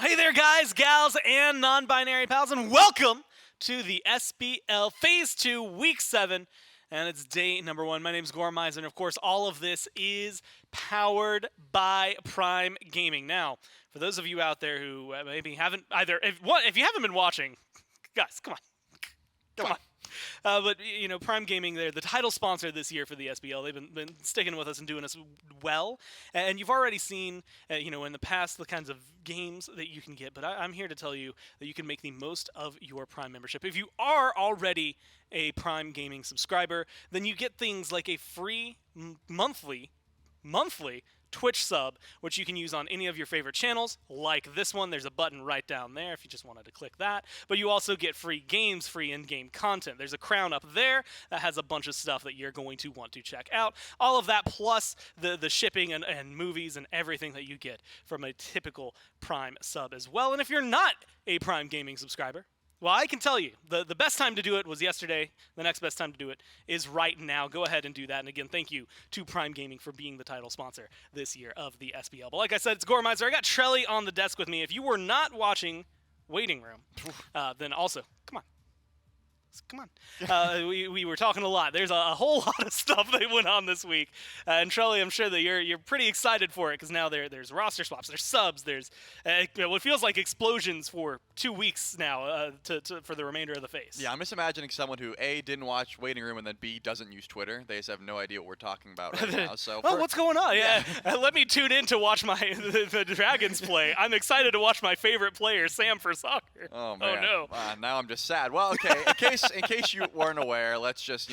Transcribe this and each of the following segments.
Hey there, guys, gals, and non-binary pals, and welcome to the SBL Phase 2, Week 7, and it's day number 1. My name's Gormizer, and of course, all of this is powered by Prime Gaming. Now, for those of you out there who maybe haven't if you haven't been watching, guys, come on. But, you know, Prime Gaming, they're the title sponsor this year for the SBL. They've been sticking with us and doing us well. And you've already seen, you know, in the past, the kinds of games that you can get. But I'm here to tell you that you can make the most of your Prime membership. If you are already a Prime Gaming subscriber, then you get things like a free monthly Twitch sub, which you can use on any of your favorite channels, like this one. There's a button right down there if you just wanted to click that. But you also get free games, free in-game content. There's a crown up there that has a bunch of stuff that you're going to want to check out. All of that plus the shipping and movies and everything that you get from a typical Prime sub as well. And if you're not a Prime Gaming subscriber, well, I can tell you, the best time to do it was yesterday. The next best time to do it is right now. Go ahead and do that. And again, thank you to Prime Gaming for being the title sponsor this year of the SBL. But like I said, it's Gormizer. I got Trelly on the desk with me. If you were not watching Waiting Room, then also, come on. We were talking a lot. There's a whole lot of stuff that went on this week. And Trelly, I'm sure that you're pretty excited for it because now there's roster swaps, there's subs, there's what feels like explosions for 2 weeks now for the remainder of the phase. Yeah, I'm just imagining someone who A, didn't watch Waiting Room, and then B, doesn't use Twitter. They just have no idea what we're talking about right now. So well, what's going on? Yeah, let me tune in to watch the Dragons play. I'm excited to watch my favorite player, Sam, for soccer. Oh, man. Oh, no. Now I'm just sad. Well, okay, in case you weren't aware, let's just,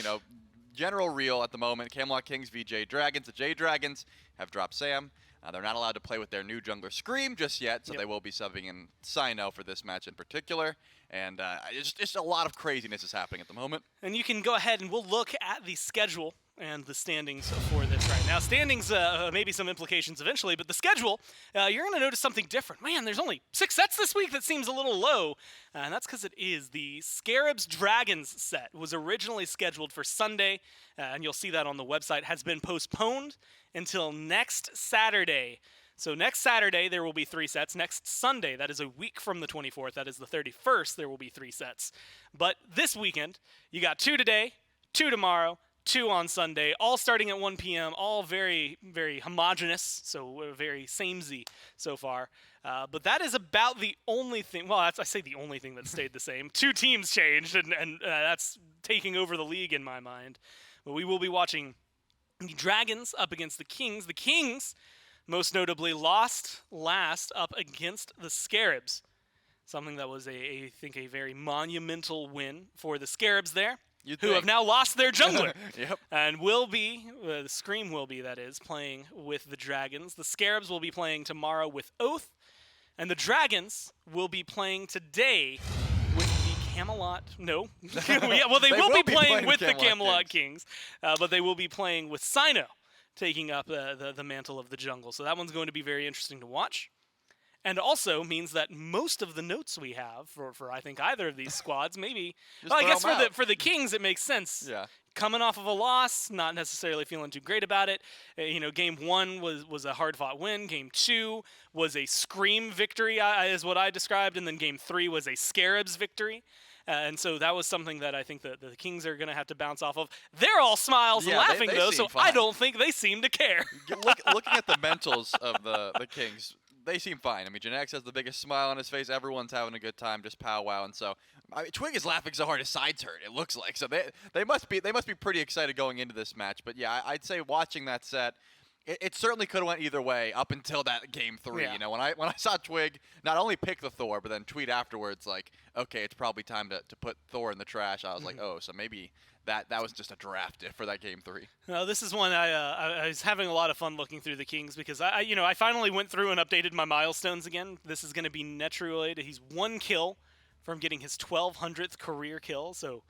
general reel at the moment. Camelot Kings v Jade Dragons. The Jade Dragons have dropped Sam. They're not allowed to play with their new jungler Scream just yet, so they will be subbing in Cyno for this match in particular. And it's just a lot of craziness is happening at the moment. And you can go ahead and we'll look at the schedule and the standings for this right now. Standings, maybe some implications eventually, but the schedule, you're going to notice something different. Man, there's only 6 sets this week. That seems a little low, and that's because it is. The Scarabs Dragons set was originally scheduled for Sunday, and you'll see that on the website, has been postponed until next Saturday. So next Saturday, there will be 3 sets. Next Sunday, that is a week from the 24th, that is the 31st, there will be 3 sets. But this weekend, you got 2 today, 2 tomorrow, 2 on Sunday, all starting at 1 p.m., all very, very homogenous, so very samey so far. But that is about the only thing, well, I say the only thing that stayed the same. 2 teams changed, and that's taking over the league in my mind. But we will be watching the Dragons up against the Kings. The Kings, most notably, lost last up against the Scarabs. Something that was, I think, a very monumental win for the Scarabs there. Who have now lost their jungler. Yep. And will be, the Scream will be, that is, playing with the Dragons. The Scarabs will be playing tomorrow with Oath. And the Dragons will be playing today with the Camelot. No. Well, they will be playing with the Camelot Kings. But they will be playing with Cyno taking up the mantle of the jungle. So that one's going to be very interesting to watch. And also means that most of the notes we have for I think either of these squads, maybe, well, I guess for the Kings it makes sense. Yeah. Coming off of a loss, not necessarily feeling too great about it. Game 1 was a hard-fought win. Game 2 was a scream victory, is what I described, and then Game 3 was a Scarabs victory. And so that was something that I think the Kings are going to have to bounce off of. They're all smiles and laughing, though, so fine. I don't think they seem to care. Looking at the mentals of the Kings, they seem fine. I mean, Genetics has the biggest smile on his face. Everyone's having a good time, just powwowing. So, I mean, Twig is laughing so hard his sides hurt. It looks like so they must be pretty excited going into this match. But yeah, I'd say watching that set, it certainly could have went either way up until that Game 3. Yeah. You know, when I saw Twig not only pick the Thor, but then tweet afterwards like, okay, it's probably time to put Thor in the trash. I was like, oh, so maybe that was just a draft for that Game 3. No, this is one I was having a lot of fun looking through the Kings because I finally went through and updated my milestones again. This is going to be Netrioid. He's 1 kill from getting his 1200th career kill, so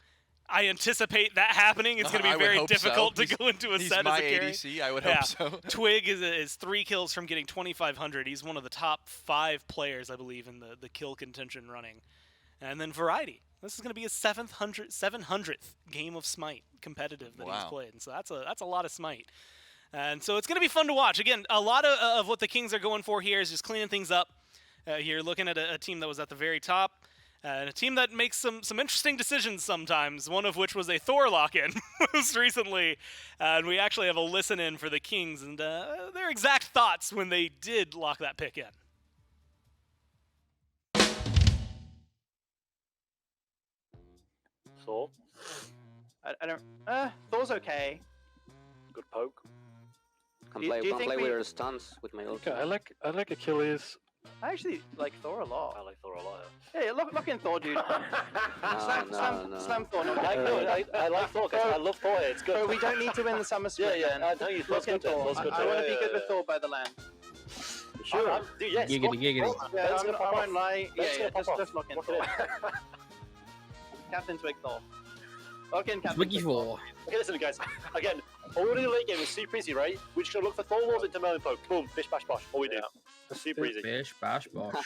I anticipate that happening. It's going to be very difficult to go into a set as a carry. ADC, I would hope so. Twig is 3 kills from getting 2500. He's one of the top 5 players, I believe, in the kill contention running. And then Variety. This is going to be his 700th game of Smite competitive that he's played. And so that's a lot of Smite. And so it's going to be fun to watch. Again, a lot of what the Kings are going for here is just cleaning things up. You're looking at a team that was at the very top. And a team that makes some interesting decisions sometimes, one of which was a Thor lock-in most recently. And we actually have a listen-in for the Kings and their exact thoughts when they did lock that pick in. Thor? I don't... Thor's okay. Good poke. Can play with her stunts with my ult. Okay, I like Achilles. I actually like Thor a lot. I like Thor a lot. Hey, look in Thor, dude. No. Slam Thor. No, I like Thor, guys. I love Thor. It's good. Bro, we don't need to win the summer split. Yeah. I know you. Look in Thor. I want to be good with Thor by the land. Sure. Dude, yes. Giggity. Yeah, I won't lie. Yeah, just look in Thor. Okay. CaptainTwig Thor. Look in CaptainTwig Twiggy Thor. Okay, listen, guys. Again, all in the late game is super easy, right? We're just gonna look for Thor walls into Merlin poke. Boom, bish bash bosh. All we do. It's super easy. Bish, bash, bosh.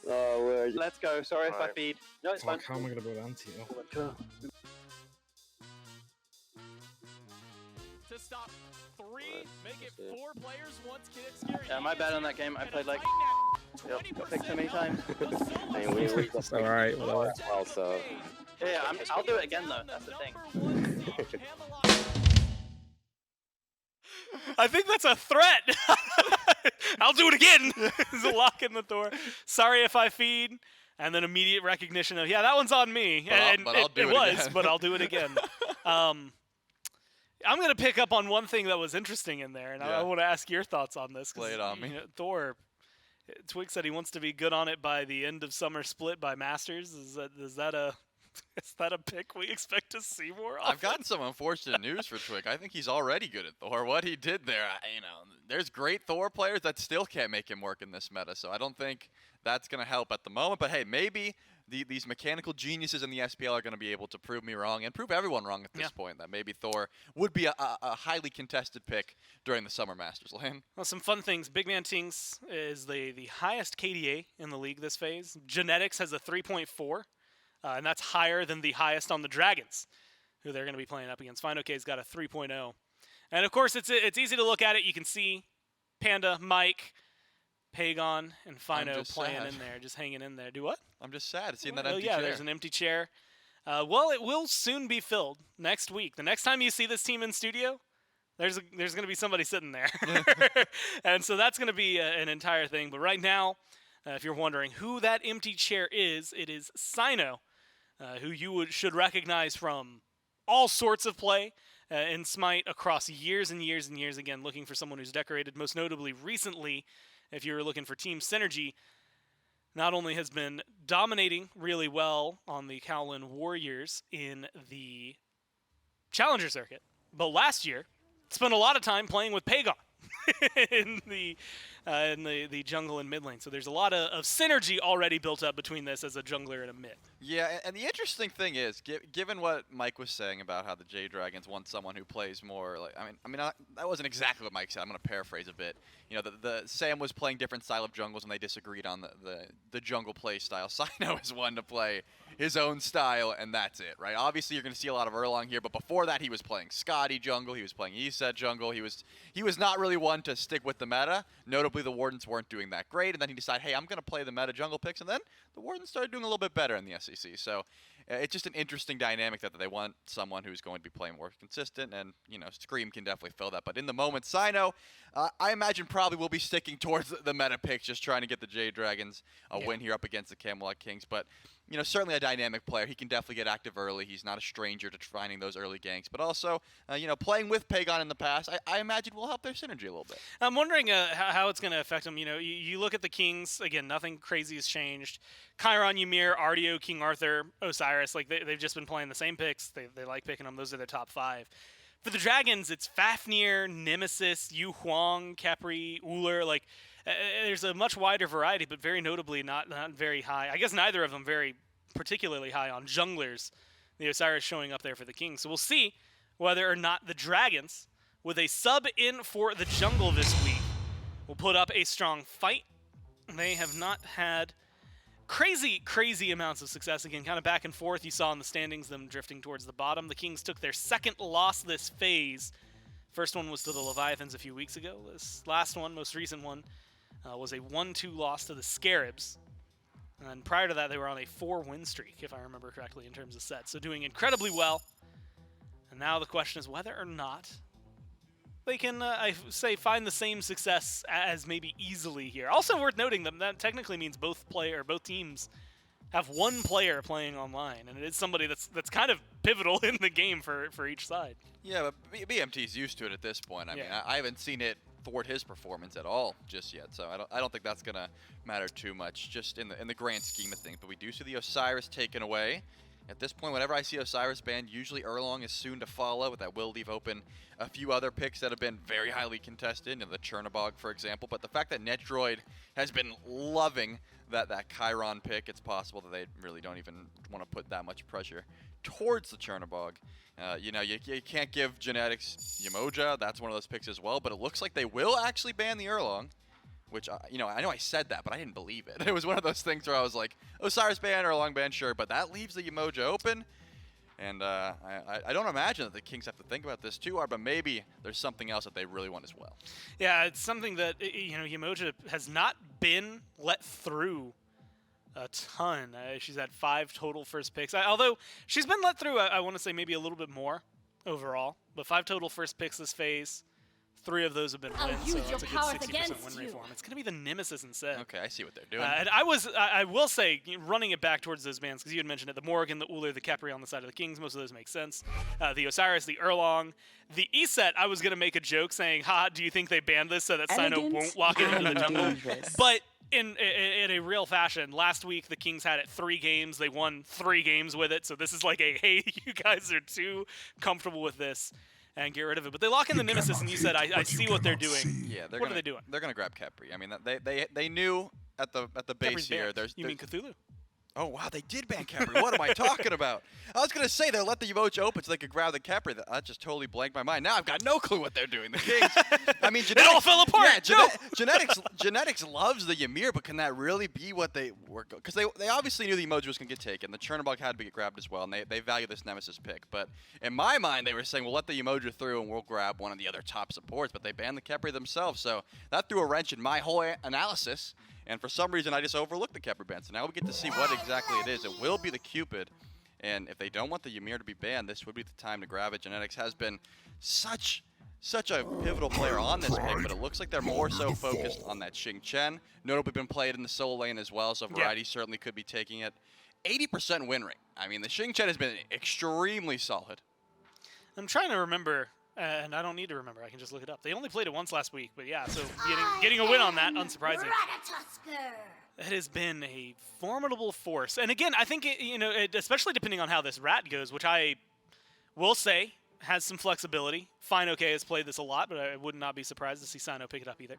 Oh, where are you? Let's go. Sorry if I Alright. feed. No, it's fine. Fuck, how am I gonna build anti? Cool. To stop 3, make it 4 players once scary. Yeah, my bad on that game. I played like... Got picked so many times. I mean, we got It's alright, whatever. well, so Yeah, I'll do it again though. That's the thing. I think that's a threat. I'll do it again. There's a lock in the door. Sorry if I feed. And then immediate recognition of, yeah, that one's on me. But I'll do it was, again. but I'll do it again. I'm going to pick up on one thing that was interesting in there, and I want to ask your thoughts on this. Lay it on me. Thor, Twig said he wants to be good on it by the end of summer split by Masters. Is that a pick we expect to see more often? I've gotten some unfortunate news for Twig. I think he's already good at Thor. What he did there, there's great Thor players that still can't make him work in this meta, so I don't think that's going to help at the moment. But hey, maybe these mechanical geniuses in the SPL are going to be able to prove me wrong and prove everyone wrong at this point, that maybe Thor would be a highly contested pick during the Summer Masters lane. Well, some fun things. BigManTingz is the highest KDA in the league this phase. Genetics has a 3.4. And that's higher than the highest on the Dragons, who they're going to be playing up against. fineokay's got a 3.0. And, of course, it's easy to look at it. You can see Panda, Mike, Pegon, and Fino playing in there, just hanging in there. Do what? I'm just sad seeing that empty chair. chair. There's an empty chair. Well, it will soon be filled next week. The next time you see this team in studio, there's going to be somebody sitting there. And so that's going to be an entire thing. But right now, if you're wondering who that empty chair is, it is Cyno. Who you should recognize from all sorts of play in Smite across years and years and years. Again, looking for someone who's decorated, most notably recently, if you're looking for team synergy, not only has been dominating really well on the Kowloon Warriors in the Challenger circuit, but last year spent a lot of time playing with Pegon in the in the jungle and mid lane. So there's a lot of synergy already built up between this as a jungler and a mid. Yeah, and the interesting thing is, given what Mike was saying about how the Jade Dragons want someone who plays more, like that wasn't exactly what Mike said. I'm going to paraphrase a bit. You know, the Sam was playing different style of jungles, and they disagreed on the jungle play style. Cyno is one to play his own style, and that's it, right? Obviously, you're going to see a lot of Erlang here, but before that, he was playing Scotty jungle. He was playing ESET jungle. He was not really one to stick with the meta. Notably, the Wardens weren't doing that great, and then he decided, hey, I'm going to play the meta jungle picks, and then the Wardens started doing a little bit better in the SEC. So it's just an interesting dynamic that they want someone who's going to be playing more consistent, and, you know, Scream can definitely fill that. But in the moment, Cyno, I imagine probably will be sticking towards the meta picks, just trying to get the Jade Dragons a win here up against the Camelot Kings. But, you know, certainly a dynamic player. He can definitely get active early. He's not a stranger to finding those early ganks. But also, you know, playing with Pegon in the past, I imagine will help their synergy a little bit. I'm wondering how it's going to affect them. You know, you look at the Kings, again, nothing crazy has changed. Chiron, Ymir, Artio, King Arthur, Osiris, like they've just been playing the same picks. They like picking them. Those are their top 5. For the Dragons, it's Fafnir, Nemesis, Huang, Capri, Uller. Like, there's a much wider variety, but very notably not very high. I guess neither of them very particularly high on junglers. The Osiris showing up there for the Kings. So we'll see whether or not the Dragons, with a sub in for the jungle this week, will put up a strong fight. They have not had crazy amounts of success. Again, kind of back and forth. You saw in the standings them drifting towards the bottom. The Kings took their second loss this phase. First one was to the Leviathans a few weeks ago. This last one, most recent one, was a 1-2 loss to the Scarabs. And prior to that, they were on a 4-win streak, if I remember correctly, in terms of sets. So doing incredibly well. And now the question is whether or not they can, I say, find the same success as maybe easily here. Also worth noting that technically means both teams have one player playing online, and it is somebody that's kind of pivotal in the game for each side. Yeah, but BMT's used to it at this point. I mean, I haven't seen it thwart his performance at all just yet, so I don't think that's gonna matter too much, just in the grand scheme of things. But we do see the Osiris taken away. At this point, whenever I see Osiris banned, usually Erlang is soon to follow, but that will leave open a few other picks that have been very highly contested, you know, the Chernobog, for example. But the fact that Netrioid has been loving that Chiron pick, it's possible that they really don't even want to put that much pressure towards the Chernobog. You know, you can't give Genetics Yemoja. That's one of those picks as well, but it looks like they will actually ban the Erlang. Which, you know I said that, but I didn't believe it. It was one of those things where I was like, Osiris ban or Erlang ban, sure, but that leaves the Yemoja open. And I don't imagine that the Kings have to think about this too hard, but maybe there's something else that they really want as well. Yeah, it's something that, you know, Yemoja has not been let through a ton. She's had 5 total first picks. Although she's been let through, I want to say maybe a little bit more overall, but 5 total first picks this phase. 3 of those have been wins, so that's a good 60% win rate for him. It's going to be the Nemesis instead. Okay, I see what they're doing. And I will say, running it back towards those bans, because you had mentioned it, the Morrigan, the Uller, the Capri on the side of the Kings, most of those make sense. The Osiris, the Erlang. The ESET, I was going to make a joke saying, do you think they banned this so that Cyno won't lock it into the jungle? But in a real fashion, last week the Kings had it 3 games. They won 3 games with it, so this is like a, hey, you guys are too comfortable with this, and get rid of it. But they lock in the Nemesis, and you said, I see what they're doing. Yeah, what are they doing? They're gonna grab Capri. I mean, they knew at the base here. You mean Cthulhu? Oh wow, they did ban Capri. What am I talking about? I was gonna say they'll let the Yemoja open so they could grab the Capri. That just totally blanked my mind. Now I've got no clue what they're doing. The Kings. I mean, it all fell apart. Yeah, genetics loves the Ymir, but can that really be what they were? Because they obviously knew the Yemoja was gonna get taken. The Chernobog had to get grabbed as well, and they value this Nemesis pick. But in my mind, they were saying, we'll let the Yemoja through and we'll grab one of the other top supports. But they banned the Capri themselves, so that threw a wrench in my whole analysis. And for some reason, I just overlooked the Capri ban. So now we get to see what exactly it is. It will be the Cupid. And if they don't want the Ymir to be banned, this would be the time to grab it. Genetics has been such a pivotal player on this pick, but it looks like they're more so focused on that Xing Chen. Notably been played in the solo lane as well, so Variety certainly could be taking it. 80% win rate. I mean, the Xing Chen has been extremely solid. I'm trying to remember. And I don't need to remember. I can just look it up. They only played it once last week, but yeah, so getting a win on that, unsurprising. Ratatoskr. It has been a formidable force. And again, I think, especially depending on how this rat goes, which I will say has some flexibility. fineokay has played this a lot, but I would not be surprised to see Cyno pick it up either.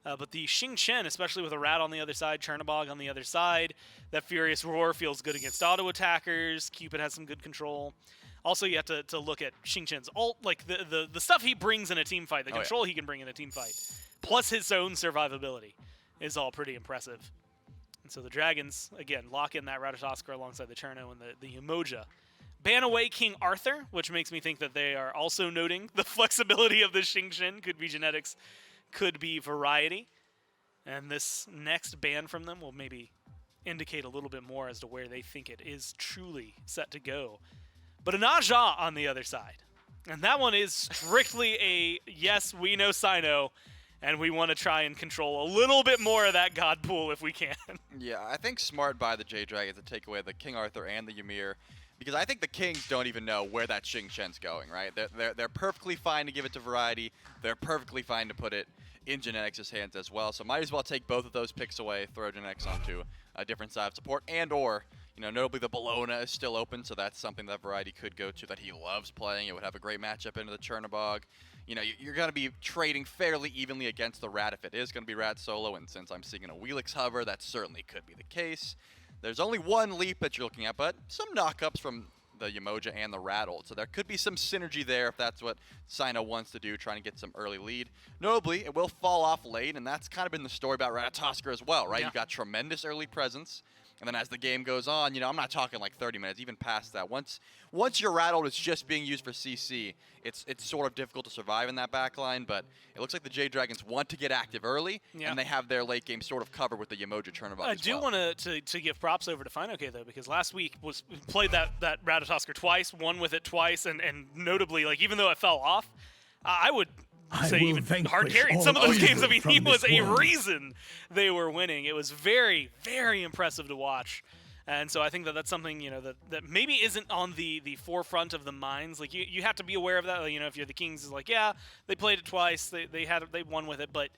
But the Xing Chen, especially with a Rat on the other side, Chernobog on the other side, that Furious Roar feels good against auto attackers. Cupid has some good control. Also, you have to look at Xing Chen's ult, like the stuff he brings in a team fight, the control he can bring in a team fight, plus his own survivability is all pretty impressive. And so the Dragons, again, lock in that Ratatoskr alongside the Cherno and the Yemoja. Ban away King Arthur, which makes me think that they are also noting the flexibility of the Xing Chen. Could be genetics, could be variety. And this next ban from them will maybe indicate a little bit more as to where they think it is truly set to go. But an Aja on the other side. And that one is strictly a, yes, we know Cyno, and we want to try and control a little bit more of that god pool if we can. Yeah, I think smart by the Jade Dragons to take away the King Arthur and the Ymir, because I think the Kings don't even know where that Xing Chen's going, right? They're perfectly fine to give it to Variety. They're perfectly fine to put it in Genetics' hands as well. So might as well take both of those picks away, throw Genetics onto a different side of support, and or, you know, notably the Bellona is still open, so that's something that Variety could go to that he loves playing. It would have a great matchup into the Chernobog. You know, you're going to be trading fairly evenly against the Rat if it is going to be Rat solo, and since I'm seeing a Wheelix hover, that certainly could be the case. There's only one leap that you're looking at, but some knockups from the Yemoja and the Rat ult, so there could be some synergy there if that's what Cyno wants to do, trying to get some early lead. Notably, it will fall off late, and that's kind of been the story about Ratatoskr as well, right? Yeah. You got tremendous early presence, and then as the game goes on, you know, I'm not talking like 30 minutes, even past that. Once your Rat ult is just being used for CC, it's sort of difficult to survive in that backline, but it looks like the Jade Dragons want to get active early, and they have their late game sort of covered with the Yemoja Chernobog I do want to give props over to fineokay, though, because last week played that Ratatoskr twice, won with it twice, and notably, like, even though it fell off, I would say even hard carried some of those games. I mean, he was a reason they were winning. It was very, very impressive to watch. And so I think that that's something, you know, that maybe isn't on the forefront of the minds. Like, you have to be aware of that. Like, you know, if you're the Kings, is like, yeah, they played it twice, they won with it, but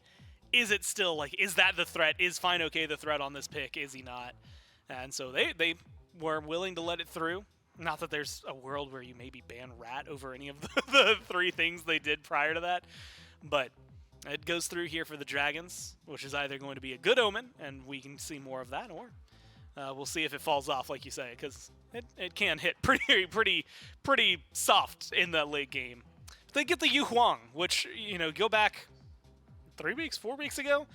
is it still, like, is that the threat? Is fineokay the threat on this pick? Is he not? And so they were willing to let it through. Not that there's a world where you maybe ban Rat over any of the three things they did prior to that, but it goes through here for the Dragons, which is either going to be a good omen, and we can see more of that, or we'll see if it falls off, like you say, because it can hit pretty soft in that late game. But they get the Huang, which, you know, go back 4 weeks ago,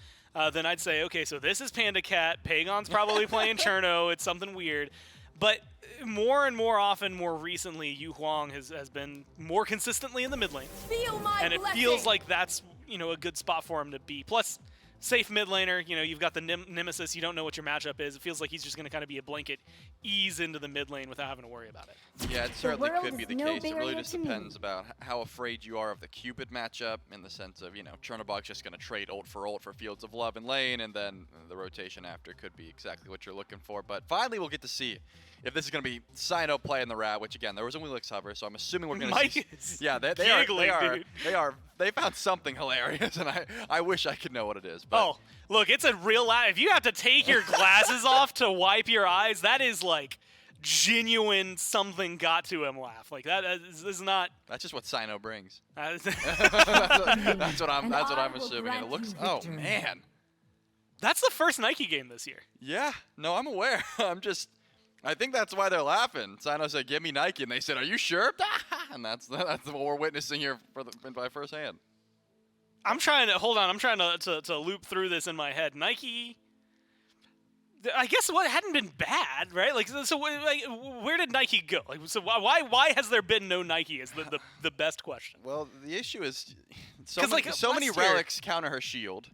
then I'd say, okay, so this is PandaCat, Pegon's probably playing Cherno, it's something weird. But more and more often, more recently, Huang has been more consistently in the mid lane. And it feels like that's, you know, a good spot for him to be. Plus, safe mid laner, you know, you've got the Nemesis, you don't know what your matchup is. It feels like he's just going to kind of be a blanket ease into the mid lane without having to worry about it. Yeah, it certainly could be the case. It really just depends about how afraid you are of the Cupid matchup, in the sense of, you know, Chernobog's just going to trade ult for Fields of Love in lane, and then the rotation after could be exactly what you're looking for. But finally, we'll get to see if this is going to be Cyno playing the Rat, which, again, there was a Wheelix hover, so I'm assuming we're going to see. Yeah, they found something hilarious, and I wish I could know what it is. But oh, look, it's a real laugh. If you have to take your glasses off to wipe your eyes, that is like genuine something got to him laugh. Like that is not. That's just what Cyno brings. That's what I'm assuming. And it looks. Oh man, that's the first Nike game this year. Yeah, no, I'm aware. I think that's why they're laughing. Cyno said, "Give me Nike," and they said, "Are you sure?" And that's what we're witnessing here by firsthand. I'm trying to loop through this in my head. Nike, I guess it hadn't been bad, right? Like, so like, where did Nike go? Like, so why has there been no Nike? Is the best question. Well, the issue is so many year, relics counter her shield.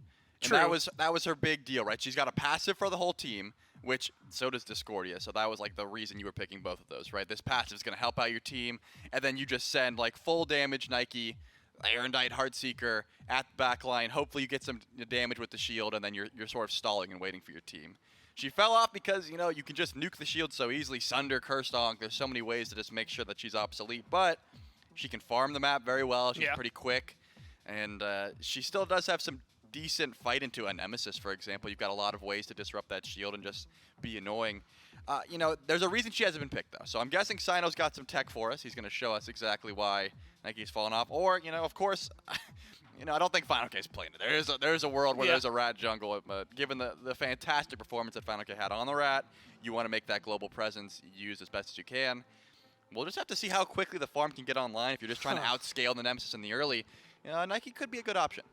And true. That was her big deal, right? She's got a passive for the whole team, which so does Discordia. So that was like the reason you were picking both of those, right? This passive is going to help out your team, and then you just send like full damage Nike, Erendite, Heartseeker at the back line. Hopefully you get some damage with the shield, and then you're sort of stalling and waiting for your team. She fell off because, you know, you can just nuke the shield so easily, Sunder, Cursed-Onk. There's so many ways to just make sure that she's obsolete, but she can farm the map very well. She's pretty quick, and she still does have some decent fight into a Nemesis, for example. You've got a lot of ways to disrupt that shield and just be annoying. You know, there's a reason she hasn't been picked, though. So I'm guessing Cyno's got some tech for us. He's going to show us exactly why Nike's fallen off. Or, you know, of course, You know, I don't think fineokay's playing it. There's a world where Yeah. there's a rat jungle, but given the fantastic performance that fineokay had on the rat, you want to make that global presence used as best as you can. We'll just have to see how quickly the farm can get online. If you're just trying to outscale the Nemesis in the early, Nike could be a good option.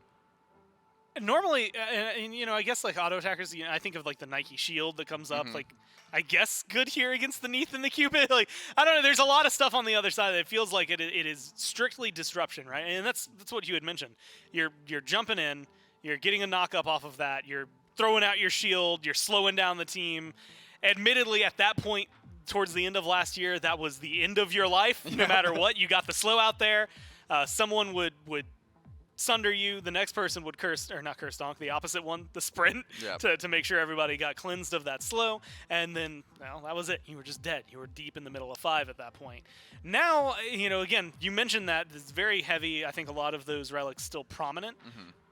Normally, and you know, I guess like auto attackers, I think of like the Nike shield that comes up, like I guess good here against the Neith and the Cupid. Like I don't know, there's a lot of stuff on the other side that it feels like it is strictly disruption, right? And that's what you had mentioned. You're jumping in, you're getting a knock up off of that, you're throwing out your shield, you're slowing down the team. Admittedly, at that point, towards the end of last year, that was the end of your life. No matter what, you got the slow out there. Someone would sunder you, the next person would not curse donk, the opposite one, the sprint, to make sure everybody got cleansed of that slow, and then, well, that was it. You were just dead. You were deep in the middle of 5 at that point. Now, again, you mentioned that it's very heavy. I think a lot of those relics still prominent,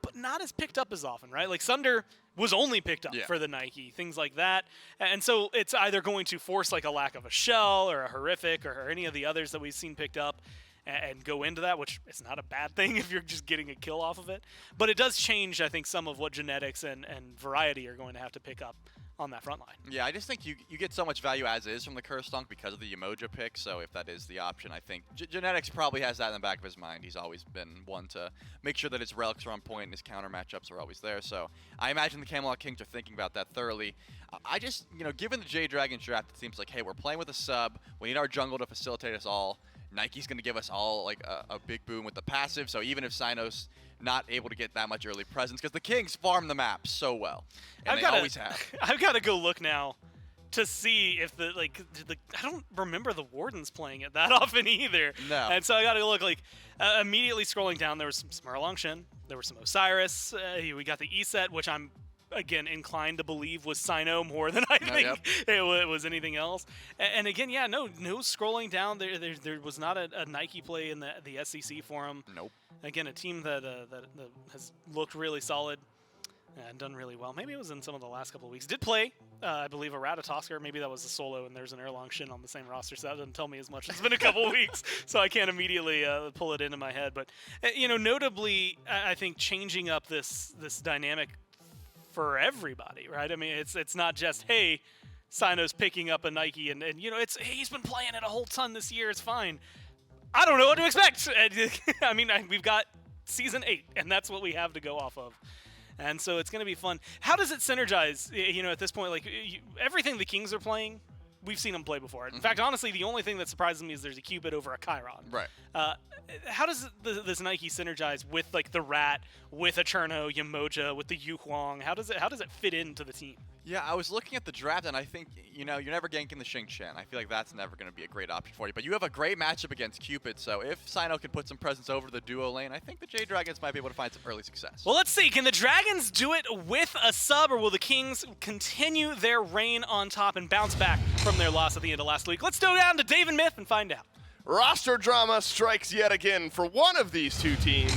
but not as picked up as often, right? Like Sunder was only picked up for the Nike, things like that. And so it's either going to force like a lack of a shell or a horrific or any of the others that we've seen picked up, and go into that, which is not a bad thing if you're just getting a kill off of it. But it does change, I think, some of what genetics and variety are going to have to pick up on that front line. Yeah, I just think you get so much value as is from the Curse Dunk because of the Yemoja pick, so if that is the option, I think genetics probably has that in the back of his mind. He's always been one to make sure that his relics are on point and his counter matchups are always there, so I imagine the Camelot Kings are thinking about that thoroughly. I just, given the Jade Dragons draft, it seems like, hey, we're playing with a sub, we need our jungle to facilitate us all. Nike's going to give us all like a big boom with the passive, so even if Cyno's not able to get that much early presence, because the Kings farm the map so well, and they always have. I've got to go look now to see if I don't remember the Wardens playing it that often either. No. And so I got to look, like, immediately scrolling down, there was some Smirlong Shin, there was some Osiris, we got the E-set, which I'm, again, inclined to believe was Cyno more than I think it was anything else. And again, no scrolling down. There was not a Nike play in the SEC for him. Nope. Again, a team that has looked really solid and done really well. Maybe it was in some of the last couple of weeks. Did play, I believe, a Ratatoskr. Maybe that was a solo, and there's an Erlong Shin on the same roster, so that doesn't tell me as much. It's been a couple of weeks, so I can't immediately pull it into my head. But, notably, I think changing up this dynamic for everybody, right? I mean, it's not just, hey, Cyno's picking up a Nike, and it's, hey, he's been playing it a whole ton this year, it's fine. I don't know what to expect. I mean, we've got Season 8, and that's what we have to go off of. And so it's going to be fun. How does it synergize, at this point? Like, everything the Kings are playing, we've seen them play before. In fact, honestly, the only thing that surprises me is there's a Cupid over a Chiron. Right. How does this Nike synergize with like the Rat, with a Cherno, Yemoja, with the Huang? How does it fit into the team? Yeah, I was looking at the draft, and I think, you're never ganking the Xing Chen. I feel like that's never going to be a great option for you. But you have a great matchup against Cupid, so if Cyno can put some presence over the duo lane, I think the Jade Dragons might be able to find some early success. Well, let's see. Can the Dragons do it with a sub, or will the Kings continue their reign on top and bounce back from their loss at the end of last week? Let's go down to Dave and Myth and find out. Roster drama strikes yet again for one of these two teams.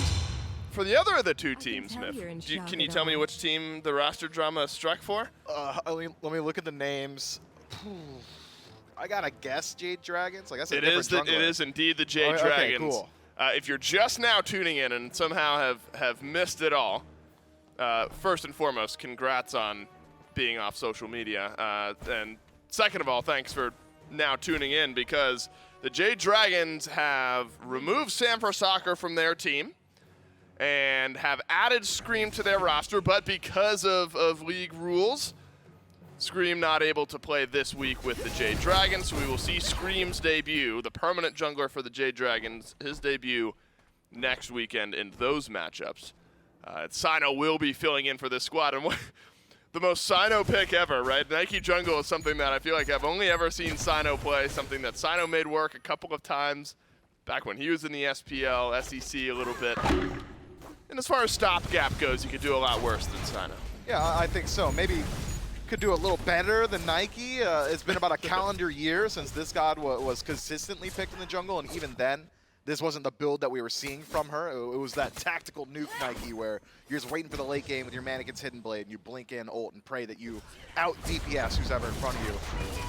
For the other of the two teams, Myth, can you tell me which team the roster drama struck for? Let me look at the names. I gotta guess Jade Dragons. Like, that's a It different is indeed the Jade Okay, Dragons. cool. If you're just now tuning in and somehow have missed it all, first and foremost, congrats on being off social media. And second of all, thanks for now tuning in, because the Jade Dragons have removed Sanford Soccer from their team and have added Scream to their roster, but because of league rules, Scream not able to play this week with the Jade Dragons, so we will see Scream's debut, the permanent jungler for the Jade Dragons, his debut next weekend in those matchups. Cyno will be filling in for this squad, and the most Cyno pick ever, right? Nike Jungle is something that I feel like I've only ever seen Cyno play, something that Cyno made work a couple of times back when he was in the SPL, SEC a little bit. And as far as stopgap goes, you could do a lot worse than Cyno. Yeah, I think so. Maybe could do a little better than Nike. It's been about a calendar year since this god was consistently picked in the jungle, and even then, this wasn't the build that we were seeing from her. It was that tactical nuke Nike where you're just waiting for the late game with your Mannequin's Hidden Blade, and you blink in, ult, and pray that you out DPS who's ever in front of you.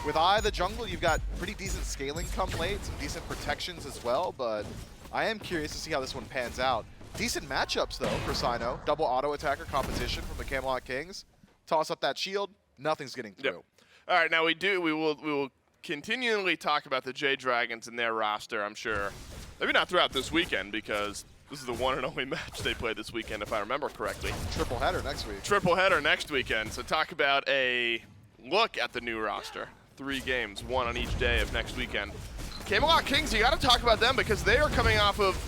With the jungle, you've got pretty decent scaling come late, some decent protections as well, but I am curious to see how this one pans out. Decent matchups, though, for Cyno. Double auto attacker competition from the Camelot Kings. Toss up that shield, nothing's getting through. Yep. All right, now we will continually talk about the Jade Dragons and their roster, I'm sure. Maybe not throughout this weekend, because this is the one and only match they play this weekend, if I remember correctly. Triple header next week. Triple header next weekend. So talk about a look at the new roster. 3 games, 1 on each day of next weekend. Camelot Kings, you got to talk about them because they are coming off of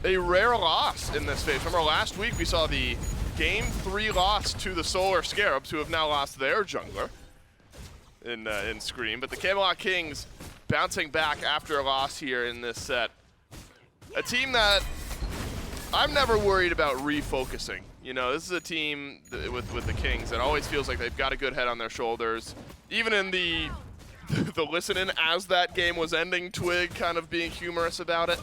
a rare loss in this phase. Remember last week we saw the Game 3 loss to the Solar Scarabs, who have now lost their jungler in Scream. But the Camelot Kings bouncing back after a loss here in this set. A team that I'm never worried about refocusing. You know, this is a team with the Kings that always feels like they've got a good head on their shoulders. Even in the listening as that game was ending, Twig kind of being humorous about it.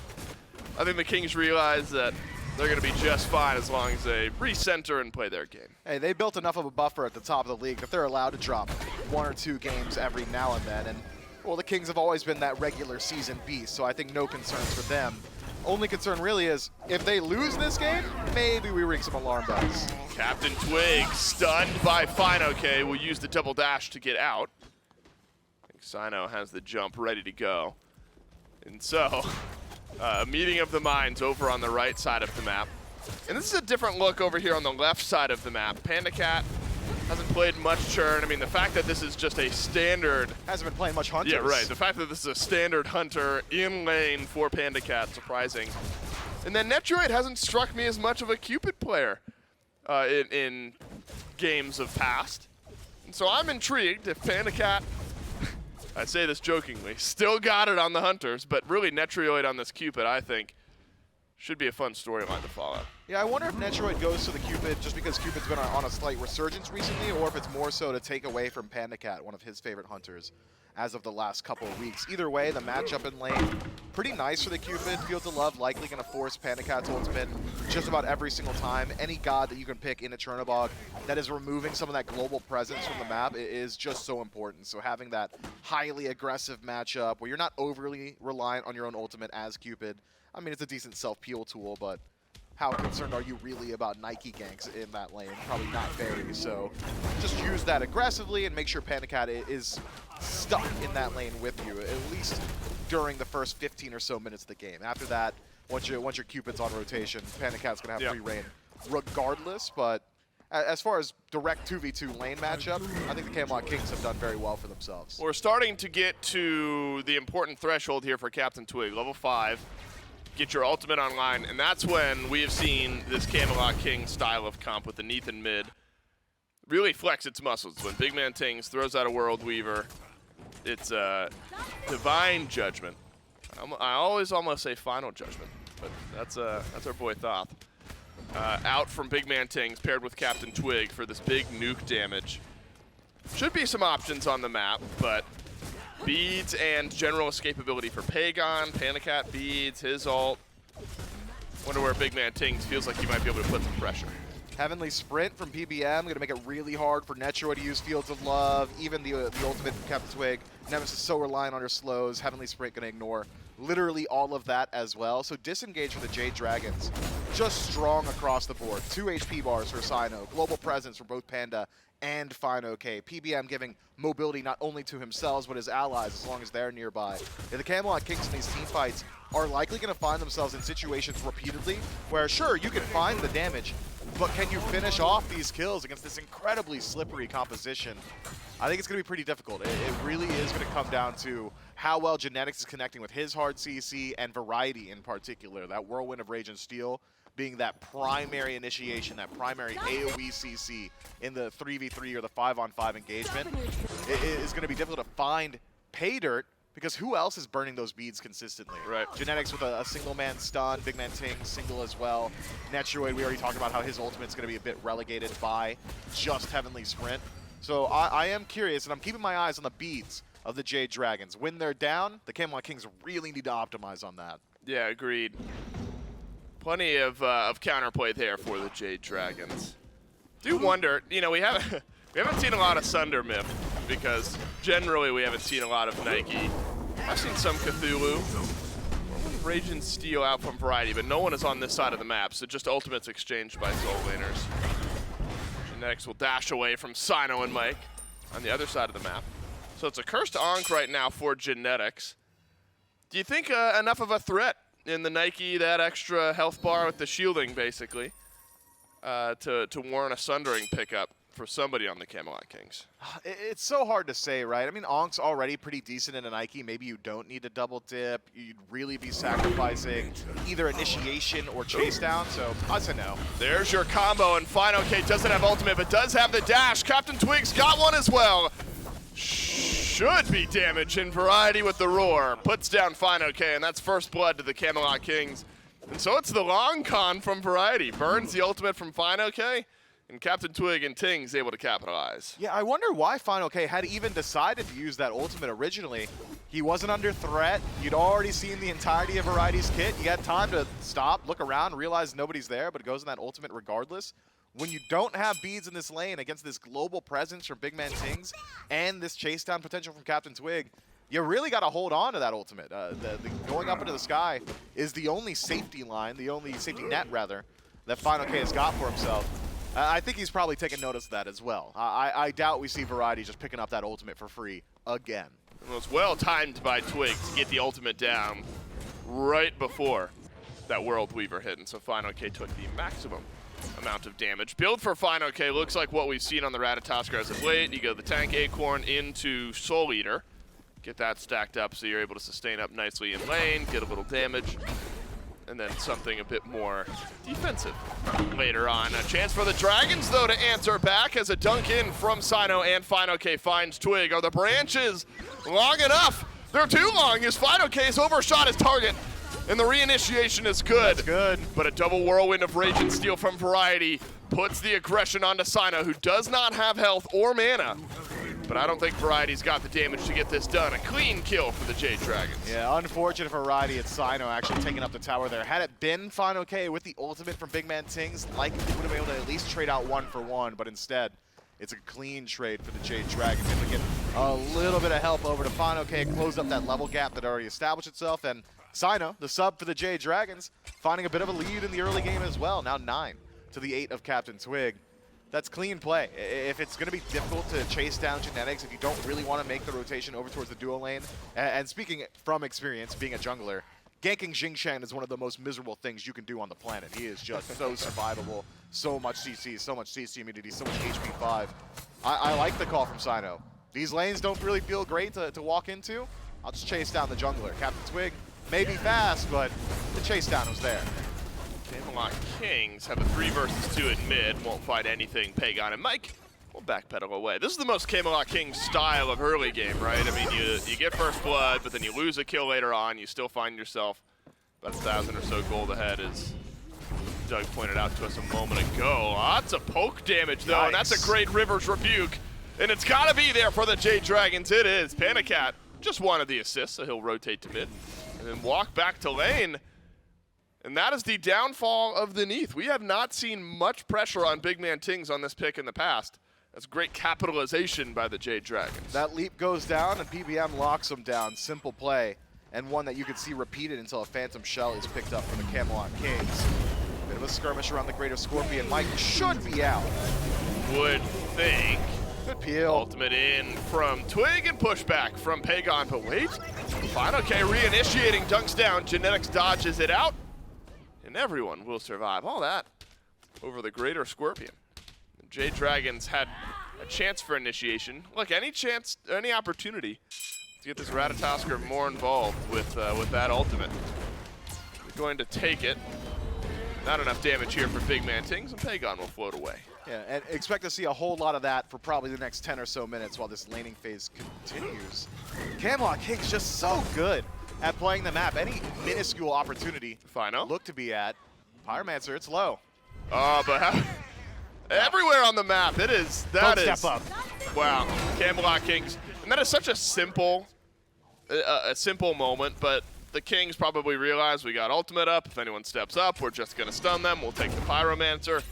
I think the Kings realize that they're going to be just fine as long as they recenter and play their game. Hey, they built enough of a buffer at the top of the league that they're allowed to drop 1 or 2 games every now and then. And, well, the Kings have always been that regular season beast, so I think no concerns for them. Only concern really is if they lose this game, maybe we ring some alarm bells. CaptainTwig, stunned by fineokay, will use the double dash to get out. I think Cyno has the jump ready to go. And so, a meeting of the minds over on the right side of the map. And this is a different look over here on the left side of the map. PandaCat hasn't played much Churn. I mean, the fact that this is just a standard... Hasn't been playing much Hunters. Yeah, right. The fact that this is a standard Hunter in lane for PandaCat, surprising. And then Netrioid hasn't struck me as much of a Cupid player in games of past. And so I'm intrigued if PandaCat, I say this jokingly, still got it on the Hunters, but really Netrioid on this Cupid, I think, should be a fun storyline to follow. Yeah, I wonder if Netrioid goes to the Cupid just because Cupid's been on a slight resurgence recently, or if it's more so to take away from PandaCat, one of his favorite hunters, as of the last couple of weeks. Either way, the matchup in lane, pretty nice for the Cupid. Fields of Love likely going to force PandaCat's ultimate just about every single time. Any god that you can pick in a Chernobog that is removing some of that global presence from the map is just so important. So having that highly aggressive matchup where you're not overly reliant on your own ultimate as Cupid, I mean, it's a decent self-peel tool, but how concerned are you really about Nike ganks in that lane? Probably not very, so just use that aggressively and make sure PandaCat is stuck in that lane with you, at least during the first 15 or so minutes of the game. After that, once your Cupid's on rotation, PandaCat's going to have free reign regardless, but as far as direct 2v2 lane matchup, I think the Camelot Kings have done very well for themselves. We're starting to get to the important threshold here for CaptainTwig, level 5. Get your ultimate online, and that's when we have seen this Camelot King style of comp with the Neith and mid really flex its muscles. When BigManTingz throws out a World Weaver, it's a divine judgment. I always almost say final judgment, but that's our boy Thoth. Out from BigManTingz paired with CaptainTwig for this big nuke damage. Should be some options on the map, but beads and general escapability for Pegon. PandaCat beads, his ult. Wonder where BigManTingz feels like he might be able to put some pressure. Heavenly Sprint from PBM, going to make it really hard for Netrioid to use Fields of Love. Even the ultimate from CaptainTwig. Nemesis is so reliant on her slows. Heavenly Sprint going to ignore literally all of that as well. So disengage for the Jade Dragons. Just strong across the board. 2 HP bars for Cyno. Global presence for both Panda and fineokay. PBM giving mobility not only to himself, but his allies as long as they're nearby. The Camelot Kings in these team fights are likely going to find themselves in situations repeatedly where, sure, you can find the damage, but can you finish off these kills against this incredibly slippery composition? I think it's going to be pretty difficult. It really is going to come down to how well Genetics is connecting with his hard CC and Variety in particular. That Whirlwind of Rage and Steel being that primary initiation, that primary AoE CC in the 3v3 or the 5-on-5 engagement. It is going to be difficult to find pay dirt because who else is burning those beads consistently? Right. Genetics with a single-man stun, BigManTingz single as well. Netrioid, we already talked about how his ultimate's going to be a bit relegated by just Heavenly Sprint. So I am curious, and I'm keeping my eyes on the beads of the Jade Dragons. When they're down, the Camelot Kings really need to optimize on that. Yeah, agreed. Plenty of counterplay there for the Jade Dragons. Do wonder, you know, we haven't seen a lot of Sunder Myth because generally we haven't seen a lot of Nike. I've seen some Cthulhu. Raging Steel out from Variety, but no one is on this side of the map, so just ultimates exchanged by Soul Laners. Genetics will dash away from Cyno and Mike on the other side of the map. So it's a cursed Ankh right now for Genetics. Do you think enough of a threat in the Nike, that extra health bar with the shielding, basically, to warrant a Sundering pickup for somebody on the Camelot Kings? It's so hard to say, right? I mean, Ankh's already pretty decent in a Nike. Maybe you don't need to double dip. You'd really be sacrificing either initiation or chase down, so I'd say no. There's your combo, and fineokay doesn't have ultimate, but does have the dash. CaptainTwig's got one as well. Should be damage in Variety with the roar. Puts down fineokay, and that's first blood to the Camelot Kings. And so it's the long con from Variety. Burns the ultimate from fineokay, and CaptainTwig and Tingz able to capitalize. Yeah, I wonder why fineokay had even decided to use that ultimate originally. He wasn't under threat. You'd already seen the entirety of Variety's kit. You had time to stop, look around, realize nobody's there, but it goes in that ultimate regardless. When you don't have beads in this lane against this global presence from BigManTingz and this chase down potential from CaptainTwig, you really got to hold on to that ultimate. The going up into the sky is the only safety line, the only safety net, rather, that fineokay has got for himself. I think he's probably taken notice of that as well. I doubt we see Variety just picking up that ultimate for free again. It was well timed by Twig to get the ultimate down right before that World Weaver hit, and so fineokay took the maximum amount of damage. Build for fineokay looks like what we've seen on the Ratatoskr as of late. You go the Tank Acorn into Soul Eater. Get that stacked up so you're able to sustain up nicely in lane, get a little damage, and then something a bit more defensive later on. A chance for the Dragons, though, to answer back as a dunk in from Cyno, and fineokay finds Twig. Are the branches long enough? They're too long as fineokay has overshot his target, and the reinitiation is good. That's good. But a double whirlwind of Rage and Steel from Variety puts the aggression onto Cyno, who does not have health or mana. But I don't think Variety's got the damage to get this done. A clean kill for the Jade Dragons. Yeah, unfortunate for Variety at Cyno actually taking up the tower there. Had it been fineokay with the ultimate from BigManTingz, likely would have been able to at least trade out 1-for-1, but instead, it's a clean trade for the Jade Dragons. Able to get a little bit of help over to fineokay, close up that level gap that already established itself, and Cyno, the sub for the Jade Dragons, finding a bit of a lead in the early game as well. Now 9 to the 8 of CaptainTwig. That's clean play. If it's going to be difficult to chase down Genetics, if you don't really want to make the rotation over towards the duo lane, and speaking from experience, being a jungler, ganking Xing is one of the most miserable things you can do on the planet. He is just so survivable, so much CC, so much CC immunity, so much HP 5. I like the call from Cyno. These lanes don't really feel great to walk into. I'll just chase down the jungler. CaptainTwig may be fast, but the chase down was there. Camelot Kings have a 3 versus 2 in mid. Won't fight anything. Pegon and Mike will backpedal away. This is the most Camelot Kings style of early game, right? I mean, you get first blood, but then you lose a kill later on. You still find yourself about 1,000 or so gold ahead, as Doug pointed out to us a moment ago. Lots of poke damage, though, and that's a great Rivers Rebuke. And it's got to be there for the Jade Dragons. It is. PandaCat just wanted the assist, so he'll rotate to mid and then walk back to lane. And that is the downfall of the Neith. We have not seen much pressure on BigManTingz on this pick in the past. That's great capitalization by the Jade Dragons. That leap goes down, and PBM locks him down. Simple play, and one that you could see repeated until a Phantom Shell is picked up for the Camelot Kings. Bit of a skirmish around the Greater Scorpion. Mike should be out. Would think. Good peel. Ultimate in from Twig and pushback from Pegon, but wait. fineokay reinitiating, dunks down. Genetics dodges it out. And everyone will survive. All that over the Greater Scorpion. The Jade Dragons had a chance for initiation. Look, any chance, any opportunity to get this Ratatoskr more involved with that ultimate. They're going to take it. Not enough damage here for BigManTingz, and Pegon will float away. Yeah, and expect to see a whole lot of that for probably the next 10 or so minutes while this laning phase continues. Camelot Kings just so good at playing the map. Any minuscule opportunity look to be at. Pyromancer, it's low. Oh, but everywhere on the map, it is. That Don't is. step up. Wow, Camelot Kings. And that is such a simple moment, but the Kings probably realize we got ultimate up. If anyone steps up, we're just going to stun them. We'll take the Pyromancer,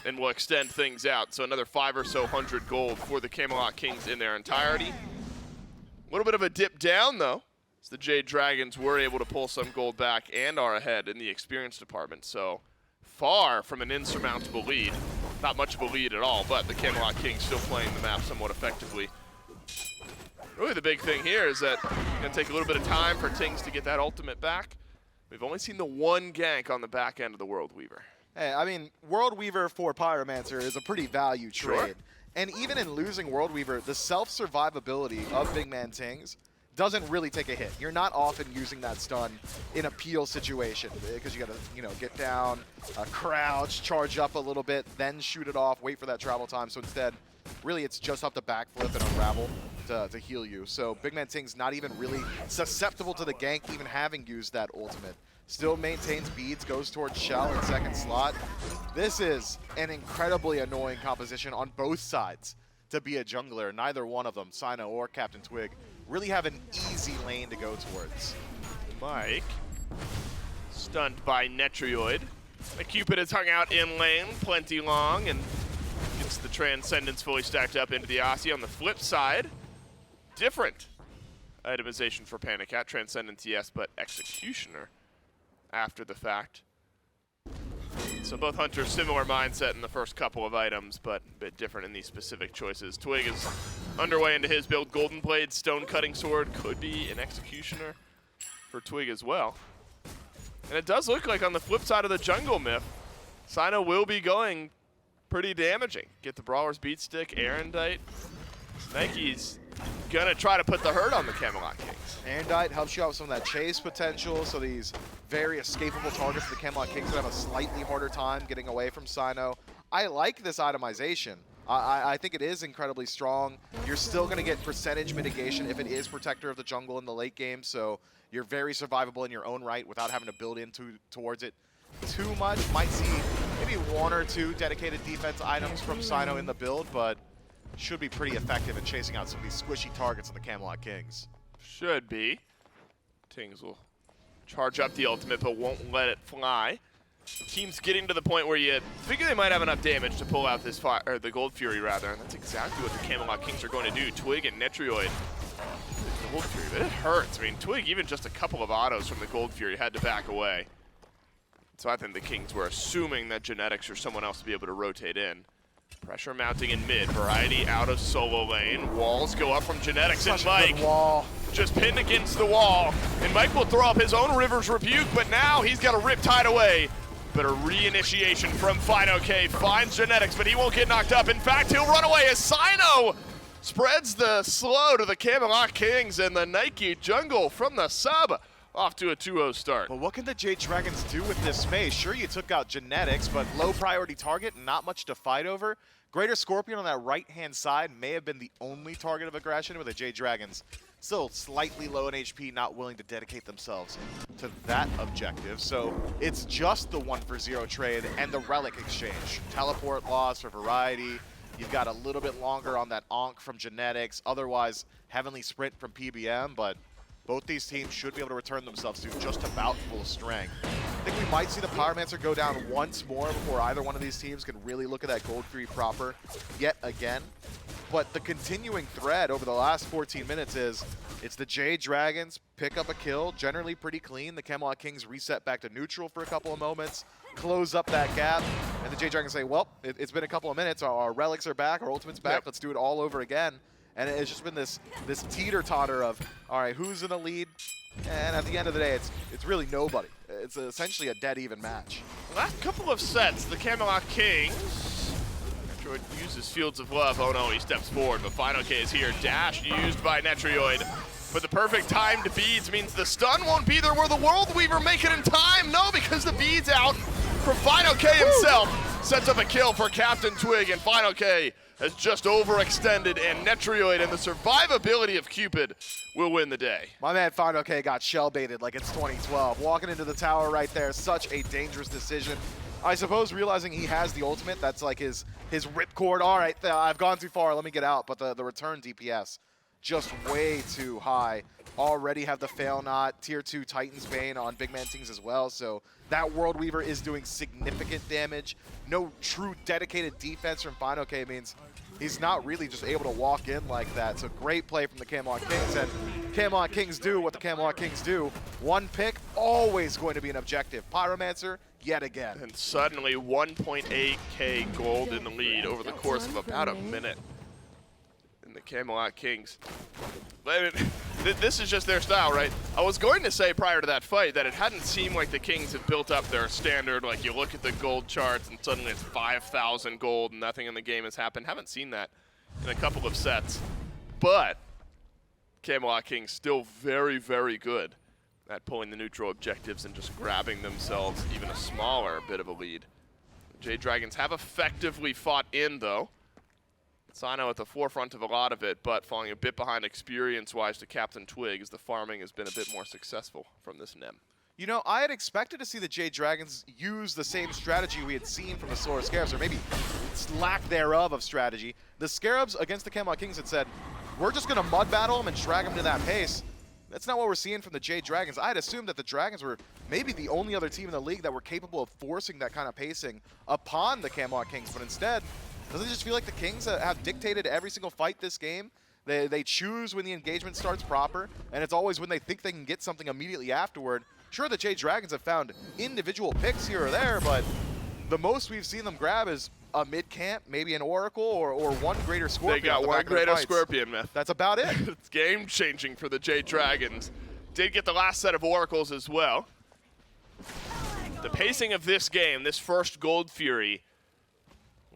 and we'll extend things out. So another 5 or so hundred gold for the Camelot Kings in their entirety. A little bit of a dip down, though, So the Jade Dragons were able to pull some gold back and are ahead in the experience department. So far from an insurmountable lead. Not much of a lead at all, but the Camelot Kings still playing the map somewhat effectively. Really the big thing here is that it's going to take a little bit of time for Tingz to get that ultimate back. We've only seen the one gank on the back end of the World Weaver. Hey, I mean, World Weaver for Pyromancer is a pretty value trade. Sure. And even in losing World Weaver, the self-survivability of BigManTingz doesn't really take a hit. You're not often using that stun in a peel situation because you got to, get down, crouch, charge up a little bit, then shoot it off, wait for that travel time. So instead, really, it's just up to backflip and unravel to heal you. So BigManTingz not even really susceptible to the gank, even having used that ultimate. Still maintains beads, goes towards Shell in second slot. This is an incredibly annoying composition on both sides to be a jungler. Neither one of them, Cyno or CaptainTwig, really have an easy lane to go towards. Mike, stunned by Netrioid. The Cupid has hung out in lane plenty long and gets the Transcendence fully stacked up into the Aussie. On the flip side, different itemization for PandaCat. Transcendence, yes, but Executioner after the fact. So both hunters, similar mindset in the first couple of items, but a bit different in these specific choices. Twig is underway into his build. Golden Blade, Stone Cutting Sword could be an Executioner for Twig as well. And it does look like on the flip side of the jungle myth, Cyno will be going pretty damaging. Get the Brawler's Beat Stick, Erendite. Nike's gonna try to put the hurt on the Camelot Kings. Erendite helps you out with some of that chase potential, so these very escapable targets for the Camelot Kings have a slightly harder time getting away from Cyno. I like this itemization. I think it is incredibly strong. You're still going to get percentage mitigation if it is Protector of the Jungle in the late game, so you're very survivable in your own right without having to build towards it too much. Might see maybe one or two dedicated defense items from Cyno in the build, but should be pretty effective in chasing out some of these squishy targets of the Camelot Kings. Should be. Tingz will charge up the ultimate, but won't let it fly. Team's getting to the point where you figure they might have enough damage to pull out this fire, or the Gold Fury rather, and that's exactly what the Camelot Kings are going to do. Twig and Netrioid. The Gold Fury, but it hurts. I mean, Twig, even just a couple of autos from the Gold Fury, had to back away. So I think the Kings were assuming that Genetics or someone else would be able to rotate in. Pressure mounting in mid. Variety out of solo lane. Walls go up from Genetics, and Mike just pinned against the wall. And Mike will throw up his own River's Rebuke, but now he's got a Riptide away. But a reinitiation from fineokay finds Genetics, but he won't get knocked up. In fact, he'll run away as Cyno spreads the slow to the Camelot Kings, and the Nike jungle from the sub off to a 2-0 start. But what can the Jade Dragons do with this space? Sure, you took out Genetics, but low priority target, not much to fight over. Greater Scorpion on that right-hand side may have been the only target of aggression, with the Jade Dragons still slightly low in HP, not willing to dedicate themselves to that objective. So it's just the 1-for-0 trade and the Relic exchange. Teleport loss for Variety. You've got a little bit longer on that Ankh from Genetics. Otherwise, Heavenly Sprint from PBM, but both these teams should be able to return themselves to just about full strength. I think we might see the Pyromancer go down once more before either one of these teams can really look at that Gold Fury proper yet again. But the continuing thread over the last 14 minutes is it's the Jade Dragons pick up a kill, generally pretty clean. The Camelot Kings reset back to neutral for a couple of moments, close up that gap, and the Jade Dragons say, well, it's been a couple of minutes. Our relics are back, our ultimate's back. Yep. Let's do it all over again. And it's just been this teeter-totter of, all right, who's in the lead? And at the end of the day, it's really nobody. It's essentially a dead-even match. Last couple of sets, the Camelot Kings. Netrioid uses Fields of Love. Oh no, he steps forward, but fineokay is here. Dash used by Netrioid. But the perfect time to beads means the stun won't be there. Will the World Weaver make it in time? No, because the bead's out from fineokay himself. Sets up a kill for CaptainTwig, and fineokay has just overextended, and Netrioid and the survivability of Cupid will win the day. My man fineokay got shell-baited like it's 2012. Walking into the tower right there, such a dangerous decision. I suppose realizing he has the ultimate, that's like his ripcord. All right, I've gone too far, let me get out. But the return DPS, just way too high already have the Fail Not, Tier 2 Titan's Bane on BigManTingz as well, so that World Weaver is doing significant damage. No true dedicated defense from fineokay means he's not really just able to walk in like that. So great play from the Camelot Kings, and Camelot Kings do what the Camelot Kings do. One pick, always going to be an objective. Pyromancer, yet again. And suddenly 1.8k gold in the lead over the course of about a minute. And the Camelot Kings. I mean, this is just their style, right? I was going to say prior to that fight that it hadn't seemed like the Kings had built up their standard, like you look at the gold charts and suddenly it's 5,000 gold and nothing in the game has happened. Haven't seen that in a couple of sets. But Camelot Kings still very, very good at pulling the neutral objectives and just grabbing themselves even a smaller bit of a lead. Jade Dragons have effectively fought in, though. Cyno at the forefront of a lot of it, but falling a bit behind experience-wise to CaptainTwig as the farming has been a bit more successful from this Nem. You know, I had expected to see the Jade Dragons use the same strategy we had seen from the Solar Scarabs, or maybe lack thereof of strategy. The Scarabs against the Camelot Kings had said, we're just going to mud battle them and drag them to that pace. That's not what we're seeing from the Jade Dragons. I had assumed that the Dragons were maybe the only other team in the league that were capable of forcing that kind of pacing upon the Camelot Kings, but instead, doesn't it just feel like the Kings have dictated every single fight this game? They choose when the engagement starts proper, and it's always when they think they can get something immediately afterward. Sure, the Jade Dragons have found individual picks here or there, but the most we've seen them grab is a mid-camp, maybe an Oracle, or one Greater Scorpion. They got one Greater Scorpion, Myth. That's about it. It's game-changing for the Jade Dragons. Did get the last set of Oracles as well. The pacing of this game, this first Gold Fury,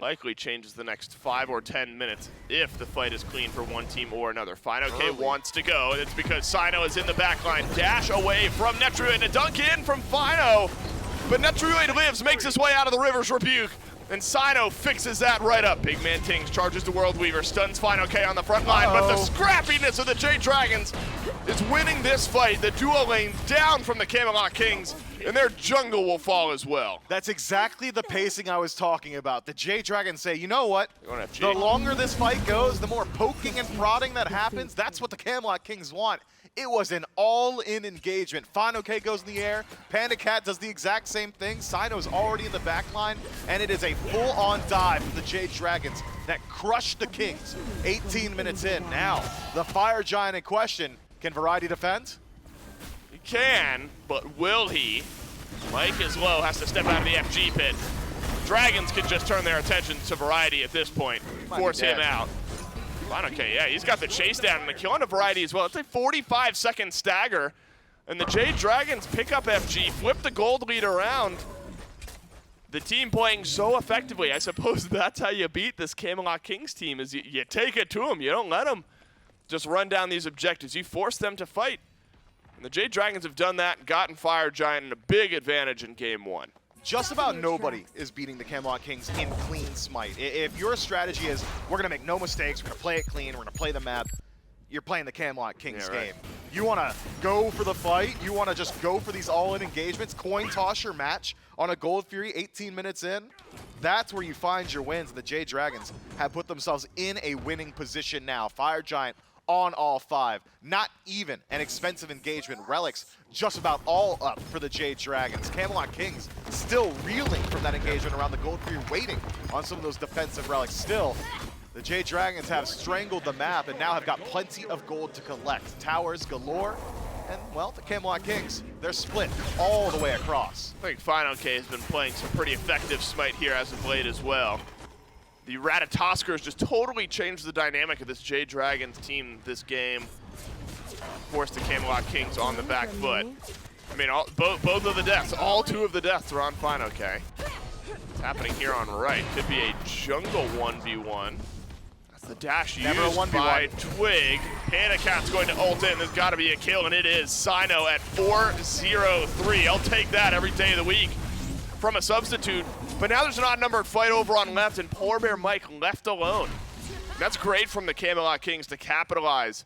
likely changes the next 5 or 10 minutes if the fight is clean for one team or another. fineokay wants to go, and it's because Cyno is in the backline. Dash away from Netrioid, and a dunk in from Fino. But Netrioid lives, makes his way out of the River's Rebuke, and Cyno fixes that right up. BigManTingz charges the World Weaver, stuns fineokay on the front line, but the scrappiness of the Jade Dragons is winning this fight. The duo lane down from the Camelot Kings, and their jungle will fall as well. That's exactly the pacing I was talking about. The Jade Dragons say, you know what? The longer this fight goes, the more poking and prodding that happens. That's what the Camelot Kings want. It was an all-in engagement. fineokay goes in the air. PandaCat does the exact same thing. Cyno's already in the back line, and it is a full-on dive from the Jade Dragons that crushed the Kings 18 minutes in. Now, the Fire Giant in question, can Variety defend? He can, but will he? Mike is low, has to step out of the FG pit. Dragons can just turn their attention to Variety at this point, force him out. fineokay, yeah, he's got the chase down and the kill on a Variety as well. It's a 45-second stagger, and the Jade Dragons pick up FG, flip the gold lead around. The team playing so effectively. I suppose that's how you beat this Camelot Kings team, is you take it to them. You don't let them just run down these objectives. You force them to fight. And the Jade Dragons have done that and gotten Fire Giant in a big advantage in game one. Just about nobody is beating the Camelot Kings in clean Smite. If your strategy is, we're going to make no mistakes, we're going to play it clean, we're going to play the map, you're playing the Camelot Kings game. You want to go for the fight, you want to just go for these all-in engagements, coin toss your match on a Gold Fury 18 minutes in, that's where you find your wins. The Jade Dragons have put themselves in a winning position now. Fire Giant on all 5. Not even an expensive engagement. Relics just about all up for the Jade Dragons. Camelot Kings still reeling from that engagement around the Gold Fury, waiting on some of those defensive relics. Still, the Jade Dragons have strangled the map and now have got plenty of gold to collect. Towers galore, and, well, the Camelot Kings, they're split all the way across. I think fineokay has been playing some pretty effective Smite here as of late as well. The Ratatoskr has just totally changed the dynamic of this Jade Dragons team this game. Forced the Camelot Kings on the back foot. I mean, both of the deaths, all 2 of the deaths are on fineokay. What's happening here on right could be a jungle 1v1. That's the dash used by Twig. PandaCat's going to ult in. There's got to be a kill, and it is. Cyno at 4-0-3. I'll take that every day of the week from a substitute. But now there's an odd-numbered fight over on left, and PolarBearMike left alone. That's great from the Camelot Kings to capitalize.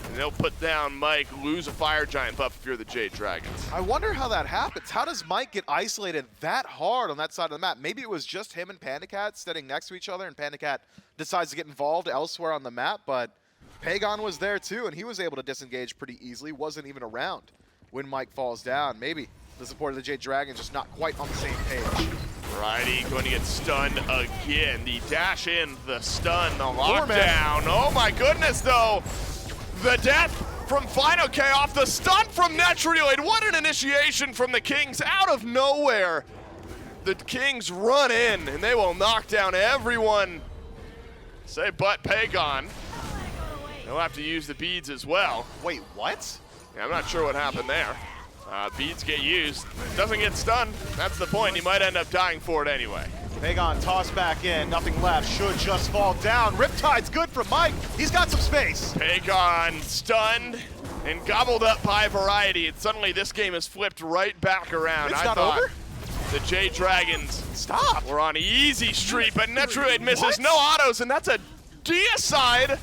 And they'll put down Mike, lose a Fire Giant buff if you're the Jade Dragons. I wonder how that happens. How does Mike get isolated that hard on that side of the map? Maybe it was just him and PandaCat standing next to each other, and PandaCat decides to get involved elsewhere on the map, but Pegon was there too, and he was able to disengage pretty easily. Wasn't even around when Mike falls down. Maybe the support of the Jade Dragons just not quite on the same page. Variety going to get stunned again. The dash in, the stun, the lockdown. Oh my goodness, though. The death from fineokay off the stun from Netrioid. What an initiation from the Kings out of nowhere. The Kings run in, and they will knock down everyone. Say but Pegon. They'll have to use the beads as well. Wait, what? Yeah, I'm not sure what happened there. Beads get used. Doesn't get stunned. That's the point. He might end up dying for it anyway. Pegon tossed back in, nothing left, should just fall down. Riptide's good for Mike, he's got some space. Pegon stunned and gobbled up by Variety, and suddenly this game has flipped right back around. It's I not thought over? the Jade Dragons Stop. were on easy street, but Netrioid misses. What? No autos, and that's a deicide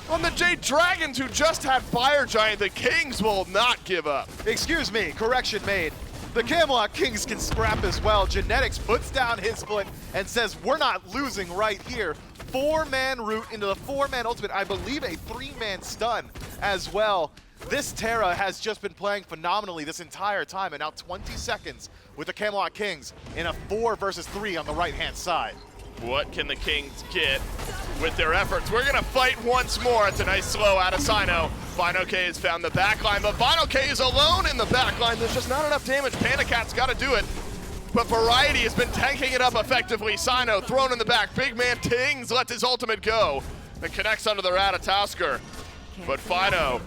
on the Jade Dragons, who just had Fire Giant. The Kings will not give up. Excuse me, correction made. The Camelot Kings can scrap as well. Genetics puts down his foot and says, we're not losing right here. 4-man route into the 4-man ultimate. I believe a 3-man stun as well. This Terra has just been playing phenomenally this entire time, and now 20 seconds with the Camelot Kings in a 4 versus 3 on the right-hand side. What can the Kings get with their efforts? We're gonna fight once more. It's a nice slow out of Cyno. fineokay has found the backline, but fineokay is alone in the backline. There's just not enough damage. PandaCat's gotta do it. But Variety has been tanking it up effectively. Cyno thrown in the back. BigManTingz lets his ultimate go and connects onto the Ratatoskr. But Fino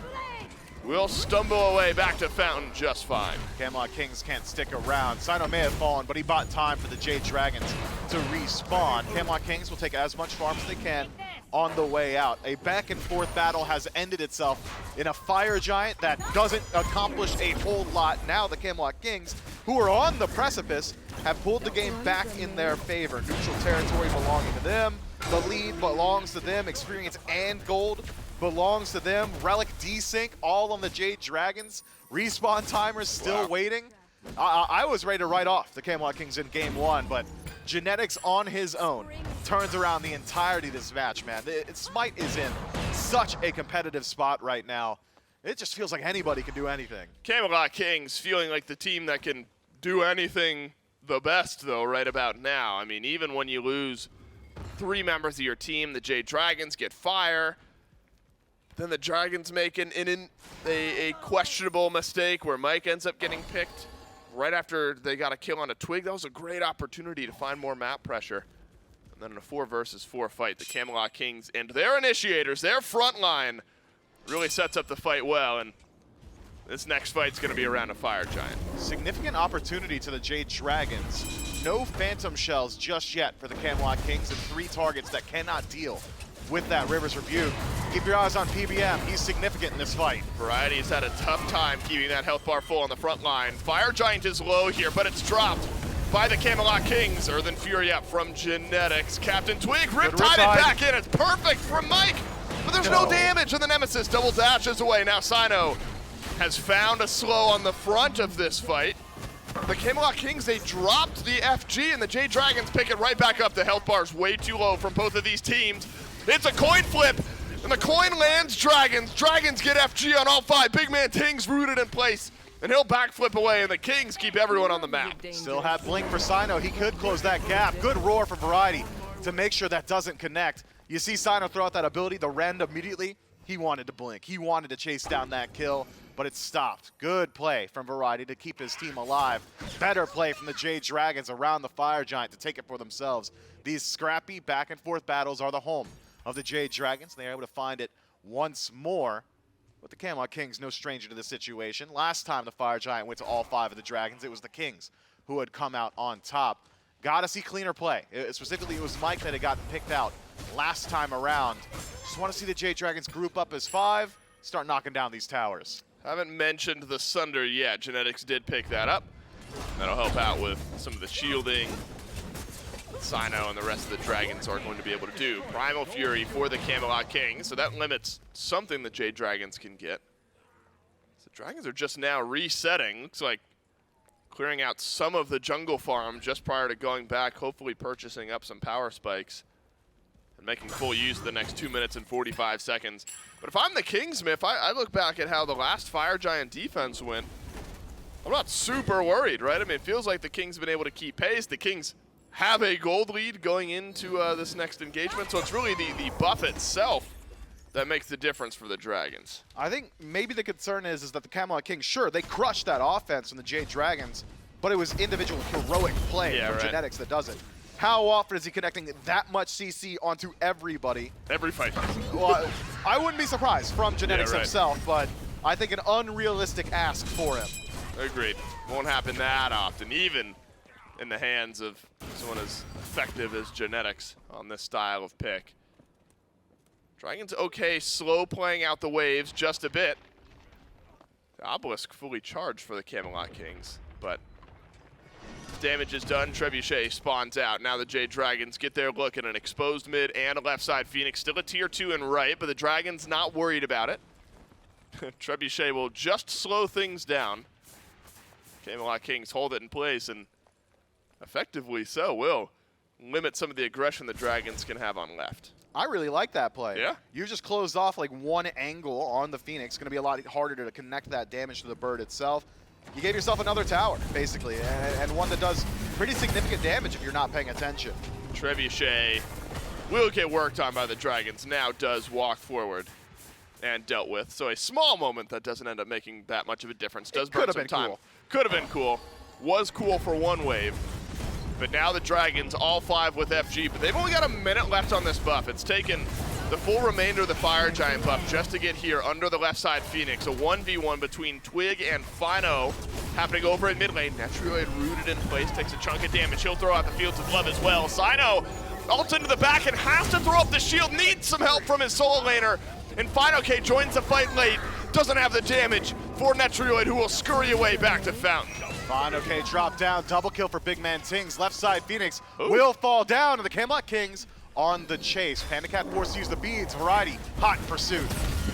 will stumble away back to Fountain just fine. Camelot Kings can't stick around. Cyno may have fallen, but he bought time for the Jade Dragons to respawn. Camelot Kings will take as much farm as they can on the way out. A back and forth battle has ended itself in a Fire Giant that doesn't accomplish a whole lot. Now the Camelot Kings, who are on the precipice, have pulled the game back in their favor. Neutral territory belonging to them. The lead belongs to them. Experience and gold belongs to them. Relic desync all on the Jade Dragons. Respawn timers still waiting. I was ready to write off the Camelot Kings in game 1, but Genetics on his own turns around the entirety of this match, man. SMITE is in such a competitive spot right now. It just feels like anybody can do anything. Camelot Kings feeling like the team that can do anything the best, though, right about now. I mean, even when you lose 3 members of your team, the Jade Dragons get fire. Then the Dragons make a questionable mistake where Mike ends up getting picked right after they got a kill on a Twig. That was a great opportunity to find more map pressure. And then in a 4 versus 4 fight, the Camelot Kings and their initiators, their front line, really sets up the fight well. And this next fight's going to be around a Fire Giant. Significant opportunity to the Jade Dragons. No Phantom Shells just yet for the Camelot Kings, and 3 targets that cannot deal with that Rivers Rebuke. Keep your eyes on PBM. He's significant in this fight. Variety's had a tough time keeping that health bar full on the front line. Fire Giant is low here, but it's dropped by the Camelot Kings. Earthen Fury up from Genetics. CaptainTwig riptide it back in. It's perfect from Mike, but there's no damage, and the Nemesis double dashes away. Now Cyno has found a slow on the front of this fight. The Camelot Kings, they dropped the FG, and the Jade Dragons pick it right back up. The health bar's way too low from both of these teams. It's a coin flip, and the coin lands Dragons. Dragons get FG on all 5. BigManTingz rooted in place, and he'll backflip away, and the Kings keep everyone on the map. Still have Blink for Cyno. He could close that gap. Good roar for Variety to make sure that doesn't connect. You see Cyno throw out that ability, the rend immediately. He wanted to blink. He wanted to chase down that kill, but it stopped. Good play from Variety to keep his team alive. Better play from the Jade Dragons around the Fire Giant to take it for themselves. These scrappy back and forth battles are the home of the Jade Dragons. They are able to find it once more. But the Camelot Kings, no stranger to this situation. Last time the Fire Giant went to all 5 of the Dragons, it was the Kings who had come out on top. Gotta see cleaner play. Specifically, it was Mike that had gotten picked out last time around. Just want to see the Jade Dragons group up as 5, start knocking down these towers. Haven't mentioned the Sunder yet. Genetics did pick that up. That'll help out with some of the shielding Cyno and the rest of the Dragons are going to be able to do. Primal Fury for the Camelot Kings, so that limits something the Jade Dragons can get. So the Dragons are just now resetting. Looks like clearing out some of the jungle farm just prior to going back, hopefully purchasing up some power spikes. And making full use of the next 2 minutes and 45 seconds. But if I'm the Kings, if I look back at how the last Fire Giant defense went, I'm not super worried, right? I mean, it feels like the Kings have been able to keep pace. The Kings have a gold lead going into this next engagement, so it's really the buff itself that makes the difference for the Dragons. I think maybe the concern is that the Camelot Kings, sure, they crushed that offense from the Jade Dragons, but it was individual heroic play from Genetics that does it. How often is he connecting that much CC onto everybody? Every fight. Well, I wouldn't be surprised from Genetics right. himself, but I think an unrealistic ask for him. Agreed. Won't happen that often, even in the hands of someone as effective as Genetics on this style of pick. Dragons okay, slow playing out the waves just a bit. The Obelisk fully charged for the Camelot Kings, but damage is done. Trebuchet spawns out. Now the Jade Dragons get their look at an exposed mid and a left side Phoenix. Still a tier 2 and right, but the Dragons not worried about it. Trebuchet will just slow things down. Camelot Kings hold it in place, and effectively so will limit some of the aggression the Dragons can have on left. I really like that play. Yeah? You just closed off like one angle on the Phoenix. Going to be a lot harder to connect that damage to the bird itself. You gave yourself another tower, basically, and one that does pretty significant damage if you're not paying attention. Trebuchet will get worked on by the Dragons, now does walk forward and dealt with. So a small moment that doesn't end up making that much of a difference. Does burn some time. Cool. Could have been cool. Was cool for one wave. But now the Dragons, all 5 with FG, but they've only got a minute left on this buff. It's taken the full remainder of the Fire Giant buff just to get here under the left side Phoenix. A 1v1 between Twig and Cyno happening over in mid lane. Netrioid rooted in place, takes a chunk of damage. He'll throw out the Fields of Love as well. Cyno ults into the back and has to throw up the shield. Needs some help from his solo laner. And fineokay joins the fight late. Doesn't have the damage for Netrioid, who will scurry away back to Fountain. fineokay drop down, double kill for BigManTingz. Left side Phoenix will fall down, and the Camelot Kings on the chase. PandaCat forced to use the beads. Variety, hot in pursuit.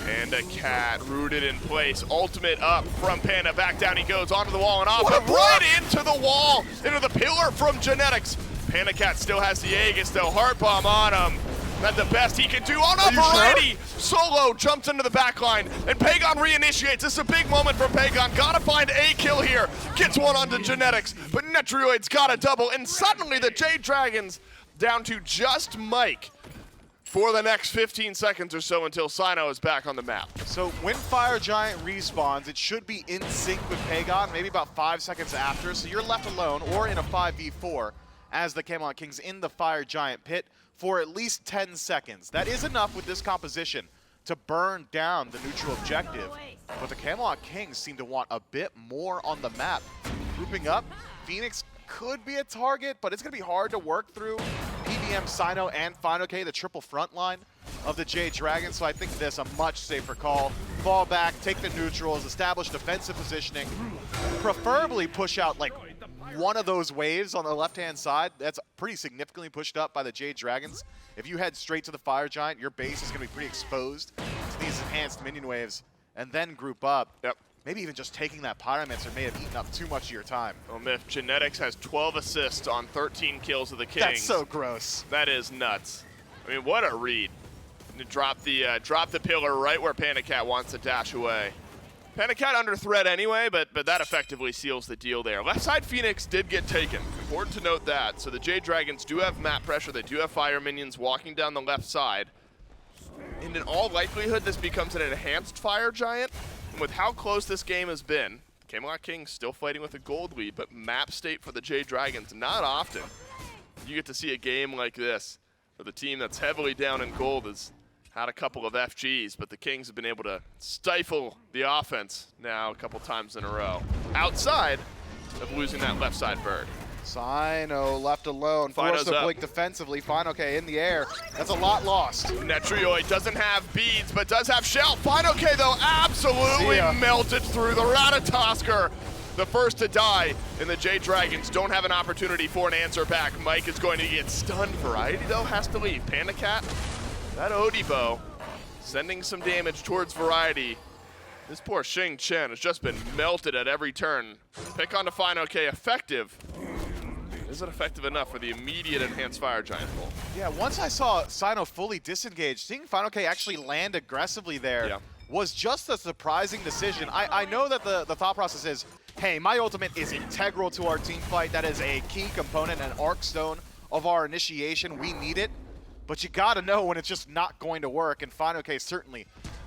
PandaCat rooted in place. Ultimate up from Panda. Back down he goes onto the wall and off. But right into the wall, into the pillar from Genetics. PandaCat still has the Aegis though. Heart bomb on him. That's the best he can do. Oh no, Variety! Solo jumps into the backline, and Pegon reinitiates. This is a big moment for Pegon. Gotta find a kill here. Gets one onto Genetics, but Netrioid's got a double, and suddenly the Jade Dragons down to just Mike for the next 15 seconds or so until Cyno is back on the map. So when Fire Giant respawns, it should be in sync with Pegon, maybe about 5 seconds after, so you're left alone or in a 5v4 as the Camelot Kings in the Fire Giant pit for at least 10 seconds. That is enough with this composition to burn down the neutral objective, but the Camelot Kings seem to want a bit more on the map. Grouping up, Phoenix could be a target, but it's going to be hard to work through PBM, Cyno, and fineokay, the triple front line of the Jade Dragons, so I think this a much safer call. Fall back, take the neutrals, establish defensive positioning, preferably push out like one of those waves on the left-hand side. That's pretty significantly pushed up by the Jade Dragons. If you head straight to the Fire Giant, your base is going to be pretty exposed to these enhanced minion waves, and then group up. Yep. Maybe even just taking that Pyromancer may have eaten up too much of your time. Well, Myth, Genetics has 12 assists on 13 kills of the Kings. That's so gross. That is nuts. I mean, what a read. To drop the pillar right where PandaCat wants to dash away. PandaCat under threat anyway, but that effectively seals the deal there. Left side Phoenix did get taken. Important to note that. So the Jade Dragons do have map pressure. They do have fire minions walking down the left side. And in all likelihood, this becomes an enhanced Fire Giant. And with how close this game has been, Camelot Kings still fighting with a gold lead, but map state for the Jade Dragons, not often. You get to see a game like this where the team that's heavily down in gold has had a couple of FGs, but the Kings have been able to stifle the offense now a couple times in a row, outside of losing that left side bird. Cyno left alone, forced to blink defensively. fineokay in the air. That's a lot lost. Netrioid doesn't have beads, but does have shell. fineokay, though, absolutely melted through the Ratatoskr. The first to die, and the Jade Dragons don't have an opportunity for an answer back. Mike is going to get stunned. Variety, though, has to leave. PandaCat, that Odibo, sending some damage towards Variety. This poor Xing Chen has just been melted at every turn. Pick on to fineokay, effective. Is it effective enough for the immediate enhanced fire giant pull? Yeah, once I saw Cyno fully disengaged, seeing fineokay actually land aggressively there was just a surprising decision. I know that the thought process is, hey, my ultimate is integral to our team fight. That is a key component, an arc stone of our initiation. We need it. But you gotta know when it's just not going to work, and fineokay certainly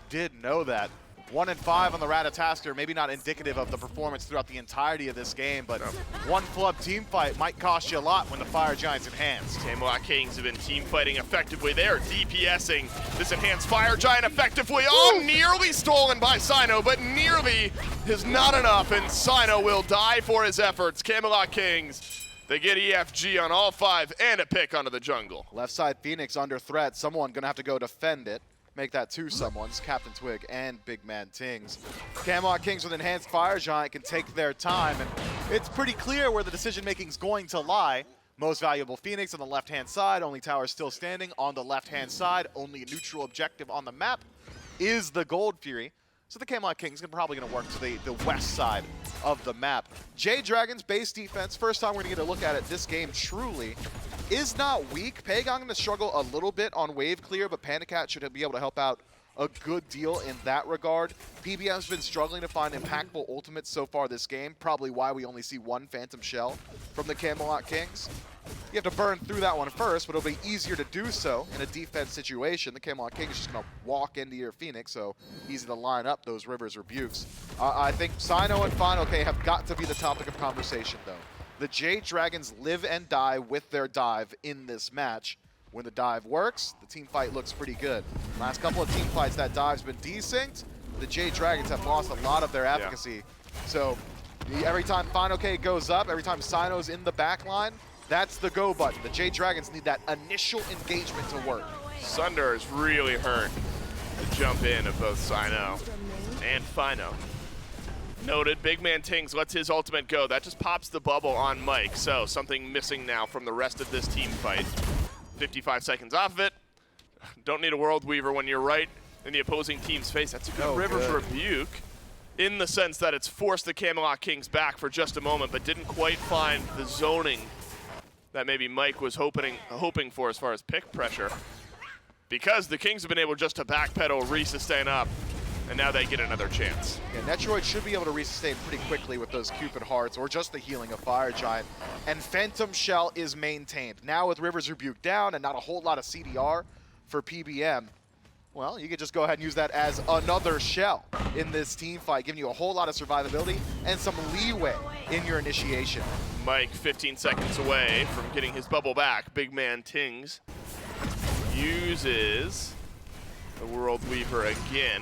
did know that. 1 and 5 on the Ratatoskr, maybe not indicative of the performance throughout the entirety of this game, but one flub team fight might cost you a lot when the Fire Giant's enhanced. Camelot Kings have been team fighting effectively. They are DPSing this enhanced Fire Giant effectively. Oh, nearly stolen by Cyno, but nearly is not enough, and Cyno will die for his efforts. Camelot Kings, they get EFG on all 5 and a pick onto the jungle. Left side Phoenix under threat. Someone gonna have to go defend it. Make that 2 someones, CaptainTwig and BigManTingz. Camelot Kings with enhanced Fire Giant can take their time, and it's pretty clear where the decision-making is going to lie. Most valuable Phoenix on the left-hand side, only tower still standing on the left-hand side, only a neutral objective on the map is the Gold Fury. So the Camelot Kings are probably going to work to the west side of the map. Jade Dragons base defense, first time we're going to get a look at it this game truly, is not weak. Pegon going to struggle a little bit on wave clear, but PandaCat should be able to help out a good deal in that regard. PBM's been struggling to find impactful ultimates so far this game, probably why we only see 1 Phantom Shell from the Camelot Kings. You have to burn through that one first, but it'll be easier to do so in a defense situation. The Camelot Kings is just going to walk into your Phoenix, so easy to line up those Rivers Rebukes. I think Cyno and fineokay have got to be the topic of conversation, though. The Jade Dragons live and die with their dive in this match. When the dive works, the team fight looks pretty good. Last couple of team fights, that dive's been desynced. The Jade Dragons have lost a lot of their efficacy. So every time fineokay goes up, every time Cyno's in the back line, that's the go button. The Jade Dragons need that initial engagement to work. Sunder has really hurt the jump in of both Cyno and Fino. Noted, BigManTingz lets his ultimate go. That just pops the bubble on Mike. So something missing now from the rest of this team fight. 55 seconds off of it. Don't need a World Weaver when you're right in the opposing team's face. That's a good Rivers Rebuke in the sense that it's forced the Camelot Kings back for just a moment, but didn't quite find the zoning that maybe Mike was hoping for as far as pick pressure. Because the Kings have been able just to backpedal, resustain up, and now they get another chance. Yeah, Netrioid should be able to resustain pretty quickly with those Cupid hearts or just the healing of Fire Giant. And Phantom Shell is maintained. Now with Rivers Rebuke down and not a whole lot of CDR for PBM, well, you could just go ahead and use that as another shell in this team fight, giving you a whole lot of survivability and some leeway in your initiation. Mike 15 seconds away from getting his bubble back. BigManTingz uses the World Weaver again.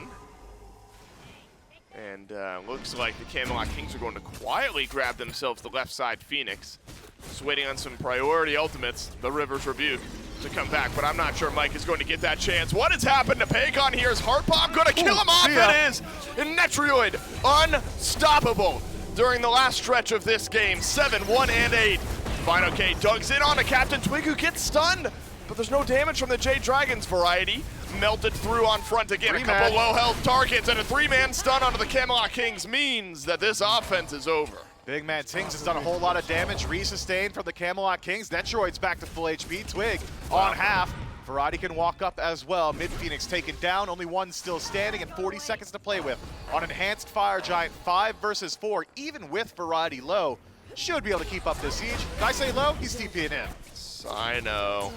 And looks like the Camelot Kings are going to quietly grab themselves the left side Phoenix. Just waiting on some priority ultimates, the Rivers Rebuke, to come back. But I'm not sure Mike is going to get that chance. What has happened to Pegon here? Is Heart Pop going to kill him off? It is! And Netrioid, unstoppable during the last stretch of this game. 7, 1, and 8. fineokay dugs in on a CaptainTwig who gets stunned. But there's no damage from the Jade Dragons variety. Melted through on front again. A couple low health targets and a 3-man stun onto the Camelot Kings means that this offense is over. BigManTingz has done a whole lot of damage, resustained from the Camelot Kings. Netrioid's back to full HP. Twig on half. Variety can walk up as well. Mid Phoenix taken down, only one still standing and 40 seconds to play with. On enhanced Fire Giant, 5 versus 4, even with Variety low, should be able to keep up this siege. Did I say low? He's TPing in. Cyno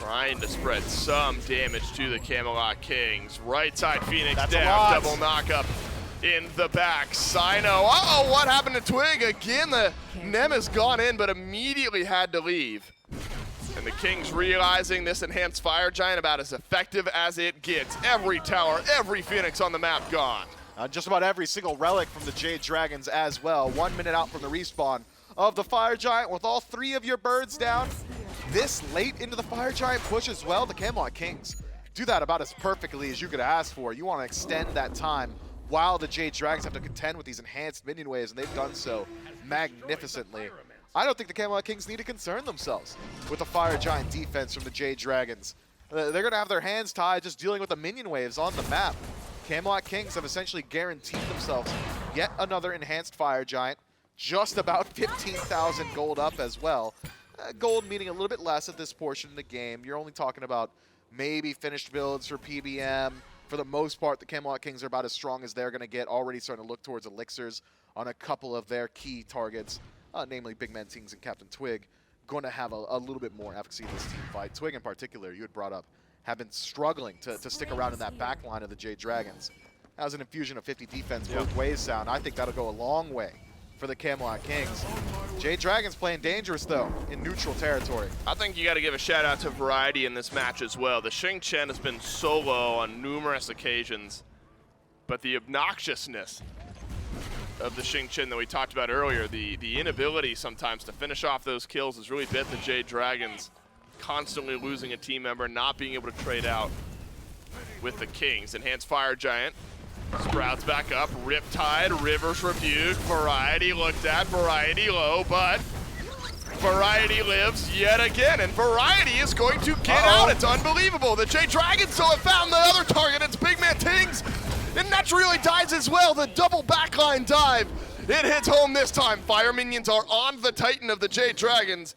trying to spread some damage to the Camelot Kings. Right side Phoenix down, double knockup in the back. Cyno, uh-oh, what happened to Twig? Again, the Nemesis gone in, but immediately had to leave. And the Kings realizing this enhanced Fire Giant about as effective as it gets. Every tower, every Phoenix on the map gone. Just about every single relic from the Jade Dragons as well. 1 minute out from the respawn of the Fire Giant with all 3 of your birds down. This late into the Fire Giant push as well, the Camelot Kings do that about as perfectly as you could ask for. You want to extend that time while the Jade Dragons have to contend with these enhanced minion waves, and they've done so magnificently. I don't think the Camelot Kings need to concern themselves with the Fire Giant defense from the Jade Dragons. They're going to have their hands tied just dealing with the minion waves on the map. Camelot Kings have essentially guaranteed themselves yet another enhanced Fire Giant. just about 15,000 gold up as well. Gold meaning a little bit less at this portion of the game. You're only talking about maybe finished builds for PBM. For the most part, the Camelot Kings are about as strong as they're going to get, already starting to look towards elixirs on a couple of their key targets, namely BigManTingz and CaptainTwig, going to have a little bit more efficacy in this team fight. Twig in particular, you had brought up, have been struggling to stick around in that back line of the Jade Dragons. That was an infusion of 50 defense both ways sound. I think that'll go a long way for the Camelot Kings. Jade Dragons playing dangerous, though, in neutral territory. I think you got to give a shout out to Variety in this match as well. The Xing Chen has been solo on numerous occasions, but the obnoxiousness of the Xing Chen that we talked about earlier, the inability sometimes to finish off those kills has really bit the Jade Dragons, constantly losing a team member, not being able to trade out with the Kings. Enhanced Fire Giant sprouts back up, Riptide, Rivers rebuked, Variety looked at, Variety low, but Variety lives yet again, and Variety is going to get out. It's unbelievable. The Jade Dragons still have found the other target. It's BigManTingz, and Netrioid dies as well. The double backline dive. It hits home this time. Fire minions are on the Titan of the Jade Dragons,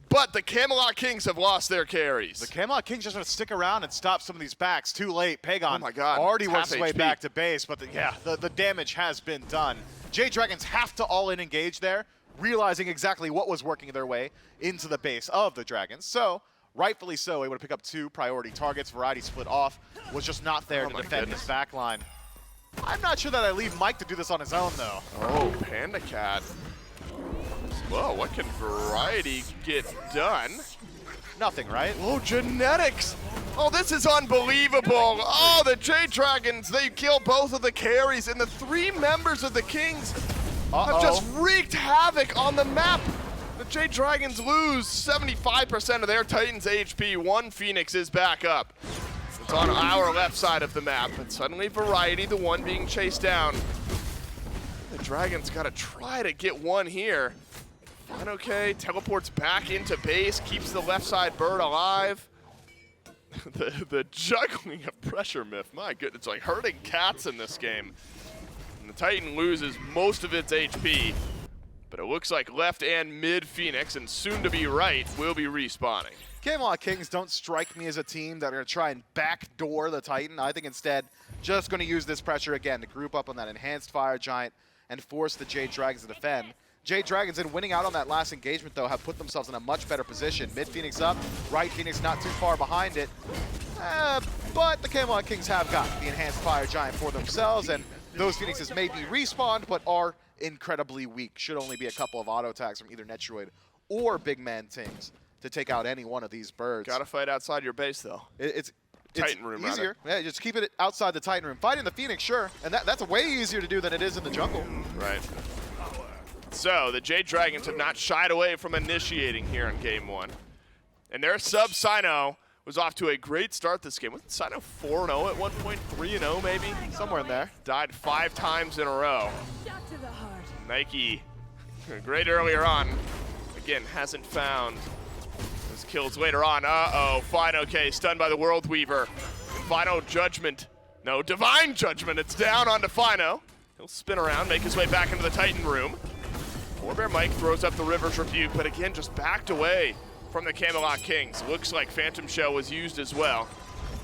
but the Camelot Kings have lost their carries. The Camelot Kings just want to stick around and stop some of these backs. Too late. Pegon Oh my God, already it's works half his way HP. back to base, but the damage has been done. Jade Dragons have to all-in engage there, realizing exactly what was working their way into the base of the Dragons. So, rightfully so, able to pick up 2 priority targets. Variety split off, was just not there to my defend goodness. his back line. I'm not sure that I leave Mike to do this on his own, though. Oh, PandaCat. Whoa, what can Variety get done? Nothing, right? Oh, genetics! Oh, this is unbelievable! Oh, the Jade Dragons, they kill both of the carries, and the 3 members of the Kings have just wreaked havoc on the map. The Jade Dragons lose 75% of their Titan's HP. 1 Phoenix is back up. It's on our left side of the map, and suddenly Variety, the one being chased down. The Dragons gotta try to get one here. fineokay teleports back into base, keeps the left side bird alive. the juggling of pressure myth, my goodness, it's like hurting cats in this game. And the Titan loses most of its HP, but it looks like left and mid Phoenix, and soon to be right, will be respawning. Camelot Kings don't strike me as a team that are going to try and backdoor the Titan. I think instead, just going to use this pressure again to group up on that Enhanced Fire Giant and force the Jade Dragons to defend. Jade Dragons, in winning out on that last engagement, though, have put themselves in a much better position. Mid Phoenix up, right Phoenix not too far behind it. But the Camelot Kings have got the Enhanced Fire Giant for themselves, and those Phoenixes may be respawned, but are incredibly weak. Should only be a couple of auto attacks from either Netrioid or BigManTingz to take out any one of these birds. Gotta fight outside your base, though. It's Titan room, easier. Yeah, just keep it outside the Titan room. Fighting the Phoenix, sure, and that's way easier to do than it is in the jungle. Right. So, the Jade Dragons have not shied away from initiating here in Game 1. And their sub Cyno was off to a great start this game. Wasn't Cyno 4-0 at one point? 3-0 maybe? Somewhere in there. Died 5 times in a row. Nike, great earlier on. Again, hasn't found his kills later on. Uh-oh, fineokay stunned by the World Weaver. Final Judgment. No, Divine Judgment. It's down onto Fino. He'll spin around, make his way back into the Titan room. PolarBearMike throws up the Rivers Rebuke, but again, just backed away from the Camelot Kings. Looks like Phantom Shell was used as well.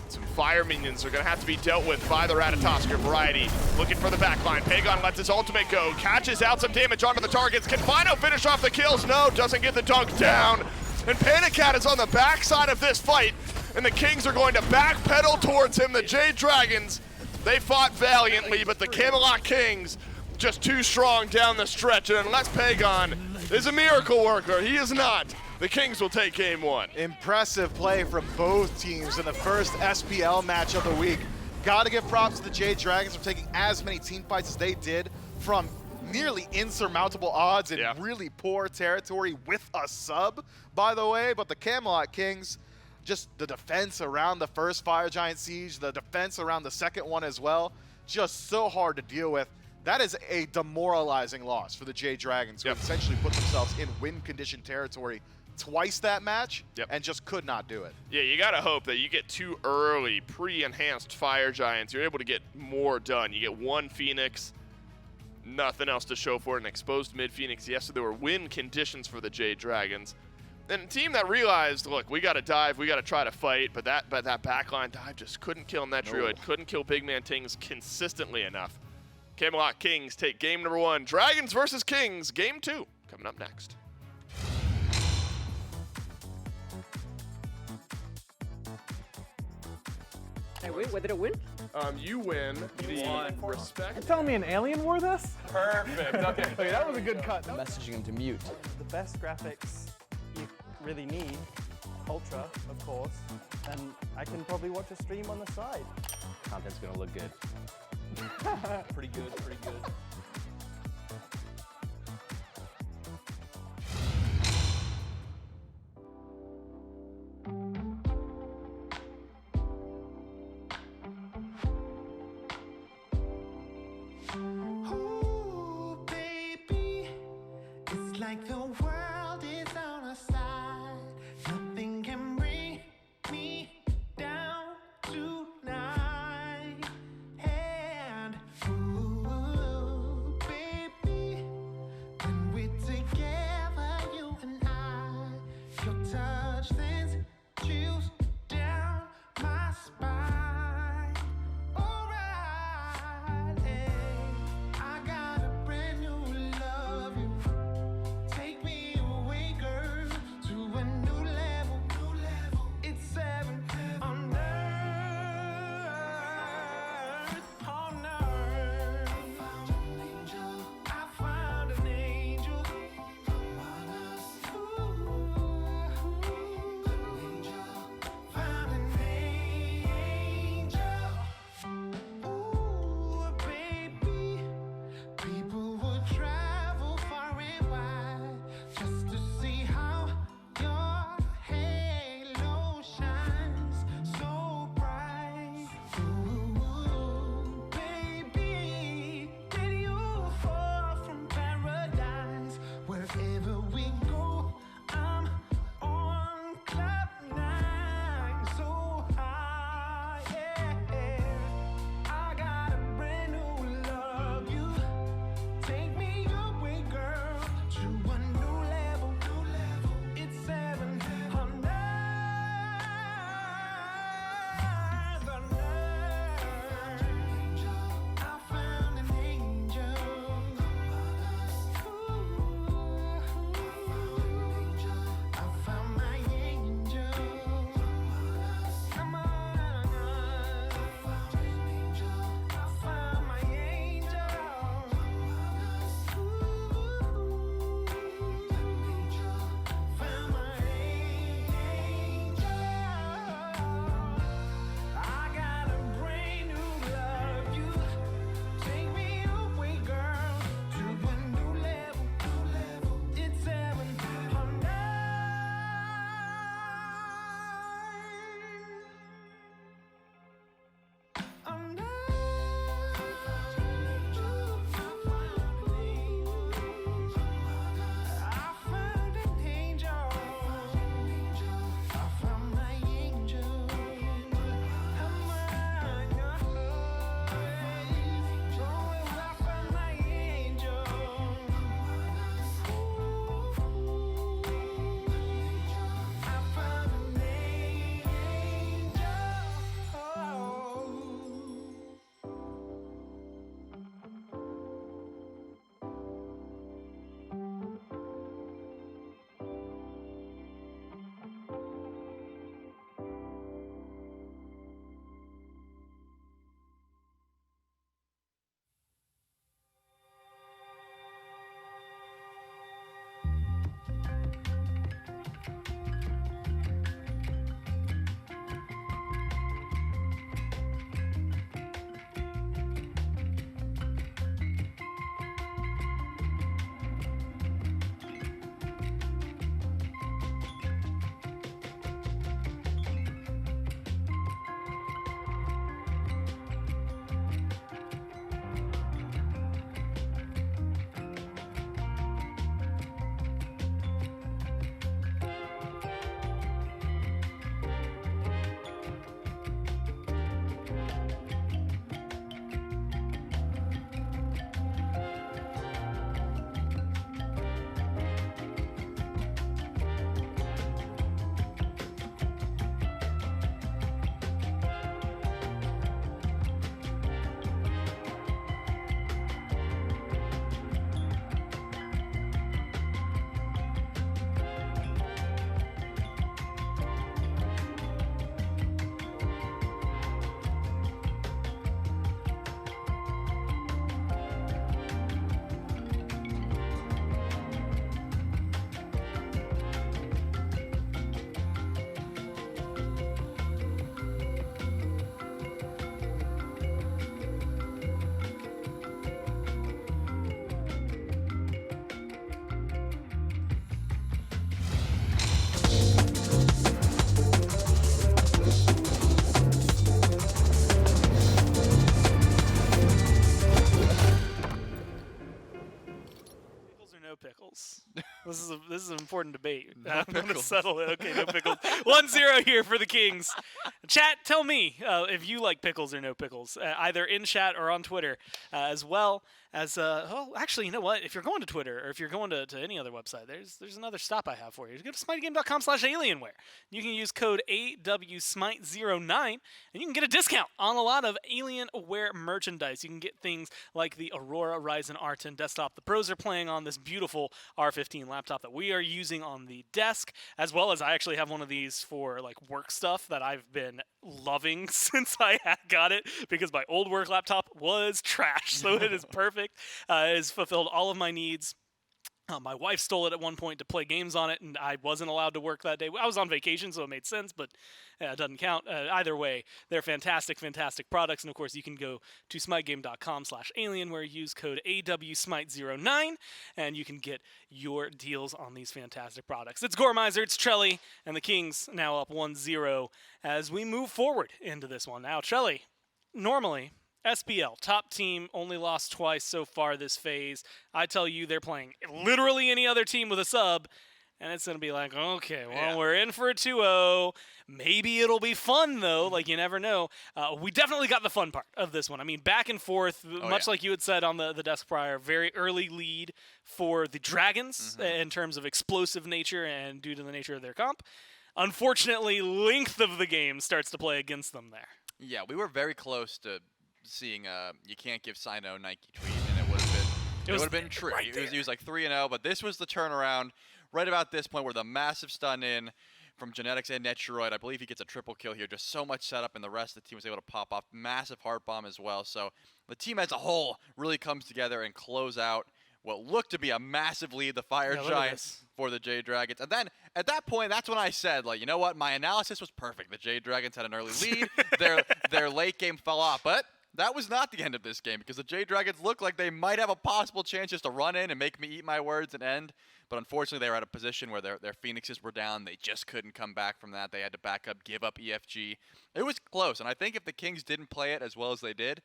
Some fire minions are going to have to be dealt with by the Ratatoskr. Variety looking for the backline. Pegon lets his ultimate go, catches out some damage onto the targets. Can Fino finish off the kills? No, doesn't get the dunk down. And PandaCat is on the backside of this fight, and the Kings are going to backpedal towards him. The Jade Dragons, they fought valiantly, but the Camelot Kings just too strong down the stretch, and unless Pegon is a miracle worker, he is not. The Kings will take Game 1. Impressive play from both teams in the first SPL match of the week. Gotta give props to the Jade Dragons for taking as many team fights as they did from nearly insurmountable odds in really poor territory with a sub, by the way. But the Camelot Kings, just the defense around the first Fire Giant Siege, the defense around the second one as well, just so hard to deal with. That is a demoralizing loss for the Jade Dragons, who essentially put themselves in win condition territory twice that match and just could not do it. Yeah, you gotta hope that you get 2 early pre-enhanced Fire Giants, you're able to get more done. You get 1 Phoenix, nothing else to show for it. An exposed mid Phoenix. Yes, so there were win conditions for the Jade Dragons. And a team that realized, look, we got to dive, we got to try to fight, but that backline dive just couldn't kill Netrioid, couldn't kill BigManTingz consistently enough. Camelot Kings take game number 1. Dragons versus Kings, game 2, coming up next. Hey, wait, did I win? You win the respect. Telling me an alien wore this? Perfect. Okay, that was a good cut. Messaging him to mute. The best graphics you really need, ultra, of course, and I can probably watch a stream on the side. Content's gonna look good. Pretty good, pretty good. Like the world is on our side, nothing can bring me down tonight. And ooh, baby, when we're together, you and I, your touch sends chills down my spine. Alright, hey, I got a brand new love you. Take me This is an important debate. No I'm going to pickles. settle it. Okay, no pickles. 1-0 here for the Kings. Chat, tell me if you like pickles or no pickles, either in chat or on Twitter, as well as, actually, you know what? If you're going to Twitter or if you're going to any other website, there's another stop I have for you. Go to SMITEGame.com/alienware. You can use code AWSMITE09, and you can get a discount on a lot of Alienware merchandise. You can get things like the Aurora Ryzen R10 desktop the pros are playing on, this beautiful R15 laptop that we are using on the desk, as well as I actually have one of these for like work stuff that I've been loving since I got it, because my old work laptop was trash, so it is perfect. It has fulfilled all of my needs. My wife stole it at one point to play games on it, and I wasn't allowed to work that day. I was on vacation, so it made sense, but it doesn't count. Either way, they're fantastic, fantastic products. And, of course, you can go to SMITEGame.com/alien, where you use code AWSMITE09, and you can get your deals on these fantastic products. It's Gormizer, it's Trelly, and the Kings now up 1-0 as we move forward into this one. Now, Trelly, normally, SPL, top team, only lost twice so far this phase. I tell you, they're playing literally any other team with a sub, and it's going to be like, okay, well, we're in for a 2-0. Maybe it'll be fun, though. Like, you never know. We definitely got the fun part of this one. I mean, back and forth, much like you had said on the desk prior, very early lead for the Dragons in terms of explosive nature and due to the nature of their comp. Unfortunately, length of the game starts to play against them there. Yeah, we were very close to seeing you can't give Cyno Nike tweet, and it would have been true. Right He was like 3-0, but this was the turnaround right about this point where the massive stun in from Genetics and Netrioid. I believe he gets a triple kill here. Just so much setup, and the rest of the team was able to pop off massive heart bomb as well. So the team as a whole really comes together and close out what looked to be a massive lead, the Fire Giants for the Jade Dragons. And then at that point, that's when I said, like, you know what? My analysis was perfect. The Jade Dragons had an early lead. their late game fell off, but that was not the end of this game, because the Jade Dragons looked like they might have a possible chance just to run in and make me eat my words and end. But unfortunately, they were at a position where their Phoenixes were down. They just couldn't come back from that. They had to back up, give up EFG. It was close, and I think if the Kings didn't play it as well as they did,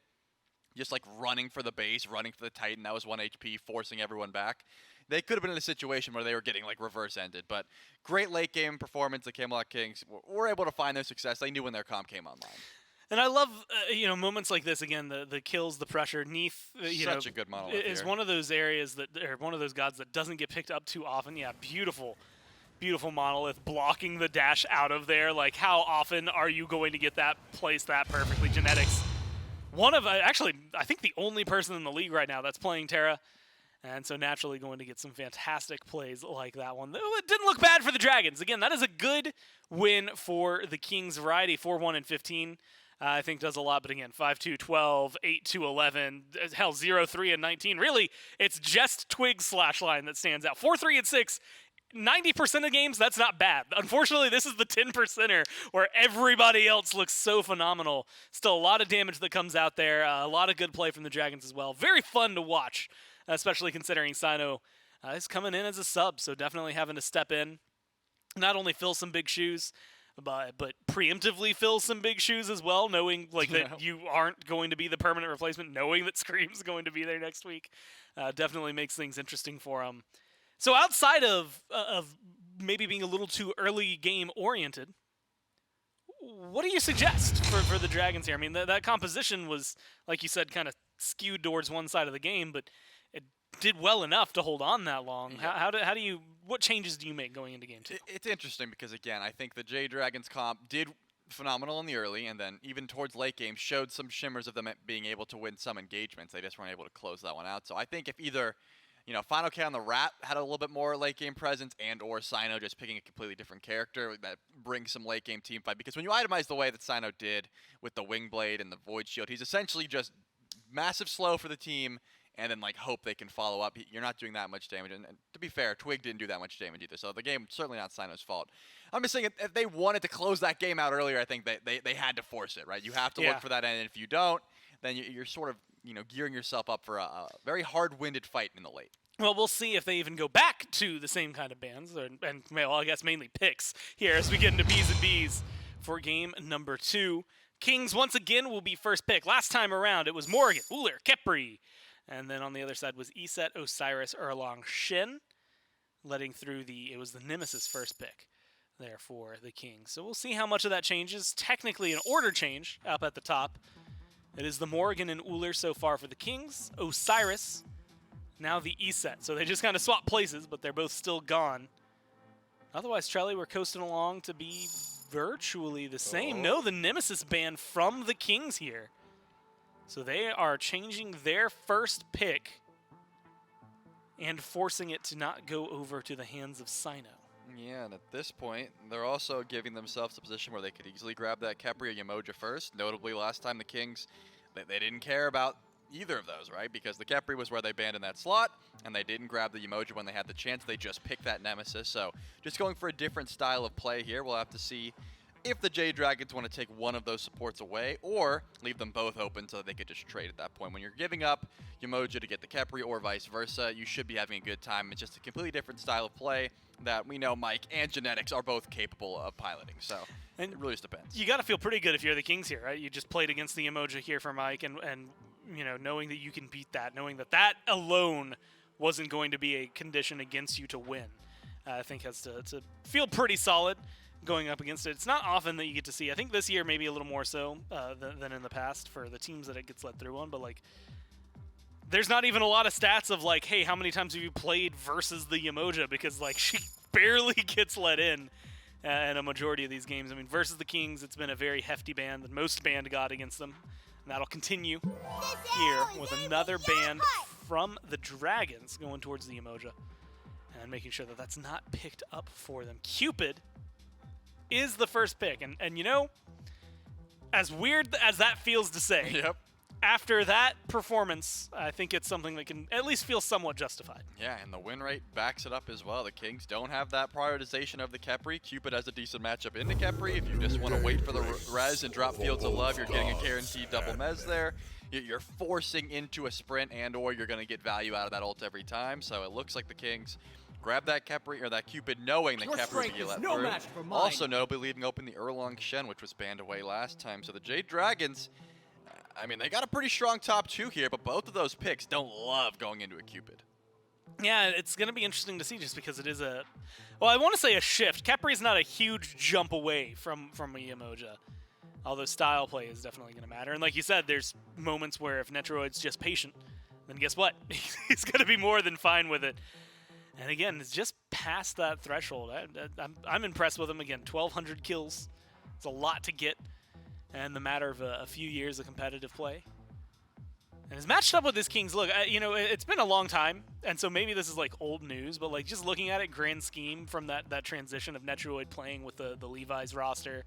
just like running for the base, running for the Titan, that was 1 HP, forcing everyone back, they could have been in a situation where they were getting like reverse ended. But great late game performance. The Camelot Kings were able to find their success. They knew when their comp came online. And I love, moments like this. Again, the kills, the pressure. Neith, Such a good monolith is here. one of those areas or one of those gods that doesn't get picked up too often. Yeah, beautiful, beautiful monolith blocking the dash out of there. Like, how often are you going to get that placed that perfectly? Genetics, one of actually, I think the only person in the league right now that's playing Terra. And so naturally going to get some fantastic plays like that one. It didn't look bad for the Dragons. Again, that is a good win for the Kings variety. 4-1 and 15. I think does a lot, but again, 5-2, 12, 8-2, 11, hell, 0-3 and 19. Really, it's just Twig /line that stands out. 4-3 and 6, 90% of games, that's not bad. Unfortunately, this is the 10%er where everybody else looks so phenomenal. Still a lot of damage that comes out there, a lot of good play from the Dragons as well. Very fun to watch, especially considering Cyno is coming in as a sub, so definitely having to step in, not only fill some big shoes, but preemptively fill some big shoes as well, knowing like that you aren't going to be the permanent replacement, knowing that Scream's going to be there next week, definitely makes things interesting for him. So outside of maybe being a little too early game oriented, what do you suggest for the Dragons here? I mean, that composition was, like you said, kind of skewed towards one side of the game, but it did well enough to hold on that long. Yeah. What changes do you make going into game 2? It's interesting because, again, I think the Jade Dragons comp did phenomenal in the early, and then even towards late game showed some shimmers of them being able to win some engagements. They just weren't able to close that one out. So I think if either, fineokay on the Rat had a little bit more late game presence, and or Cyno just picking a completely different character that brings some late game team fight. Because when you itemize the way that Cyno did with the Wingblade and the Void Shield, he's essentially just massive slow for the team, and then like hope they can follow up. You're not doing that much damage, and to be fair, Twig didn't do that much damage either, so the game certainly not Cyno's fault. I'm just saying if they wanted to close that game out earlier, I think they had to force it, right? You have to look for that end, and if you don't, then you're sort of gearing yourself up for a very hard-winded fight in the late. Well, we'll see if they even go back to the same kind of bans, and well, I guess mainly picks here as we get into B's and B's for game number 2. Kings once again will be first pick. Last time around, it was Morgan, Uller, Kepri. And then on the other side was Iset, Osiris, Erlong, Shin. letting through it was the Nemesis first pick there for the Kings. So we'll see how much of that changes. Technically an order change up at the top. It is the Morgan and Uller so far for the Kings. Osiris, now the E-set. So they just kind of swap places, but they're both still gone. Otherwise, Trelly, we're coasting along to be virtually the same. No, the Nemesis ban from the Kings here. So they are changing their first pick and forcing it to not go over to the hands of Cyno. Yeah, and at this point, they're also giving themselves a position where they could easily grab that Khepri or Yemoja first. Notably, last time the Kings, they didn't care about either of those, right? Because the Khepri was where they banned in that slot, and they didn't grab the Yemoja when they had the chance. They just picked that Nemesis. So just going for a different style of play here. We'll have to see if the Jade Dragons want to take one of those supports away or leave them both open so that they could just trade at that point. When you're giving up Yemoja to get the Khepri or vice versa, you should be having a good time. It's just a completely different style of play that we know Mike and Genetics are both capable of piloting. So it really just depends. You got to feel pretty good if you're the Kings here, right? You just played against the Yemoja here for Mike, and you know, knowing that you can beat that, knowing that that alone wasn't going to be a condition against you to win, I think has to feel pretty solid going up against it. It's not often that you get to see. I think this year maybe a little more so than in the past for the teams that it gets let through on, but like there's not even a lot of stats of like, hey, how many times have you played versus the Yemoja, because like she barely gets let in a majority of these games. I mean, versus the Kings, it's been a very hefty ban. The most banned got against them, and that'll continue here with another ban from the Dragons going towards the Yemoja and making sure that that's not picked up for them. Cupid is the first pick, and you know, as weird as that feels to say, Yep. after that performance, I think it's something that can at least feel somewhat justified. Yeah, and the win rate backs it up as well. The Kings don't have that prioritization of the Khepri. Cupid has a decent matchup into Khepri. If you just want to wait for the res and drop Fields of Love, you're getting a guaranteed double mez there. You're forcing into a sprint, and or you're going to get value out of that ult every time. So it looks like the Kings grab that Khepri or that Cupid, knowing that Khepri will get let through. Also notably leaving open the Erlong Shen, which was banned away last time. So the Jade Dragons, I mean, they got a pretty strong top two here, but both of those picks don't love going into a Cupid. Yeah, it's going to be interesting to see just because it is a, well, I want to say a shift. Khepri's not a huge jump away from a Yemoja, although style play is definitely going to matter. And like you said, there's moments where if Netrioid's just patient, then guess what? He's going to be more than fine with it. And again, it's just past that threshold. I'm impressed with him. Again, 1,200 kills. It's a lot to get in the matter of a few years of competitive play. And his matched up with this Kings. Look, you know, it's been a long time, and so maybe this is like old news, but like just looking at it, grand scheme from that transition of Netrioid playing with the Levi's roster,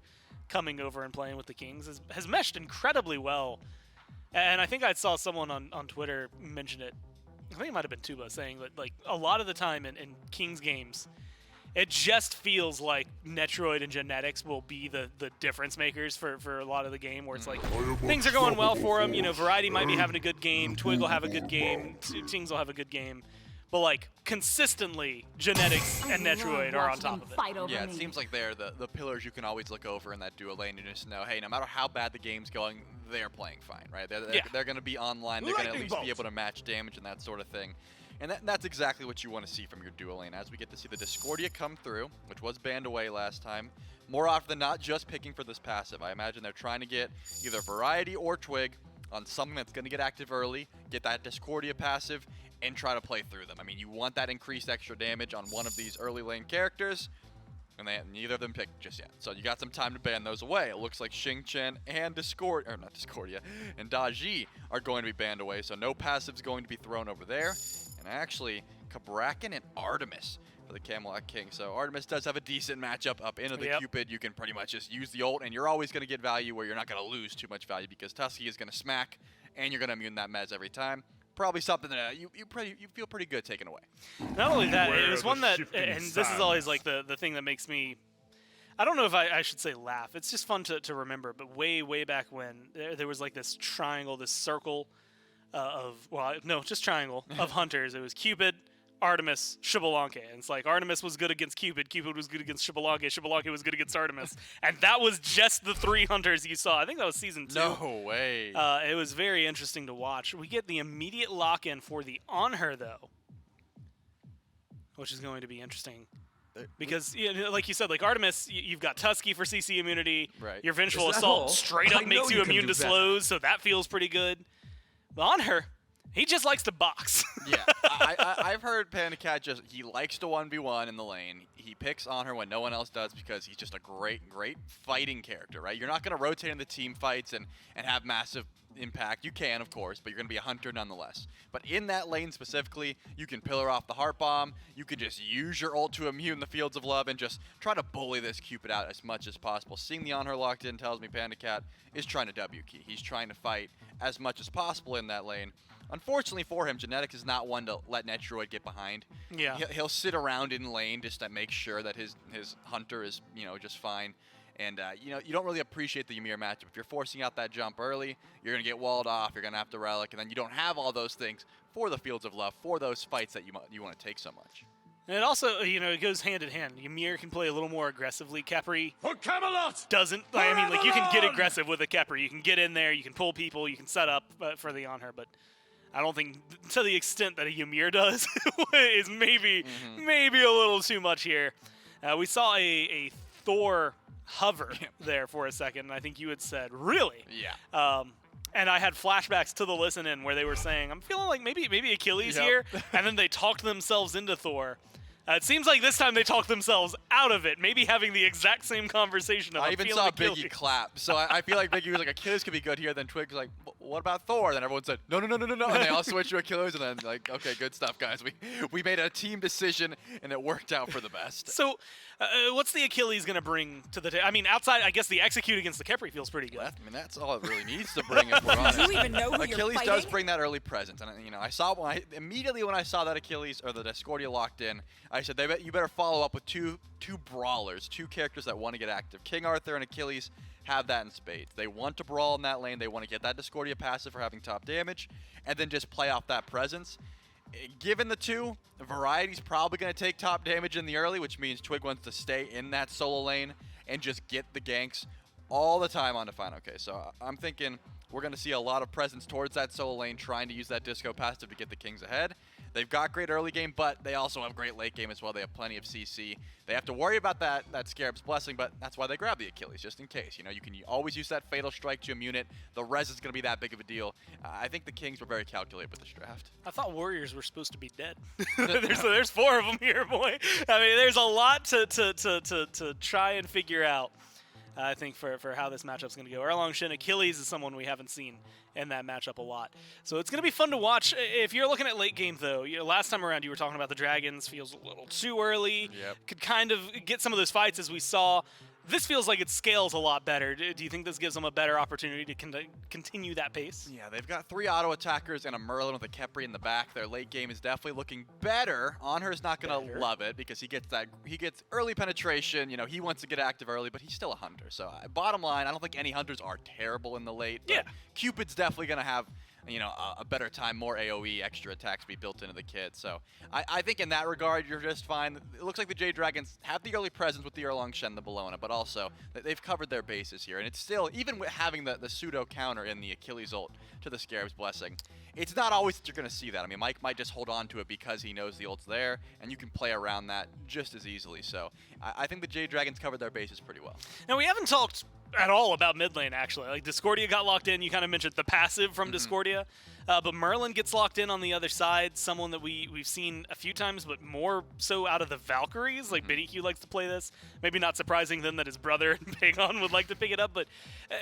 coming over and playing with the Kings has meshed incredibly well. And I think I saw someone on Twitter mention it. I think it might have been Tuba saying that like a lot of the time in Kings games, it just feels like Netrioid and Genetics will be the difference makers for a lot of the game, where it's like things are going well for them. You know, Variety might be having a good game, Twig will have a good game, Tings will have a good game, but like consistently, Genetics and Netrioid are on top of it. Yeah, it seems like they're the pillars you can always look over in that duo lane and just know, hey, no matter how bad the game's going, they're playing fine, right? They're going to be online. They're going to at least be able to match damage and that sort of thing. And that's exactly what you want to see from your duo lane. As we get to see the Discordia come through, which was banned away last time, more often than not, just picking for this passive. I imagine they're trying to get either Variety or Twig on something that's going to get active early, get that Discordia passive, and try to play through them. I mean, you want that increased extra damage on one of these early lane characters, and neither of them picked just yet. So you got some time to ban those away. It looks like Xing Chen and Discordia, and Daji are going to be banned away, so no passives going to be thrown over there. And actually, Cabrakan and Artemis for the Camelot Kings. So Artemis does have a decent matchup up into the Cupid. You can pretty much just use the ult, and you're always going to get value where you're not going to lose too much value because Tusky is going to smack, and you're going to immune that mez every time. Probably something that you feel pretty good taking away. Not only that, it was one that, and this is always like the thing that makes me, I don't know if I should say laugh. It's just fun to remember, but way back when, there was like this triangle, this circle just triangle of hunters. It was Cupid, Artemis, Xbalanque. And it's like Artemis was good against Cupid, Cupid was good against Xbalanque, Xbalanque was good against Artemis. And that was just the 3 hunters you saw. I think that was season 2. No way. It was very interesting to watch. We get the immediate lock-in for the Anhur, though. which is going to be interesting. Because, like you said, like Artemis, you've got Tusky for CC immunity. Right. Your Vengeful Is that Assault all? straight I up know makes you you can immune do to that. slows, so that feels pretty good. But Anhur, he just likes to box. Yeah, I've heard PandaCat he likes to 1v1 in the lane. He picks Anhur when no one else does because he's just a great fighting character, right? You're not going to rotate in the team fights and have massive impact. You can, of course, but you're going to be a hunter nonetheless. But in that lane specifically, you can pillar off the heart bomb. You can just use your ult to immune the Fields of Love and just try to bully this Cupid out as much as possible. Seeing the Anhur locked in tells me PandaCat is trying to W key. He's trying to fight as much as possible in that lane. Unfortunately for him, Genetics is not one to let Netrioid get behind. Yeah. He'll sit around in lane just to make sure that his hunter is, just fine. And, you don't really appreciate the Ymir matchup. If you're forcing out that jump early, you're going to get walled off, you're going to have to relic, and then you don't have all those things for the Fields of Love, for those fights that you want to take so much. And it also, it goes hand in hand. Ymir can play a little more aggressively. Capri For Camelot! doesn't. I mean, like, you can get aggressive with a Capri. You can get in there, you can pull people, you can set up for the Anhur, but I don't think to the extent that a Ymir does is maybe a little too much here. We saw a Thor hover there for a second, and I think you had said, really? Yeah. And I had flashbacks to the listen-in where they were saying, I'm feeling like maybe Achilles here, and then they talked themselves into Thor. It seems like this time they talked themselves out of it, maybe having the exact same conversation. Of I even saw Biggie clap, so I feel like Biggie was like, Achilles could be good here. Then Twig was like, what about Thor? Then everyone said, no, and they all switched to Achilles, and then like, okay, good stuff, guys. We made a team decision, and it worked out for the best. So, what's the Achilles going to bring to the table? I mean, outside, I guess the execute against the Kepri feels pretty good. I mean, that's all it really needs to bring, if we're honest. Do you even know who Achilles you're does fighting? bring that early presence, and I saw immediately when I saw that Achilles or the Discordia locked in, I said, you better follow up with two brawlers, two characters that want to get active. King Arthur and Achilles have that in spades. They want to brawl in that lane. They want to get that Discordia passive for having top damage, and then just play off that presence. Given the two, Variety's probably going to take top damage in the early, which means Twig wants to stay in that solo lane and just get the ganks all the time onto fineokay. So I'm thinking we're going to see a lot of presence towards that solo lane, trying to use that disco passive to get the Kings ahead. They've got great early game, but they also have great late game as well. They have plenty of CC. They have to worry about that Scarab's Blessing, but that's why they grab the Achilles, just in case. You can always use that Fatal Strike to immune it. The res is going to be that big of a deal. I think the Kings were very calculated with this draft. I thought Warriors were supposed to be dead. there's four of them here, boy. I mean, there's a lot to try and figure out. I think for how this matchup's going to go. Erlang Shin, Achilles is someone we haven't seen in that matchup a lot. So it's going to be fun to watch. If you're looking at late game, though, last time around you were talking about the Dragons. Feels a little too early. Yep. Could kind of get some of those fights as we saw. This feels like it scales a lot better. Do you think this gives them a better opportunity to continue that pace? Yeah, they've got 3 auto attackers and a Merlin with a Kepri in the back. Their late game is definitely looking better. Anhur's not going to love it because he gets early penetration. He wants to get active early, but he's still a hunter. So bottom line, I don't think any hunters are terrible in the late. But Cupid's definitely going to have a better time, more AoE, extra attacks be built into the kit. So I think in that regard, you're just fine. It looks like the Jade Dragons have the early presence with the Erlang Shen, the Bellona, but also they've covered their bases here. And it's still, even with having the pseudo counter in the Achilles ult to the Scarab's Blessing, it's not always that you're going to see that. I mean, Mike might just hold on to it because he knows the ult's there, and you can play around that just as easily. So I think the Jade Dragons covered their bases pretty well. Now, we haven't talked at all about mid lane, actually. Like, Discordia got locked in. You kind of mentioned the passive from Discordia. But Merlin gets locked in on the other side, someone that we've seen a few times, but more so out of the Valkyries. Like, BiddyQ likes to play this. Maybe not surprising then that his brother and Pegon would like to pick it up. But,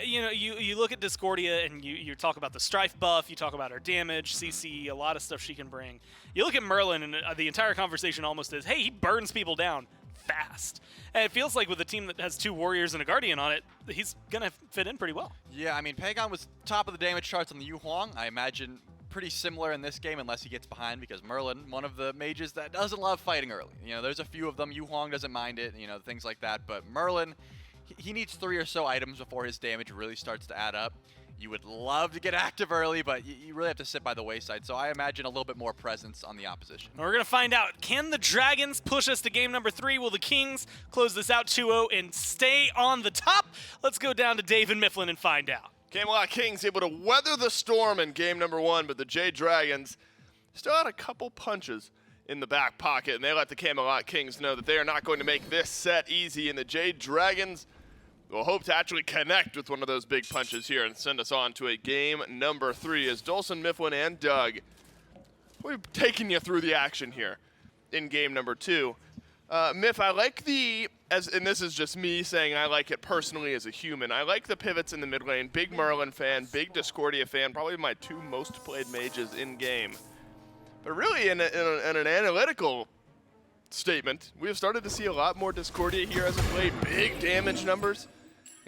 you look at Discordia and you talk about the Strife buff, you talk about her damage, CC, a lot of stuff she can bring. You look at Merlin and the entire conversation almost is, hey, he burns people down fast. And it feels like with a team that has 2 Warriors and a Guardian on it, he's going to fit in pretty well. Yeah, I mean, Pegon was top of the damage charts on the Huang. I imagine pretty similar in this game unless he gets behind, because Merlin, one of the mages that doesn't love fighting early. There's a few of them. Huang doesn't mind it, things like that. But Merlin, he needs 3 or so items before his damage really starts to add up. You would love to get active early, but you really have to sit by the wayside. So I imagine a little bit more presence on the opposition. We're going to find out. Can the Dragons push us to game number 3? Will the Kings close this out 2-0 and stay on the top? Let's go down to Dave and Mifflin and find out. Camelot Kings able to weather the storm in game number 1, but the Jade Dragons still had a couple punches in the back pocket, and they let the Camelot Kings know that they are not going to make this set easy, and the Jade Dragons will hope to actually connect with one of those big punches here and send us on to a game number 3 as Dolson, Mifflin, and Doug, we're taking you through the action here in game number 2. Miff, I like and this is just me saying I like it personally as a human, I like the pivots in the mid lane. Big Merlin fan, big Discordia fan, probably my 2 most played mages in game. But really, in an analytical statement, we have started to see a lot more Discordia here as of late. Big damage numbers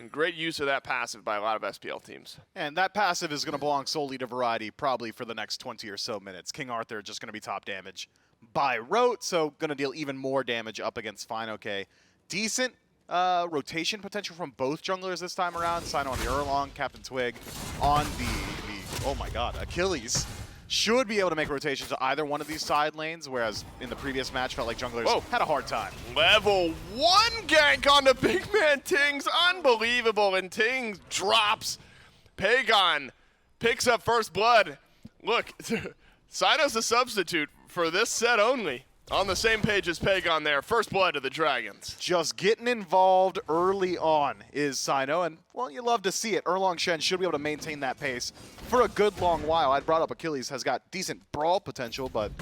and great use of that passive by a lot of SPL teams. And that passive is going to belong solely to Variety probably for the next 20 or so minutes. King Arthur just going to be top damage by rote, so going to deal even more damage up against fineokay. Decent rotation potential from both junglers this time around. Cyno on the Erlong, CaptainTwig on the oh my god, Achilles. Should be able to make rotations to either one of these side lanes, whereas in the previous match felt like junglers had a hard time. Level 1 gank onto BigManTingz, unbelievable, and Tingz drops. Pegon picks up first blood. Look, Cyno's a substitute for this set only. On the same page as Pegon there, first blood to the Dragons. Just getting involved early on is Cyno, and, well, you love to see it. Erlong Shen should be able to maintain that pace for a good long while. I brought up Achilles has got decent brawl potential, but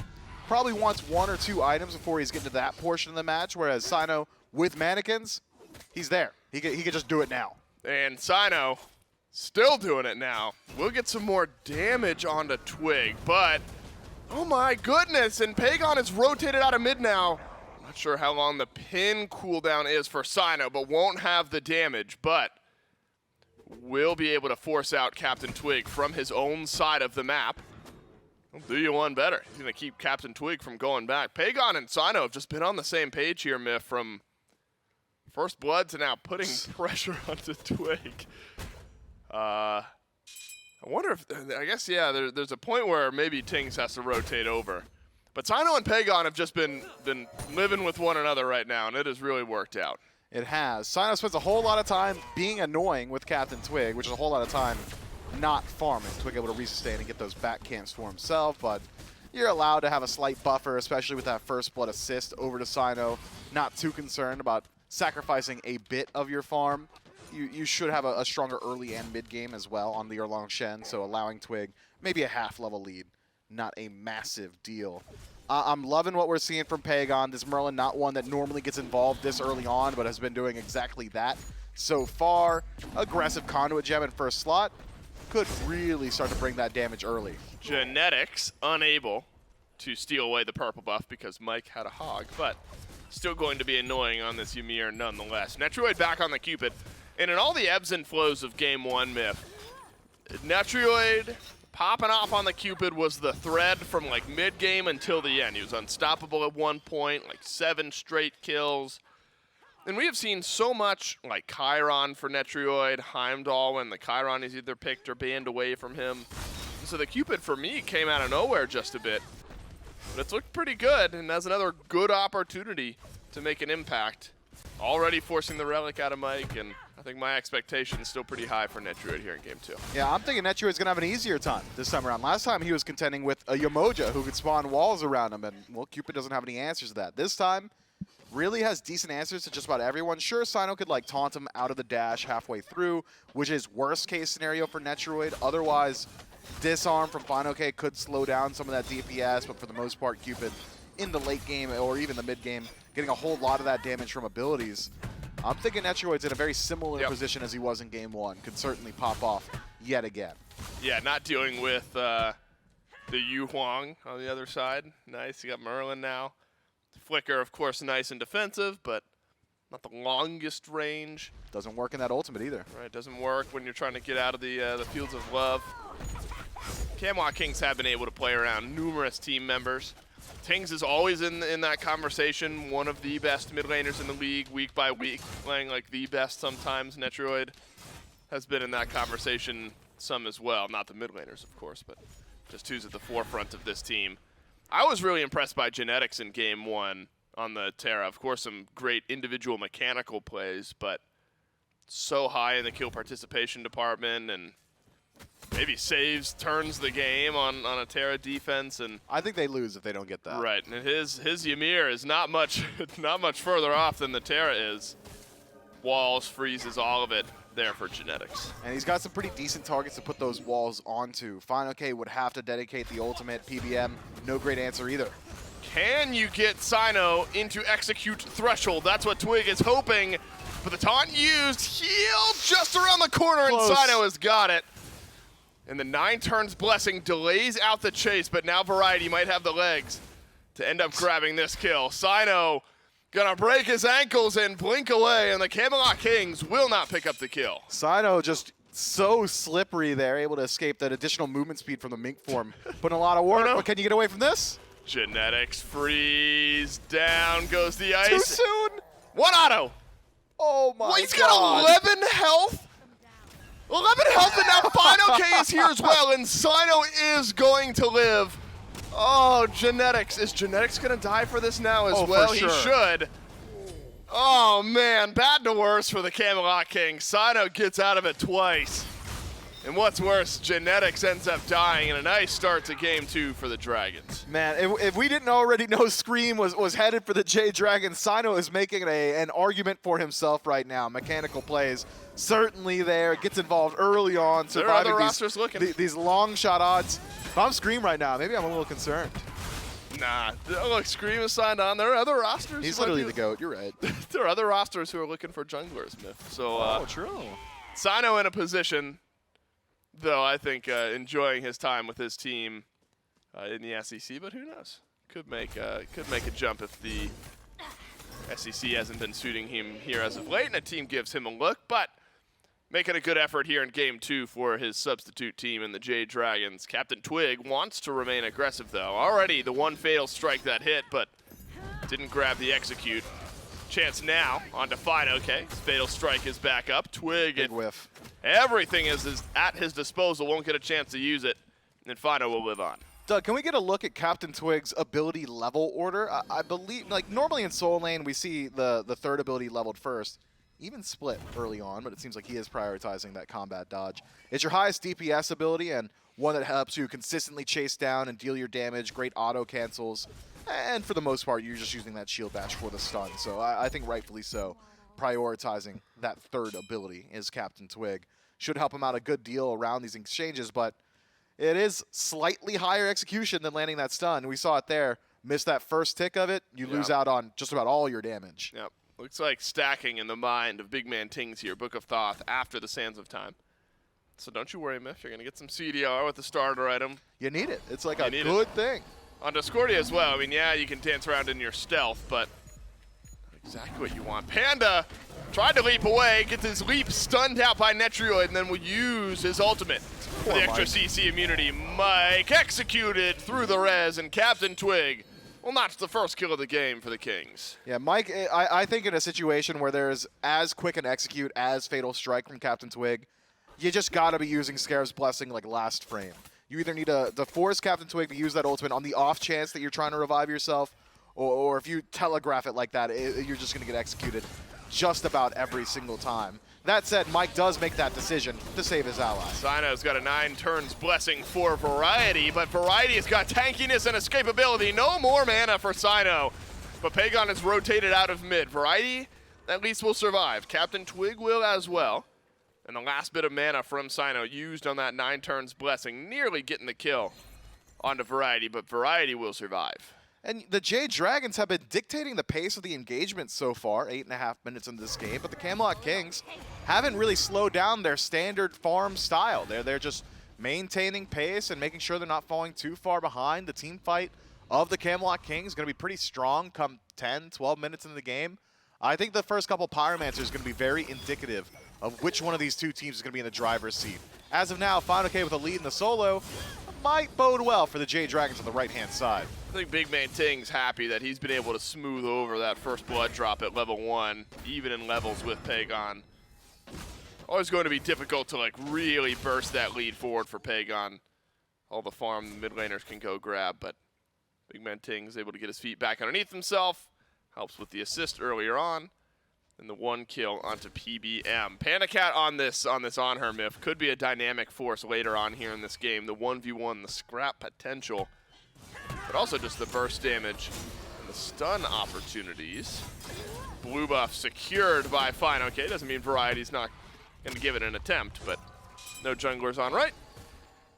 probably wants 1 or 2 items before he's getting to that portion of the match, whereas Cyno, with mannequins, he's there. He can just do it now. And Cyno still doing it now. We'll get some more damage onto Twig, but oh my goodness, and Pegon is rotated out of mid now. I'm not sure how long the pin cooldown is for Cyno, but won't have the damage, but will be able to force out CaptainTwig from his own side of the map. He'll do you one better. He's going to keep CaptainTwig from going back. Pegon and Cyno have just been on the same page here, Miff, from first blood to now putting pressure onto Twig. I wonder if, I guess, yeah, there's a point where maybe Tingz has to rotate over. But Cyno and Pegon have just been living with one another right now, and it has really worked out. It has. Cyno spends a whole lot of time being annoying with CaptainTwig, which is a whole lot of time not farming. Twig able to resustain and get those back camps for himself, but you're allowed to have a slight buffer, especially with that first blood assist over to Cyno. Not too concerned about sacrificing a bit of your farm. You should have a stronger early and mid game as well on the Erlong Shen, so allowing Twig maybe a half-level lead. Not a massive deal. I'm loving what we're seeing from Pegon. This Merlin, not one that normally gets involved this early on, but has been doing exactly that so far. Aggressive conduit gem in first slot. Could really start to bring that damage early. Genetics unable to steal away the purple buff because Mike had a hog, but still going to be annoying on this Ymir nonetheless. Netrioid back on the Cupid. And in all the ebbs and flows of game 1, Miff, Netrioid popping off on the Cupid was the thread from like mid-game until the end. He was unstoppable at one point, like 7 straight kills. And we have seen so much like Chiron for Netrioid, Heimdall when the Chiron is either picked or banned away from him. And so the Cupid for me came out of nowhere just a bit. But it's looked pretty good, and that's another good opportunity to make an impact. Already forcing the relic out of Mike, and I think my expectation is still pretty high for Netrioid here in game 2. Yeah, I'm thinking Netrioid's going to have an easier time this time around. Last time he was contending with a Yemoja who could spawn walls around him, and, well, Cupid doesn't have any answers to that. This time, really has decent answers to just about everyone. Sure, Cyno could, like, taunt him out of the dash halfway through, which is worst-case scenario for Netrioid. Otherwise, disarm from fineokay could slow down some of that DPS, but for the most part, Cupid in the late game or even the mid game, getting a whole lot of that damage from abilities. I'm thinking Netrioid's in a very similar position as he was in game 1. Could certainly pop off yet again. Yeah, not dealing with the Huang on the other side. Nice, you got Merlin now. Flicker, of course, nice and defensive, but not the longest range. Doesn't work in that ultimate either. Right, doesn't work when you're trying to get out of the fields of love. Camelot Kings have been able to play around numerous team members. Tingz is always in that conversation, one of the best mid laners in the league, week by week, playing like the best sometimes. Netrioid has been in that conversation some as well. Not the mid laners, of course, but just who's at the forefront of this team. I was really impressed by Genetics in game 1 on the Terra. Of course, some great individual mechanical plays, but so high in the kill participation department and maybe saves, turns the game on a Terra defense, and I think they lose if they don't get that. right. And his Ymir is not much further off than the Terra is. Walls, freezes, all of it there for genetics. And he's got some pretty decent targets to put those walls onto. fineokay would have to dedicate the ultimate. PBM, no great answer either. Can you get Cyno into execute threshold? That's what Twig is hoping. But the taunt used, heal just around the corner, Close. and Cyno has got it. And the 9 turns blessing delays out the chase, but now Variety might have the legs to end up grabbing this kill. Cyno gonna break his ankles and blink away, and the Camelot Kings will not pick up the kill. Cyno just so slippery there, able to escape that additional movement speed from the mink form. Putting a lot of work, no. but can you get away from this? Genetics freeze, down goes the ice. Too soon! One auto. Oh my god. He's got 11 health. 11 health, and now fineokay is here as well, and Cyno is going to live. Oh, Genetics. Is Genetics going to die for this now as well? For sure. He should. Oh, man. Bad to worse for the Camelot King. Cyno gets out of it twice. And what's worse, Genetics ends up dying in a nice start to game 2 for the Dragons. Man, if we didn't already know Scream was headed for the Jade Dragons, Cyno is making an argument for himself right now. Mechanical plays certainly there, gets involved early on, There are other surviving rosters looking. these long shot odds. If I'm Scream right now, maybe I'm a little concerned. Nah, look, Scream is signed on. There are other rosters. He's who might literally be- the GOAT, you're right. There are other rosters who are looking for junglers, Myth. So, true. Cyno in a position, though, I think enjoying his time with his team in the SEC, but who knows? Could make a jump if the SEC hasn't been suiting him here as of late, and a team gives him a look, but making a good effort here in game 2 for his substitute team in the Jade Dragons. CaptainTwig wants to remain aggressive, though. Already the one fatal strike that hit, but didn't grab the execute. Chance now onto fineokay. Fatal strike is back up. Twig Big and whiff. everything is at his disposal. Won't get a chance to use it, and Fino will live on. Doug, can we get a look at CaptainTwig's ability level order? I believe, like, normally in Soul Lane, we see the third ability leveled first. Even split early on, but it seems like he is prioritizing that combat dodge. It's your highest DPS ability and one that helps you consistently chase down and deal your damage, great auto cancels, and for the most part, you're just using that shield bash for the stun. So I think rightfully so, prioritizing that third ability is CaptainTwig. Should help him out a good deal around these exchanges, but it is slightly higher execution than landing that stun. We saw it there. Miss that first tick of it, you lose out on just about all your damage. Yep. Looks like stacking in the mind of BigManTingz here, Book of Thoth, after the Sands of Time. So don't you worry, Miff. You're going to get some CDR with the starter item. You need it. It's like a good thing. On Discordia as well. I mean, yeah, you can dance around in your stealth, but exactly what you want. Panda tried to leap away, gets his leap stunned out by Netrioid, and then will use his ultimate for the extra CC immunity. Mike executed through the res, and CaptainTwig will notch the first kill of the game for the Kings. Yeah, Mike, I think in a situation where there's as quick an execute as Fatal Strike from CaptainTwig, you just got to be using Scarab's Blessing like last frame. You either need to force CaptainTwig to use that ultimate on the off chance that you're trying to revive yourself, or if you telegraph it like that, you're just going to get executed just about every single time. That said, Mike does make that decision to save his ally. Cyno's got a 9 turns blessing for Variety, but Variety has got tankiness and escapability. No more mana for Cyno, but Pegon is rotated out of mid. Variety at least will survive. CaptainTwig will as well. And the last bit of mana from Cyno used on that 9 turns blessing, nearly getting the kill onto Variety, but Variety will survive. And the Jade Dragons have been dictating the pace of the engagement so far, 8.5 minutes into this game, but the Camelot Kings haven't really slowed down their standard farm style. They're just maintaining pace and making sure they're not falling too far behind. The team fight of the Camelot Kings is going to be pretty strong come 10, 12 minutes into the game. I think the first couple Pyromancers is going to be very indicative of which one of these two teams is going to be in the driver's seat. As of now, fineokay with a lead in the solo might bode well for the Jade Dragons on the right-hand side. I think BigManTingz happy that he's been able to smooth over that first blood drop at level 1, even in levels with Pegon. Always going to be difficult to like really burst that lead forward for Pegon. All the farm mid laners can go grab, but BigManTingz able to get his feet back underneath himself. Helps with the assist earlier on. And the 1 kill onto PBM. PandaCat on this Anhur myth could be a dynamic force later on here in this game. The 1v1, the scrap potential, but also just the burst damage and the stun opportunities. Blue buff secured by fineokay. Doesn't mean Variety's not going to give it an attempt, but no junglers on right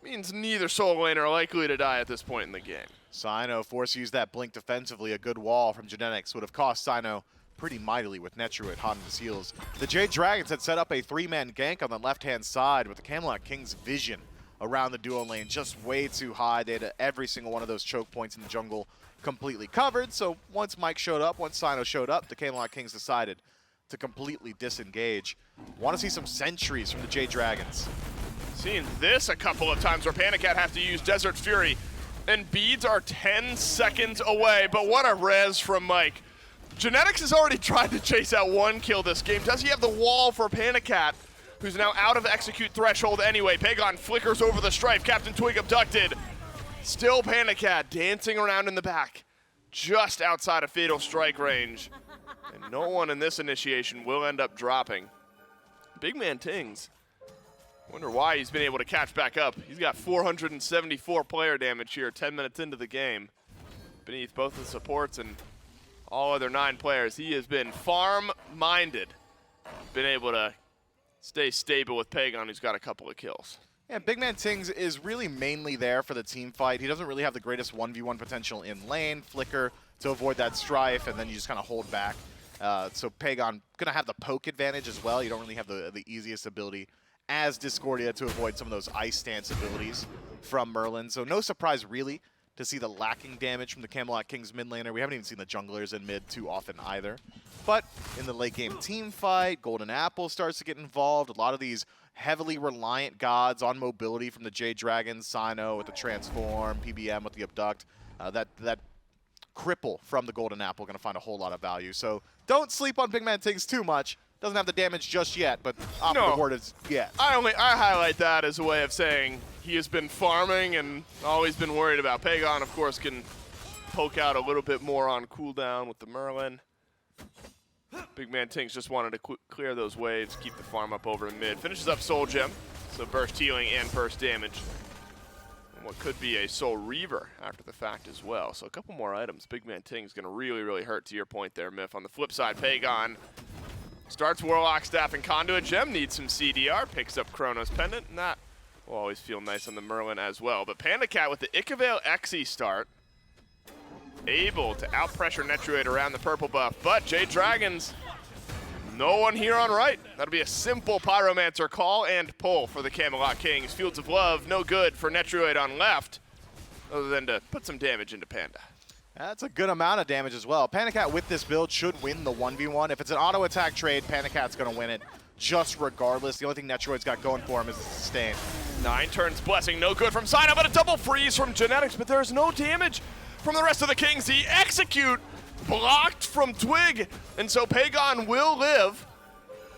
means neither solo lane are likely to die at this point in the game. Cyno forced to use that blink defensively. A good wall from Genetics would have cost Cyno pretty mightily with Netrioid hot on his heels. The Jade Dragons had set up a 3-man gank on the left-hand side with the Camelot Kings' vision around the duo lane just way too high. They had every single one of those choke points in the jungle completely covered. So once Mike showed up, once Cyno showed up, the Camelot Kings decided to completely disengage. Want to see some sentries from the Jade Dragons. Seen this a couple of times where PandaCat have to use Desert Fury, and beads are 10 seconds away, but what a res from Mike. Genetics has already tried to chase out 1 kill this game. Does he have the wall for PandaCat, who's now out of execute threshold anyway? Pegon flickers over the strife. CaptainTwig abducted. Still PandaCat dancing around in the back, just outside of fatal strike range. And no one in this initiation will end up dropping. BigManTingz, wonder why he's been able to catch back up. He's got 474 player damage here 10 minutes into the game. Beneath both the supports and all other 9 players, he has been farm-minded. Been able to stay stable with Pegon, who's got a couple of kills. Yeah, BigManTingz is really mainly there for the team fight. He doesn't really have the greatest 1v1 potential in lane, flicker to avoid that strife, and then you just kind of hold back. So Pegon gonna have the poke advantage as well. You don't really have the easiest ability as Discordia to avoid some of those ice stance abilities from Merlin. So no surprise really to see the lacking damage from the Camelot Kings mid laner. We haven't even seen the junglers in mid too often either. But in the late game team fight, Golden Apple starts to get involved. A lot of these heavily reliant gods on mobility from the Jade Dragons, Cyno with the transform, PBM with the abduct. That cripple from the Golden Apple going to find a whole lot of value. So don't sleep on BigManTingz too much. Doesn't have the damage just yet, but the word is yet. I highlight that as a way of saying he has been farming and always been worried about. Pegon, of course, can poke out a little bit more on cooldown with the Merlin. BigManTingz just wanted to clear those waves, keep the farm up over in mid. Finishes up Soul Gem, so burst healing and burst damage. And what could be a Soul Reaver after the fact as well. So a couple more items. BigManTingz going to really, really hurt to your point there, Myth. On the flip side, Pegon starts Warlock Staff and Conduit Gem, needs some CDR, picks up Chronos Pendant, and that will always feel nice on the Merlin as well. But PandaCat with the Icavale Xe start, able to outpressure Netrioid around the purple buff, but Jade Dragons, no one here on right. That'll be a simple Pyromancer call and pull for the Camelot Kings. Fields of Love, no good for Netrioid on left, other than to put some damage into Panda. That's a good amount of damage as well. PandaCat with this build should win the 1v1. If it's an auto attack trade, PandaCat's going to win it just regardless. The only thing Netrioid's got going for him is the sustain. 9 turns Blessing, no good from Cyno, but a double freeze from Genetics, but there's no damage from the rest of the Kings. The execute blocked from Twig, and so Pegon will live.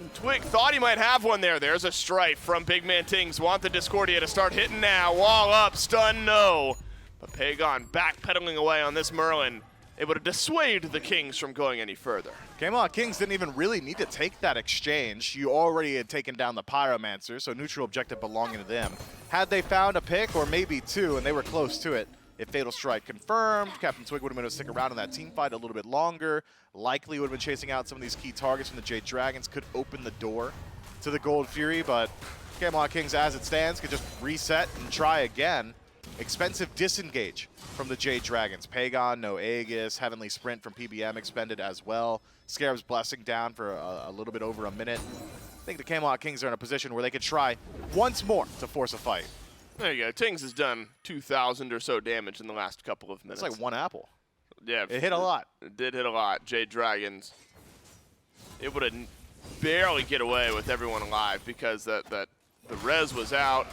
And Twig thought he might have one there. There's a strife from BigManTingz. Want the Discordia to start hitting now. Wall up, stun, no. But Pegon backpedaling away on this Merlin, able to dissuade the Kings from going any further. Camelot Kings didn't even really need to take that exchange. You already had taken down the Pyromancer, so neutral objective belonging to them. Had they found a pick, or maybe 2, and they were close to it, if Fatal Strike confirmed, CaptainTwig would have been able to stick around in that team fight a little bit longer. Likely would have been chasing out some of these key targets from the Jade Dragons, could open the door to the Gold Fury, but Camelot Kings, as it stands, could just reset and try again. Expensive disengage from the Jade Dragons. Pegon, no Aegis, Heavenly Sprint from PBM expended as well. Scarab's Blessing down for a little bit over a minute. I think the Camelot Kings are in a position where they could try once more to force a fight. There you go. Tings has done 2,000 or so damage in the last couple of minutes. It's like 1 apple. Yeah. It hit a lot. It did hit a lot. Jade Dragons able to barely get away with everyone alive because the res was out.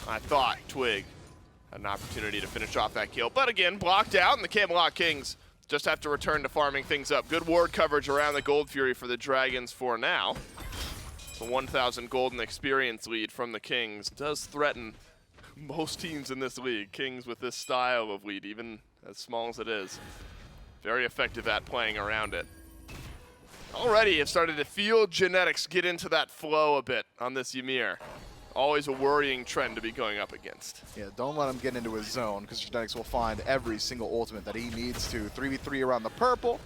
I thought Twig had an opportunity to finish off that kill. But again, blocked out, and the Camelot Kings just have to return to farming things up. Good ward coverage around the Gold Fury for the Dragons for now. The 1,000 golden experience lead from the Kings does threaten most teams in this league. Kings with this style of lead, even as small as it is, very effective at playing around it. already have started to feel Genetics get into that flow a bit on this Ymir. Always a worrying trend to be going up against. Yeah, don't let him get into his zone, because Genetics will find every single ultimate that he needs to. 3v3 around the purple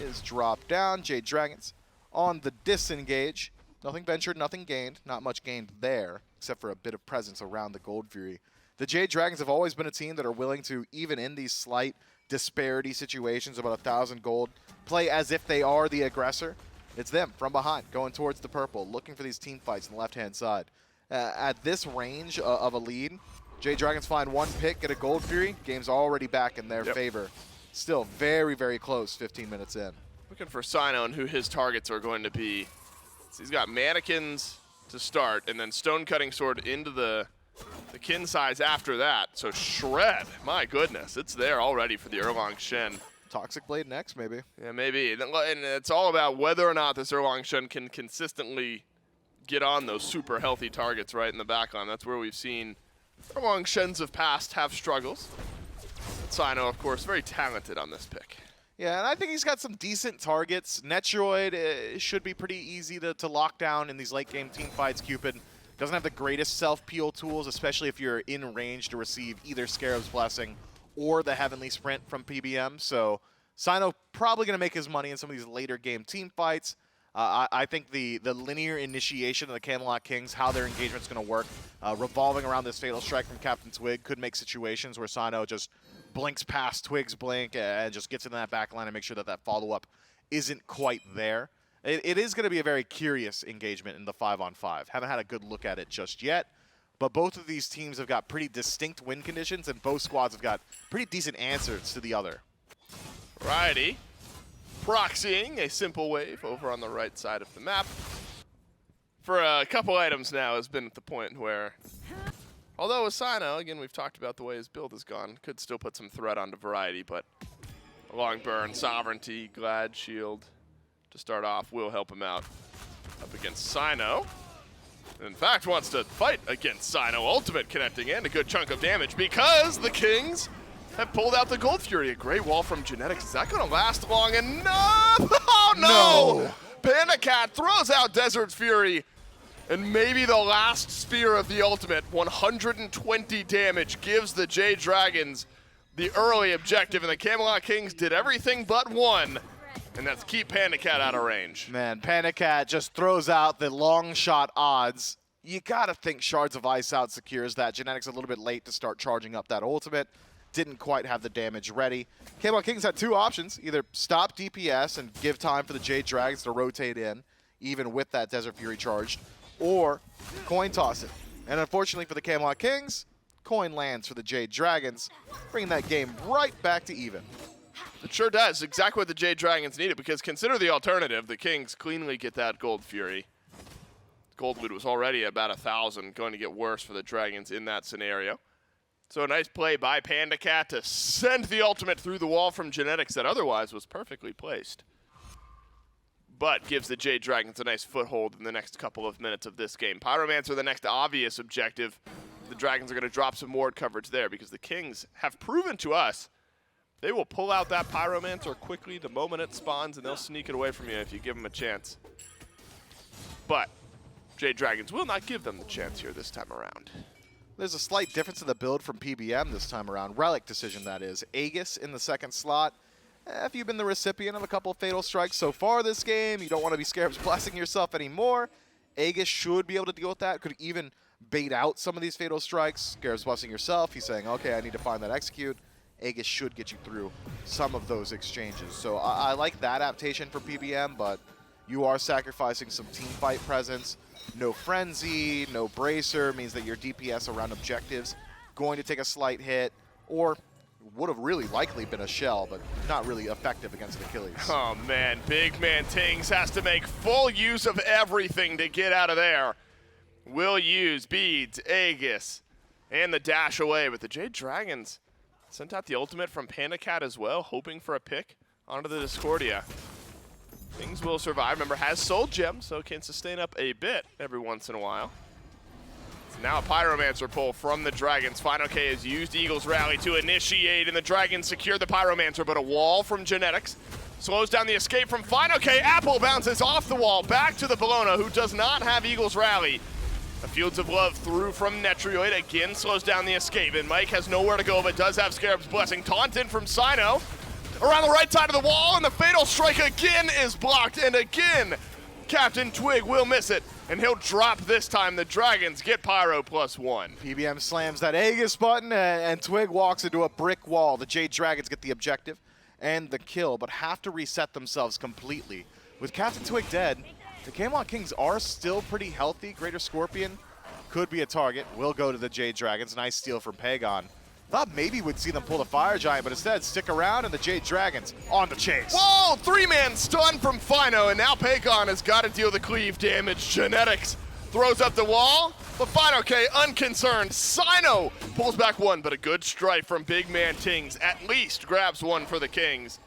is dropped down. Jade Dragons on the disengage. Nothing ventured, nothing gained. Not much gained there, except for a bit of presence around the Gold Fury. The Jade Dragons have always been a team that are willing to, even in these slight disparity situations, about 1,000 gold, play as if they are the aggressor. It's them from behind, going towards the purple, looking for these team fights on the left-hand side. At this range of a lead, Jade Dragons find one pick, get a Gold Fury. Game's already back in their favor. Still very, very close 15 minutes in. Looking for Cyno and who his targets are going to be. So he's got mannequins to start, and then Stone Cutting Sword into the kin size after that. So Shred, my goodness, it's there already for the Erlang Shen. Toxic Blade next, maybe. Yeah, maybe. And it's all about whether or not this Erlang Shen can consistently get on those super healthy targets right in the back line. That's where we've seen Erlang Shens of past have struggles. Cyno, of course, very talented on this pick. Yeah, and I think he's got some decent targets. Netrioid should be pretty easy to lock down in these late-game team fights. Cupid doesn't have the greatest self-peel tools, especially if you're in range to receive either Scarab's Blessing or the Heavenly Sprint from PBM. So Cyno probably going to make his money in some of these later-game team fights. I think the linear initiation of the Camelot Kings, how their engagement's going to work, revolving around this Fatal Strike from CaptainTwig could make situations where Cyno just blinks past Twig's blink and just gets into that back line and make sure that that follow-up isn't quite there. It is going to be a very curious engagement in the 5-on-5. Haven't had a good look at it just yet, but both of these teams have got pretty distinct win conditions, and both squads have got pretty decent answers to the other. Righty. Proxying a simple wave over on the right side of the map. For a couple items now has been at the point where, although with Cyno, again, we've talked about the way his build has gone, could still put some threat onto Variety, but a long burn, Sovereignty, Glad Shield to start off will help him out up against Cyno. In fact, wants to fight against Cyno. Ultimate connecting in a good chunk of damage because the Kings have pulled out the Gold Fury. A great wall from Genetics. Is that going to last long enough? Oh, no! PandaCat throws out Desert's Fury. And maybe the last spear of the ultimate, 120 damage, gives the Jade Dragons the early objective. And the Camelot Kings did everything but one. And that's keep PandaCat out of range. Man, PandaCat just throws out the long shot odds. You got to think Shards of Ice out secures that. Genetics a little bit late to start charging up that ultimate. Didn't quite have the damage ready. Camelot Kings had two options. Either stop DPS and give time for the Jade Dragons to rotate in, even with that Desert Fury charged, or coin toss it. And unfortunately for the Camelot Kings, coin lands for the Jade Dragons, bringing that game right back to even. It sure does. Exactly what the Jade Dragons needed, because consider the alternative. The Kings cleanly get that Gold Fury. Gold loot was already about 1,000, going to get worse for the Dragons in that scenario. So a nice play by PandaCat to send the ultimate through the wall from Genetics that otherwise was perfectly placed. But gives the Jade Dragons a nice foothold in the next couple of minutes of this game. Pyromancer, the next obvious objective. The Dragons are going to drop some ward coverage there because the Kings have proven to us they will pull out that Pyromancer quickly the moment it spawns, and they'll sneak it away from you if you give them a chance. But Jade Dragons will not give them the chance here this time around. There's a slight difference in the build from PBM this time around. Relic decision, that is. Aegis in the second slot. If you've been the recipient of a couple of Fatal Strikes so far this game, you don't want to be Scarab's Blessing yourself anymore. Aegis should be able to deal with that. Could even bait out some of these Fatal Strikes. Scarab's Blessing yourself. He's saying, okay, I need to find that execute. Aegis should get you through some of those exchanges. So I like that adaptation for PBM, but you are sacrificing some team fight presence. No Frenzy, no Bracer means that your DPS around objectives going to take a slight hit, or would have really likely been a shell, but not really effective against Achilles. Oh man, BigManTingz has to make full use of everything to get out of there. Will use beads, Aegis, and the dash away, but the Jade Dragons sent out the ultimate from PandaCat as well, hoping for a pick onto the Discordia. Things will survive. Remember, has Soul Gem, so can sustain up a bit every once in a while. So now a Pyromancer pull from the Dragons. fineokay has used Eagle's Rally to initiate, and the Dragons secure the Pyromancer, but a wall from Genetics Slows down the escape from fineokay. Apple bounces off the wall, back to the Bellona, who does not have Eagle's Rally. A Fields of Love through from Netrioid, again slows down the escape, and Mike has nowhere to go, but does have Scarab's Blessing. Taunted from Cyno. Around the right side of the wall, and the Fatal Strike again is blocked, and again, CaptainTwig will miss it, and he'll drop this time. The Dragons get Pyro +1. PBM slams that Aegis button, and Twig walks into a brick wall. The Jade Dragons get the objective and the kill, but have to reset themselves completely. With CaptainTwig dead, the Camelot Kings are still pretty healthy. Greater Scorpion could be a target. Will go to the Jade Dragons. Nice steal from Pegon. Thought maybe we'd see them pull the Fire Giant, but instead stick around, and the Jade Dragons on the chase. Whoa! 3-man stun from Fino, and now Pegon has got to deal the cleave damage. Genetics throws up the wall, but fineokay unconcerned. Cyno pulls back one, but a good strike from BigManTingz at least grabs one for the Kings.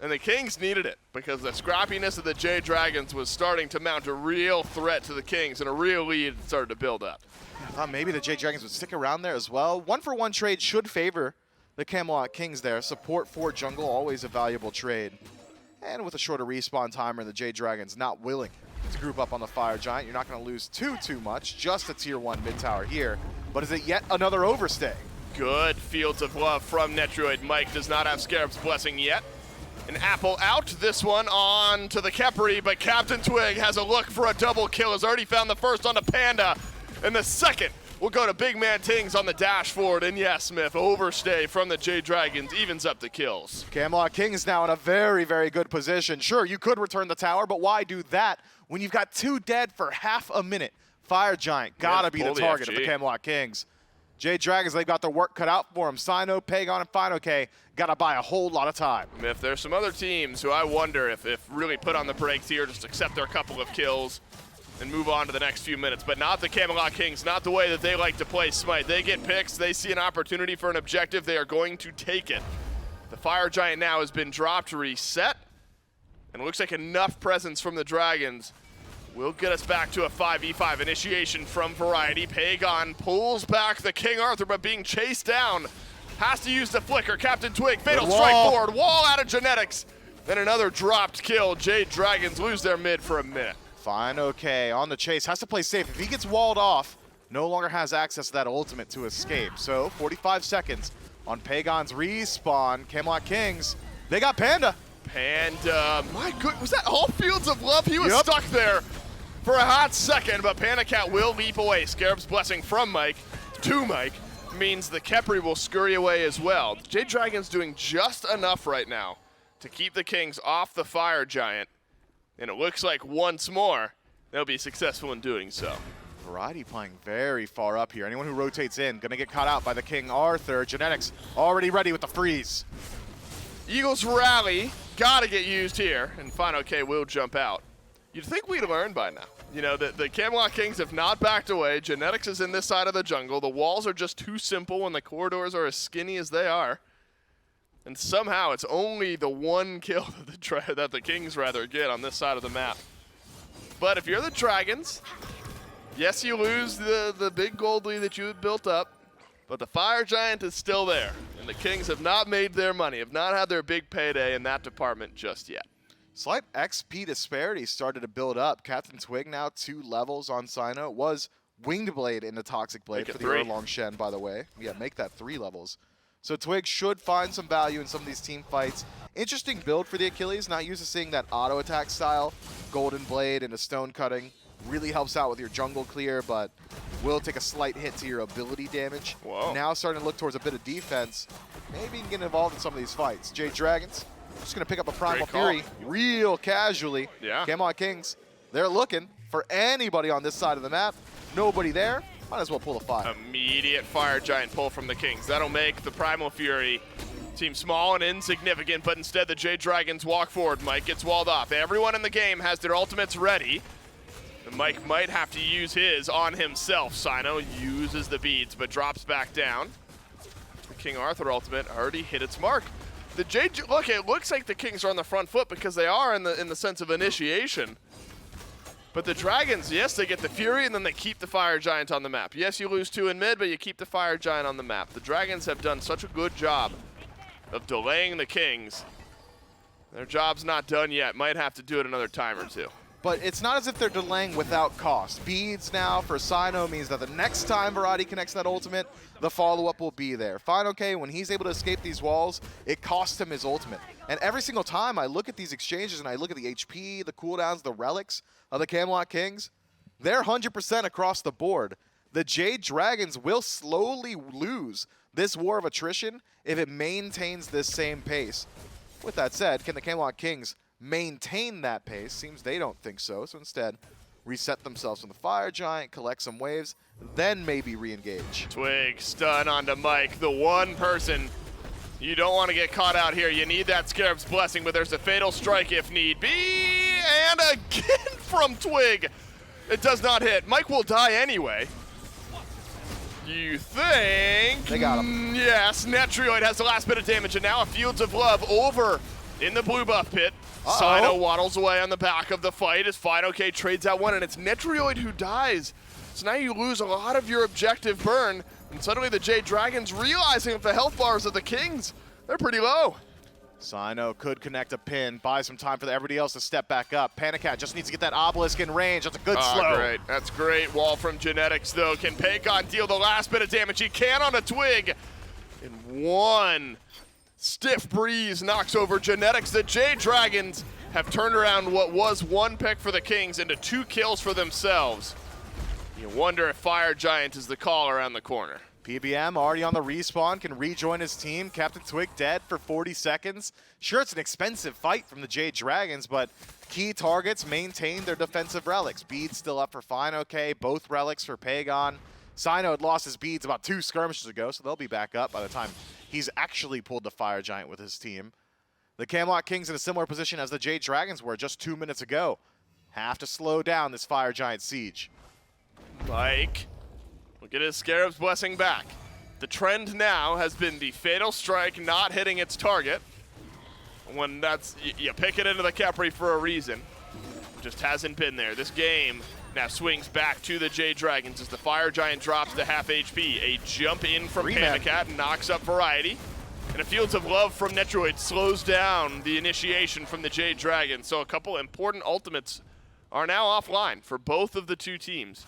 And the Kings needed it because the scrappiness of the Jade Dragons was starting to mount a real threat to the Kings, and a real lead started to build up. I thought maybe the Jade Dragons would stick around there as well. 1-for-1 trade should favor the Camelot Kings there. Support for jungle, always a valuable trade. And with a shorter respawn timer, the Jade Dragons not willing to group up on the Fire Giant. You're not going to lose too much. Just a tier 1 mid tower here. But is it yet another overstay? Good Fields of Love from Netrioid. Mike does not have Scarab's Blessing yet. An Apple out, this one on to the Khepri, but CaptainTwig has a look for a double kill, has already found the first on the Panda, and the second will go to BigManTingz on the dash forward, and yes, Smith, overstay from the Jade Dragons evens up the kills. Camelot Kings now in a very, very good position. Sure, you could return the tower, but why do that when you've got 2 dead for half a minute? Fire Giant gotta be the target of the Camelot Kings. Jade Dragons, they've got their work cut out for them. Cyno, Pegon, and fineokay gotta buy a whole lot of time. If there's some other teams who I wonder if really put on the brakes here, just accept their couple of kills and move on to the next few minutes, but not the Camelot Kings, not the way that they like to play Smite. They get picks, they see an opportunity for an objective, they are going to take it. The Fire Giant now has been dropped to reset, and it looks like enough presence from the Dragons will get us back to a 5v5 initiation from Variety. Pegon pulls back the King Arthur, but being chased down. Has to use the flicker. CaptainTwig, fatal strike forward. Wall out of genetics. Then another dropped kill. Jade Dragons lose their mid for a minute. fineokay on the chase. Has to play safe. If he gets walled off, no longer has access to that ultimate to escape. So 45 seconds on Pegon's respawn. Camelot Kings, they got Panda. Panda, my good, was that all Fields of Love? He was stuck there for a hot second, but PandaCat will leap away. Scarab's Blessing from Mike to Mike means the Khepri will scurry away as well. Jade Dragons doing just enough right now to keep the Kings off the Fire Giant, and it looks like once more they'll be successful in doing so. Variety playing very far up here. Anyone who rotates in gonna get caught out by the King Arthur. Genetics already ready with the freeze. Eagles Rally gotta get used here, and fineokay will jump out. You'd think we'd learn by now. You know, the Camelot Kings have not backed away. Genetics is in this side of the jungle. The walls are just too simple and the corridors are as skinny as they are. And somehow it's only the one kill that the Kings rather get on this side of the map. But if you're the Dragons, yes, you lose the big gold lead that you had built up, but the Fire Giant is still there. And the Kings have not made their money, have not had their big payday in that department just yet. Slight XP disparity started to build up. CaptainTwig now 2 levels on Cyno. It was Winged Blade into Toxic Blade for the Erlong Shen, by the way. Yeah, make that 3 levels. So Twig should find some value in some of these team fights. Interesting build for the Achilles. Not used to seeing that auto attack style. Golden Blade into Stone Cutting. Really helps out with your jungle clear, but will take a slight hit to your ability damage. Whoa. Now starting to look towards a bit of defense. Maybe you can get involved in some of these fights. Jade Dragons just going to pick up a Primal Fury real casually. Yeah. Camelot Kings, they're looking for anybody on this side of the map. Nobody there. Might as well pull a 5. Immediate Fire Giant pull from the Kings. That'll make the Primal Fury seem small and insignificant, but instead the Jade Dragons walk forward. Mike gets walled off. Everyone in the game has their ultimates ready. And Mike might have to use his on himself. Cyno uses the beads, but drops back down. The King Arthur ultimate already hit its mark. The Jade, look, it looks like the Kings are on the front foot because they are in the sense of initiation. But the Dragons, yes, they get the Fury and then they keep the Fire Giant on the map. Yes, you lose 2 in mid, but you keep the Fire Giant on the map. The Dragons have done such a good job of delaying the Kings. Their job's not done yet. Might have to do it another time or two. But it's not as if they're delaying without cost. Beads now for Cyno means that the next time Variety connects that ultimate, the follow-up will be there. fineokay, when he's able to escape these walls, it costs him his ultimate. And every single time I look at these exchanges and I look at the HP, the cooldowns, the relics of the Camelot Kings, they're 100% across the board. The Jade Dragons will slowly lose this war of attrition if it maintains this same pace. With that said, can the Camelot Kings maintain that pace? Seems they don't think so. So instead, reset themselves on the Fire Giant, collect some waves, then maybe re-engage. Twig stun onto Mike, the one person you don't want to get caught out here. You need that Scarab's Blessing, but there's a Fatal Strike if need be. And again from Twig. It does not hit. Mike will die anyway. You think? They got him. Yes, Netrioid has the last bit of damage, and now a Fields of Love over in the blue buff pit. Cyno waddles away on the back of the fight as fineokay trades out one, and it's Netrioid who dies. So now you lose a lot of your objective burn, and suddenly the Jade Dragons realizing that the health bars of the Kings, they're pretty low. Cyno could connect a pin, buy some time for everybody else to step back up. PandaCat just needs to get that obelisk in range. That's a good slow. Great. That's great. Wall from Genetics, though. Can Pegon deal the last bit of damage? He can on a Twig. And one stiff breeze knocks over Genetics. The Jade Dragons have turned around what was one pick for the Kings into 2 kills for themselves. You wonder if Fire Giant is the call around the corner. PBM already on the respawn, can rejoin his team. CaptainTwig dead for 40 seconds. Sure, it's an expensive fight from the Jade Dragons, but key targets maintain their defensive relics. Beads still up for fineokay, both relics for Pegon. Cyno had lost his beads about 2 skirmishes ago, so they'll be back up by the time he's actually pulled the Fire Giant with his team. The Camelot Kings in a similar position as the Jade Dragons were just 2 minutes ago. Have to slow down this Fire Giant siege. Mike will get his Scarab's Blessing back. The trend now has been the Fatal Strike not hitting its target. When that's, you pick it into the Capri for a reason. Just hasn't been there. This game now swings back to the Jade Dragons as the Fire Giant drops to half HP. A jump in from PandaCat knocks up Variety. And a Fields of Love from Netrioid slows down the initiation from the Jade Dragons. So a couple important ultimates are now offline for both of the two teams.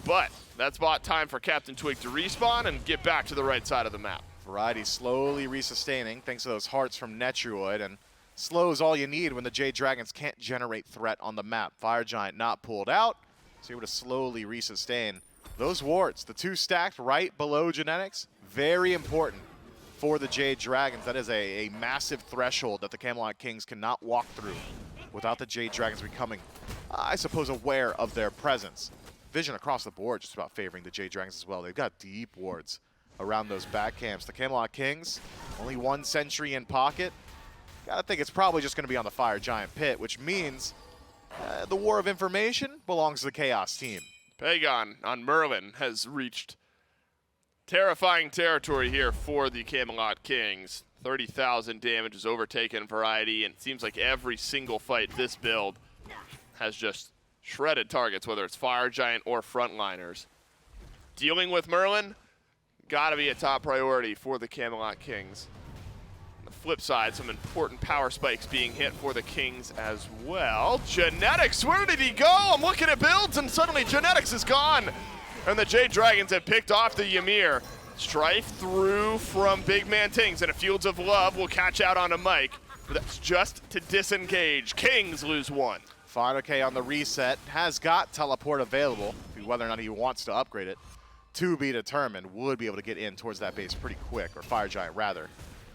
But that's bought time for CaptainTwig to respawn and get back to the right side of the map. Variety slowly resustaining thanks to those hearts from Netrioid, and slow is all you need when the Jade Dragons can't generate threat on the map. Fire Giant not pulled out, so able to slowly resustain. Those wards, the 2 stacked right below Genetics, very important for the Jade Dragons. That is a massive threshold that the Camelot Kings cannot walk through without the Jade Dragons becoming, I suppose, aware of their presence. Vision across the board just about favoring the Jade Dragons as well. They've got deep wards around those back camps. The Camelot Kings, only 1 sentry in pocket. Gotta think it's probably just gonna be on the Fire Giant pit, which means the war of information belongs to the Chaos team. Pegon on Merlin has reached terrifying territory here for the Camelot Kings. 30,000 damage is overtaken Variety, and it seems like every single fight this build has just shredded targets, whether it's Fire Giant or frontliners. Dealing with Merlin, gotta be a top priority for the Camelot Kings. On the flip side, some important power spikes being hit for the Kings as well. Genetics, where did he go? I'm looking at builds and suddenly Genetics is gone. And the Jade Dragons have picked off the Ymir. Strife through from BigManTingz, and a Fields of Love will catch out on a Mike, but that's just to disengage. Kings lose 1. fineokay on the reset, has got teleport available. Whether or not he wants to upgrade it, to be determined. Would be able to get in towards that base pretty quick, or Fire Giant rather,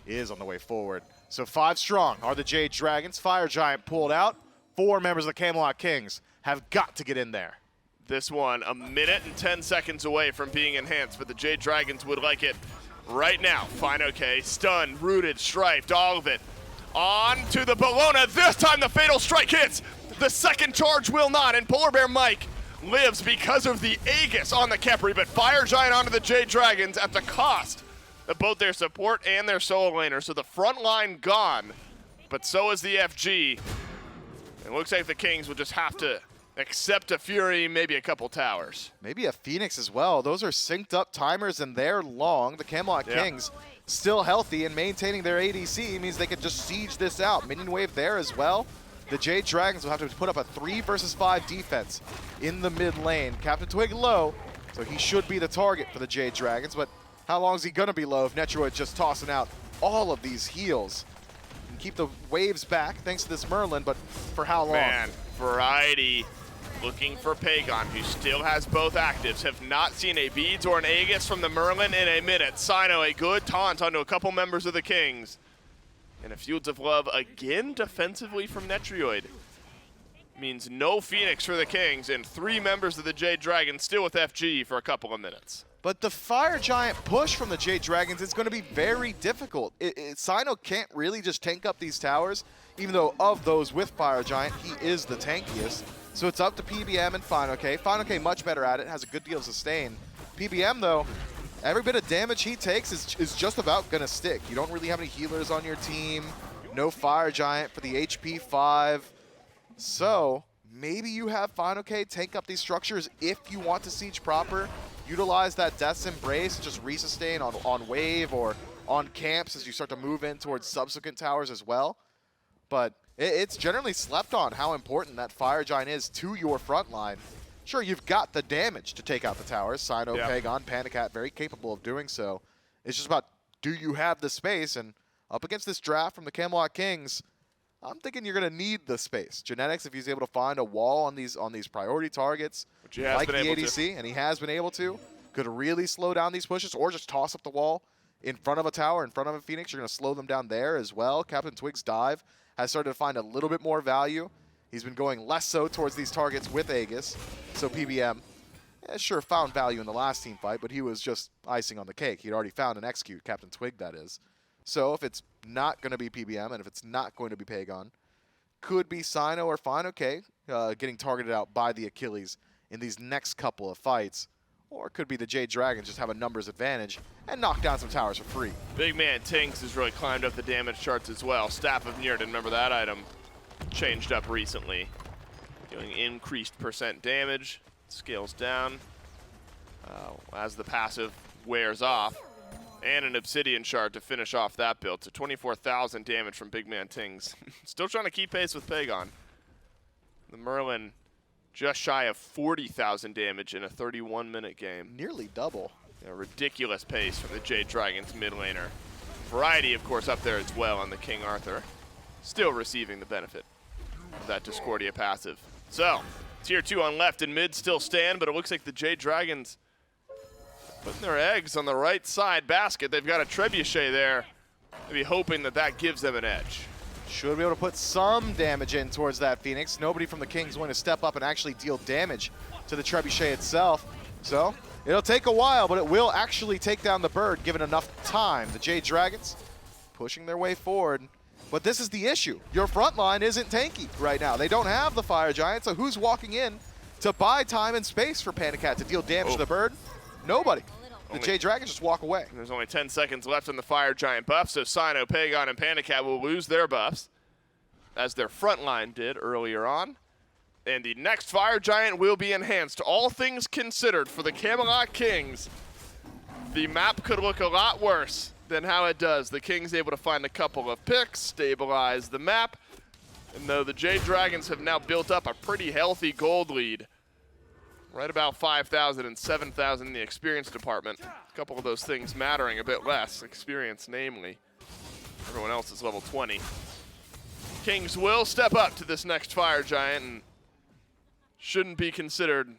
is on the way forward. So 5 strong are the Jade Dragons. Fire Giant pulled out. 4 members of the Camelot Kings have got to get in there. This one, a minute and 10 seconds away from being enhanced, but the Jade Dragons would like it right now. fineokay, stunned, rooted, striped, all of it. On to the Bellona. This time the Fatal Strike hits. The second charge will not, and PolarBearMike lives because of the Aegis on the Capri, but Fire Giant onto the Jade Dragons at the cost of both their support and their solo laner. So the front line gone, but so is the FG. It looks like the Kings will just have to Except a Fury, maybe a couple towers. Maybe a Phoenix as well. Those are synced up timers and they're long. The Camelot Kings still healthy and maintaining their ADC means they could just siege this out. Minion wave there as well. The Jade Dragons will have to put up a 3 versus 5 defense in the mid lane. CaptainTwig low, so he should be the target for the Jade Dragons, but how long is he gonna be low if Netrioid just tossing out all of these heals? And keep the waves back thanks to this Merlin, but for how long? Man, variety. Looking for Pegon, who still has both actives. Have not seen a Beads or an Aegis from the Merlin in a minute. Cyno, a good taunt onto a couple members of the Kings. And a Fields of Love again defensively from Netrioid. Means no Phoenix for the Kings and 3 members of the Jade Dragons still with FG for a couple of minutes. But the Fire Giant push from the Jade Dragons is going to be very difficult. Cyno can't really just tank up these towers, even though of those with Fire Giant, he is the tankiest. So it's up to PBM and fineokay. fineokay much better at it, has a good deal of sustain. PBM though, every bit of damage he takes is just about gonna stick. You don't really have any healers on your team. No Fire Giant for the HP 5. So maybe you have fineokay tank up these structures if you want to siege proper. Utilize that Death's Embrace, just resustain on wave or on camps as you start to move in towards subsequent towers as well. But it's generally slept on how important that Fire Giant is to your front line. Sure, you've got the damage to take out the towers. Cyno, Pegon, PandaCat, very capable of doing so. It's just about, do you have the space? And up against this draft from the Camelot Kings, I'm thinking you're going to need the space. Genetics, if he's able to find a wall on these priority targets, like the ADC, and he has been able to, could really slow down these pushes or just toss up the wall in front of a tower, in front of a Phoenix. You're going to slow them down there as well. CaptainTwig's dive has started to find a little bit more value. He's been going less so towards these targets with Aegis. So PBM, sure, found value in the last team fight, but he was just icing on the cake. He'd already found an execute, CaptainTwig that is. So if it's not going to be PBM and if it's not going to be Pegon, could be Cyno or fineokay getting targeted out by the Achilles in these next couple of fights. Or it could be the Jade Dragons just have a numbers advantage and knock down some towers for free. BigManTingz has really climbed up the damage charts as well. Staff of Njord, remember that item changed up recently. Doing increased percent damage, scales down as the passive wears off. And an Obsidian Shard to finish off that build. So 24,000 damage from BigManTingz. Still trying to keep pace with Pegon. The Merlin just shy of 40,000 damage in a 31-minute game. Nearly double. A ridiculous pace from the Jade Dragons mid laner. Variety, of course, up there as well on the King Arthur. Still receiving the benefit of that Discordia passive. So, tier 2 on left and mid still stand, but it looks like the Jade Dragons putting their eggs on the right side basket. They've got a Trebuchet there. Maybe hoping that that gives them an edge. Should be able to put some damage in towards that Phoenix. Nobody from the Kings going to step up and actually deal damage to the Trebuchet itself. So it'll take a while, but it will actually take down the bird given enough time. The Jade Dragons pushing their way forward. But this is the issue. Your front line isn't tanky right now. They don't have the Fire Giant, so who's walking in to buy time and space for PandaCat to deal damage to the bird? Nobody. The Jade Dragons just walk away. There's only 10 seconds left on the Fire Giant buff, so Cyno, Pegon, and PandaCat will lose their buffs, as their front line did earlier on. And the next Fire Giant will be enhanced. All things considered for the Camelot Kings, the map could look a lot worse than how it does. The Kings able to find a couple of picks, stabilize the map, and though the Jade Dragons have now built up a pretty healthy gold lead, right about 5,000 and 7,000 in the experience department. A couple of those things mattering a bit less, experience namely. Everyone else is level 20. Kings will step up to this next Fire Giant and shouldn't be considered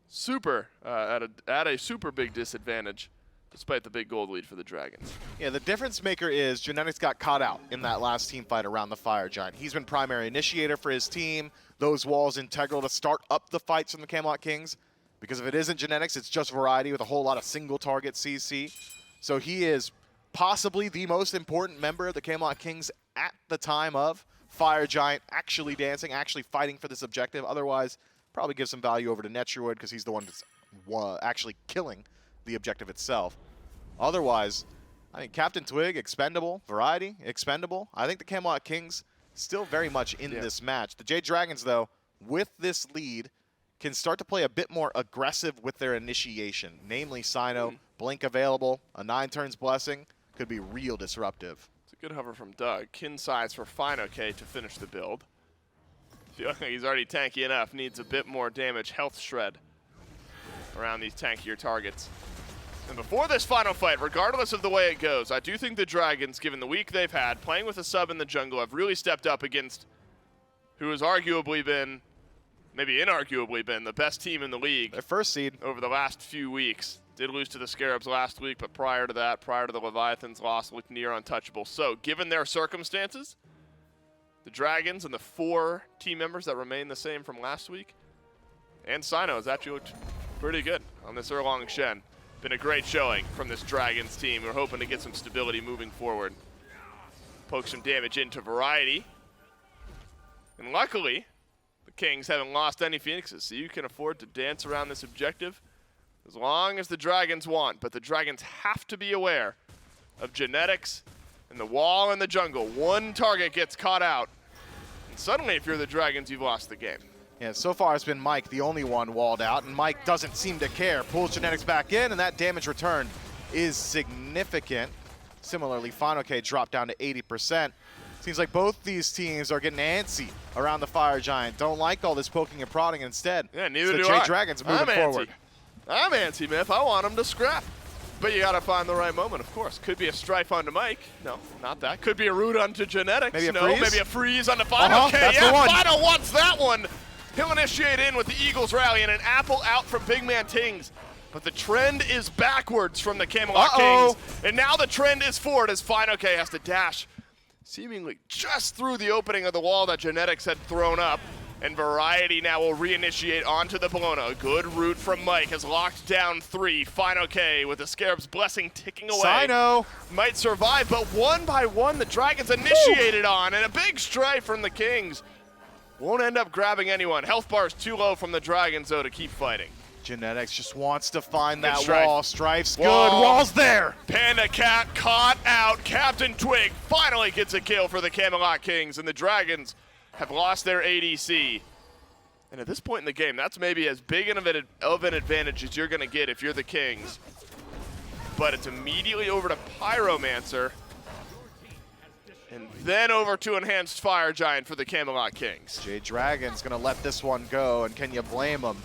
super at a super big disadvantage, despite the big gold lead for the Dragons. Yeah, the difference maker is Genetics got caught out in that last team fight around the Fire Giant. He's been primary initiator for his team. Those walls integral to start up the fights from the Camelot Kings. Because if it isn't Genetics, it's just Variety with a whole lot of single target CC. So he is possibly the most important member of the Camelot Kings at the time of Fire Giant actually dancing, actually fighting for this objective. Otherwise, probably give some value over to Netrioid because he's the one that's actually killing the objective itself. Otherwise, I think CaptainTwig, expendable. Variety, expendable. I think the Camelot Kings still very much in this match. The Jade Dragons, though, with this lead, can start to play a bit more aggressive with their initiation. Namely, Cyno, Blink available, a 9 turns Blessing, could be real disruptive. It's a good hover from Doug. Kin size for fineokay to finish the build. Feel like he's already tanky enough, needs a bit more damage. Health shred around these tankier targets. And before this final fight, regardless of the way it goes, I do think the Dragons, given the week they've had, playing with a sub in the jungle, have really stepped up against who has arguably been, maybe inarguably been, the best team in the league. Their first seed. Over the last few weeks. Did lose to the Scarabs last week, but prior to that, prior to the Leviathans loss, looked near untouchable. So, given their circumstances, the Dragons and the 4 team members that remain the same from last week, and Cyno has actually looked pretty good on this Erlong Shen. Been a great showing from this Dragons team. We're hoping to get some stability moving forward. Poke some damage into Variety. And luckily, the Kings haven't lost any Phoenixes, so you can afford to dance around this objective as long as the Dragons want. But the Dragons have to be aware of genetics and the wall in the jungle. One target gets caught out, and suddenly if you're the Dragons, you've lost the game. Yeah, so far it's been Mike, the only one walled out, and Mike doesn't seem to care. Pulls genetics back in, and that damage return is significant. Similarly, fineokay dropped down to 80%. Seems like both these teams are getting antsy around the Fire Giant. Don't like all this poking and prodding instead. Yeah, neither so do the I. Jade Dragons moving forward. I'm antsy, Myth. I want them to scrap. But you gotta find the right moment, of course. Could be a strife onto Mike. No, not that. Could be a root onto genetics. Maybe a no, freeze? maybe a freeze onto fineokay. That's Yeah, the one. Final wants that one. He'll initiate in with the Eagles rally and an apple out from BigManTingz. But the trend is backwards from the Camelot Kings. And now the trend is forward as fineokay has to dash seemingly just through the opening of the wall that genetics had thrown up. And Variety now will reinitiate onto the Bellona. A good route from Mike has locked down 3. fineokay with the Scarab's Blessing ticking away. Cyno Might survive, but one by one the Dragons initiated on, and a big strife from the Kings. Won't end up grabbing anyone. Health bar is too low from the Dragons, though, to keep fighting. Genetics just wants to find Good that strife. wall. Strife's Wall. good. Wall's there. PandaCat caught out. CaptainTwig finally gets a kill for the Camelot Kings, and the Dragons have lost their ADC. And at this point in the game, that's maybe as big of an advantage as you're going to get if you're the Kings. But it's immediately over to Pyromancer, and then over to Enhanced Fire Giant for the Camelot Kings. Jade Dragons gonna let this one go, and can you blame them,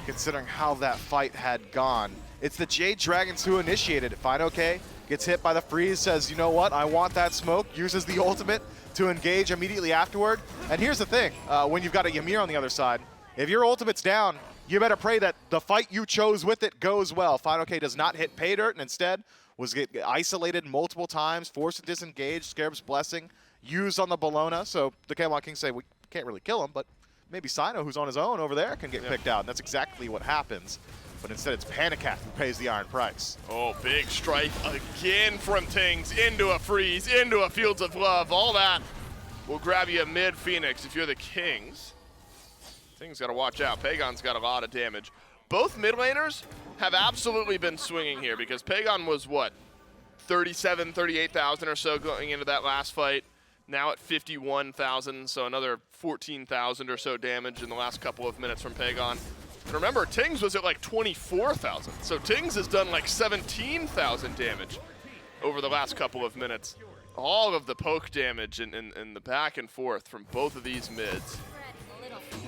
considering how that fight had gone? It's the Jade Dragons who initiated it. fineokay gets hit by the freeze, says, you know what, I want that smoke, uses the ultimate to engage immediately afterward. And here's the thing, when you've got a Ymir on the other side, if your ultimate's down, you better pray that the fight you chose with it goes well. fineokay does not hit pay dirt, and instead was get isolated multiple times, forced to disengage, Scarab's Blessing used on the Bellona. So the Camelot Kings say, we can't really kill him, but maybe Cyno, who's on his own over there, can get picked out. And that's exactly what happens. But instead it's PandaCat who pays the iron price. Oh, big strife again from Tings, into a freeze, into a Fields of Love. All that will grab you mid Phoenix if you're the Kings. Tings got to watch out. Pegon's got a lot of damage. Both mid laners have absolutely been swinging here because Pegon was, what, 37, 38,000 or so going into that last fight. Now at 51,000, so another 14,000 or so damage in the last couple of minutes from Pegon. And remember, Tings was at like 24,000, so Tings has done like 17,000 damage over the last couple of minutes. All of the poke damage and the back and forth from both of these mids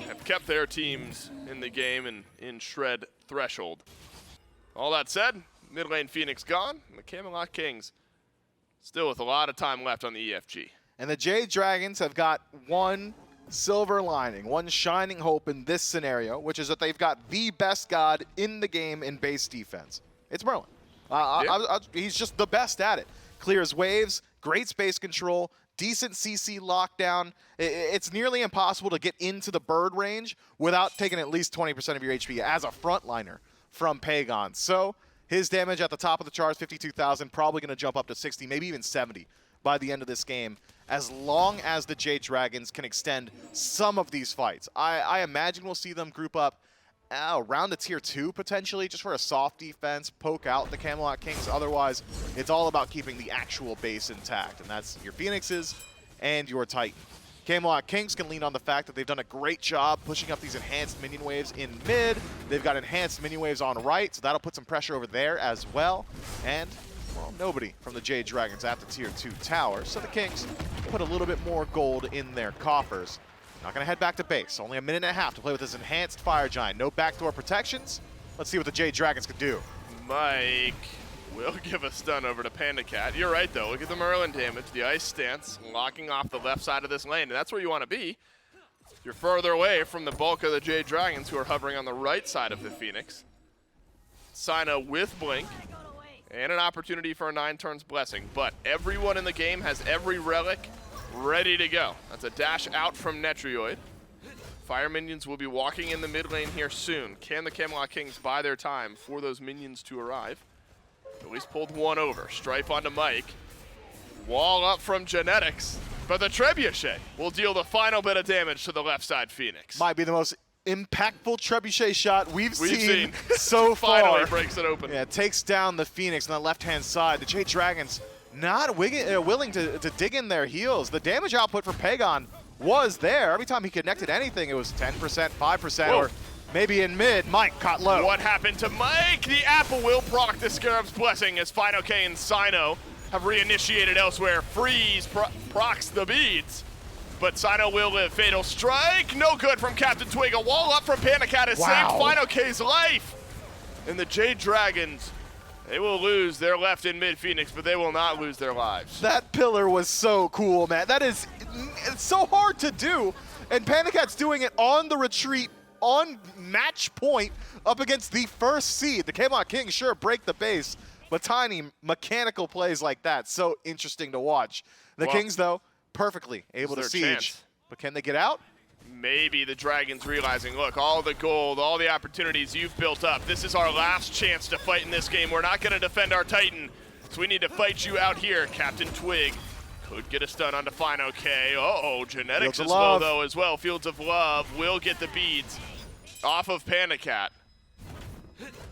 have kept their teams in the game and in shred threshold. All that said, mid lane Phoenix gone, and the Camelot Kings still with a lot of time left on the EFG. And the Jade Dragons have got one silver lining, one shining hope in this scenario, which is that they've got the best god in the game in base defense. It's Merlin. He's just the best at it. Clears waves, great space control, decent CC lockdown. It's nearly impossible to get into the bird range without taking at least 20% of your HP as a frontliner from Pegon. So his damage at the top of the charts, 52,000, probably going to jump up to 60, maybe even 70 by the end of this game, as long as the Jade Dragons can extend some of these fights. I imagine we'll see them group up around a tier 2 potentially, just for a soft defense, poke out the Camelot Kings. Otherwise, it's all about keeping the actual base intact, and that's your Phoenixes and your Titan. Camelot Kings can lean on the fact that they've done a great job pushing up these enhanced minion waves in mid. They've got enhanced minion waves on right, so that'll put some pressure over there as well. And, well, nobody from the Jade Dragons at the tier 2 tower, so the Kings put a little bit more gold in their coffers. Not gonna head back to base. Only a minute and a half to play with this enhanced Fire Giant. No backdoor protections. Let's see what the Jade Dragons can do. Mike will give a stun over to PandaCat. You're right, though. Look at the Merlin damage, the ice stance, locking off the left side of this lane, and that's where you want to be. You're further away from the bulk of the Jade Dragons, who are hovering on the right side of the Phoenix. Cyno with Blink, and an opportunity for a 9 turns Blessing, but everyone in the game has every relic ready to go. That's a dash out from Netrioid. Fire minions will be walking in the mid lane here soon. Can the Camelot Kings buy their time for those minions to arrive? At least pulled one over. Strife onto Mike. Wall up from Genetics. But the Trebuchet will deal the final bit of damage to the left side Phoenix. Might be the most impactful Trebuchet shot we've seen so far. Finally breaks it open. Yeah, it takes down the Phoenix on the left-hand side. The Jade Dragons not willing to dig in their heels. The damage output for Pegon was there. Every time he connected anything, it was 10%, 5%, Whoa. or maybe in mid. Mike caught low. What happened to Mike? The apple will proc the Scarab's Blessing as fineokay and Cyno have reinitiated elsewhere. Freeze procs the beads. But Cyno will live. Fatal Strike. No good from CaptainTwig. A wall up from PandaCat has saved fineokay's life. And the Jade Dragons, they will lose their left in mid Phoenix, but they will not lose their lives. That pillar was so cool, man. It's so hard to do. And PandaCat's doing it on the retreat, on match point, up against the first seed. The Camelot Kings sure break the base, but tiny mechanical plays like that, so interesting to watch. The Kings, though, perfectly able to siege. Chance. But can they get out? Maybe the Dragons realizing, look, all the gold, all the opportunities you've built up, this is our last chance to fight in this game. We're not going to defend our Titan, so we need to fight you out here. CaptainTwig could get a stun onto fineokay. Uh-oh, Genetics is low, though, as well. Fields of Love will get the beads off of PandaCat.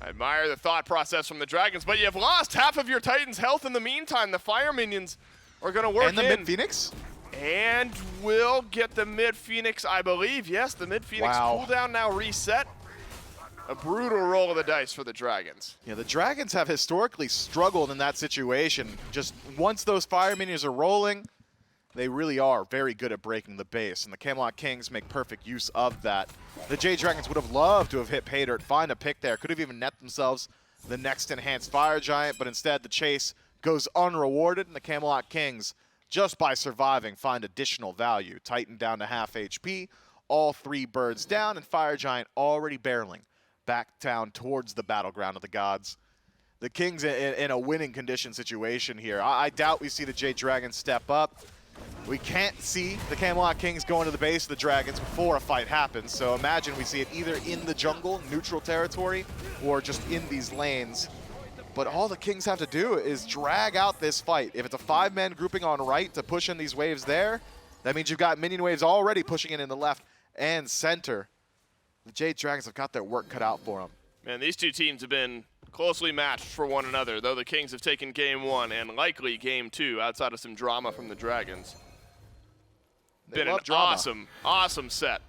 I admire the thought process from the Dragons, but you've lost half of your Titan's health in the meantime. The Fire Minions are going to work And the mid-Phoenix? And will get the mid-Phoenix, I believe. Yes, the mid-Phoenix cooldown now reset. A brutal roll of the dice for the Dragons. Yeah, the Dragons have historically struggled in that situation. Just once those Fire Minions are rolling, they really are very good at breaking the base, and the Camelot Kings make perfect use of that. The Jade Dragons would have loved to have hit Paydirt, find a pick there, could have even net themselves the next enhanced Fire Giant, but instead the chase goes unrewarded, and the Camelot Kings, just by surviving, find additional value. Titan down to half HP, all 3 birds down, and Fire Giant already barreling back down towards the battleground of the gods. The Kings in a winning condition situation here. I doubt we see the Jade Dragons step up. We can't see the Camelot Kings going to the base of the Dragons before a fight happens, so imagine we see it either in the jungle, neutral territory, or just in these lanes. But all the Kings have to do is drag out this fight. If it's a 5-man grouping on right to push in these waves there, that means you've got minion waves already pushing in the left and center. The Jade Dragons have got their work cut out for them. Man, these two teams have been closely matched for one another, though the Kings have taken game 1 and likely game 2 outside of some drama from the Dragons. Been an awesome set.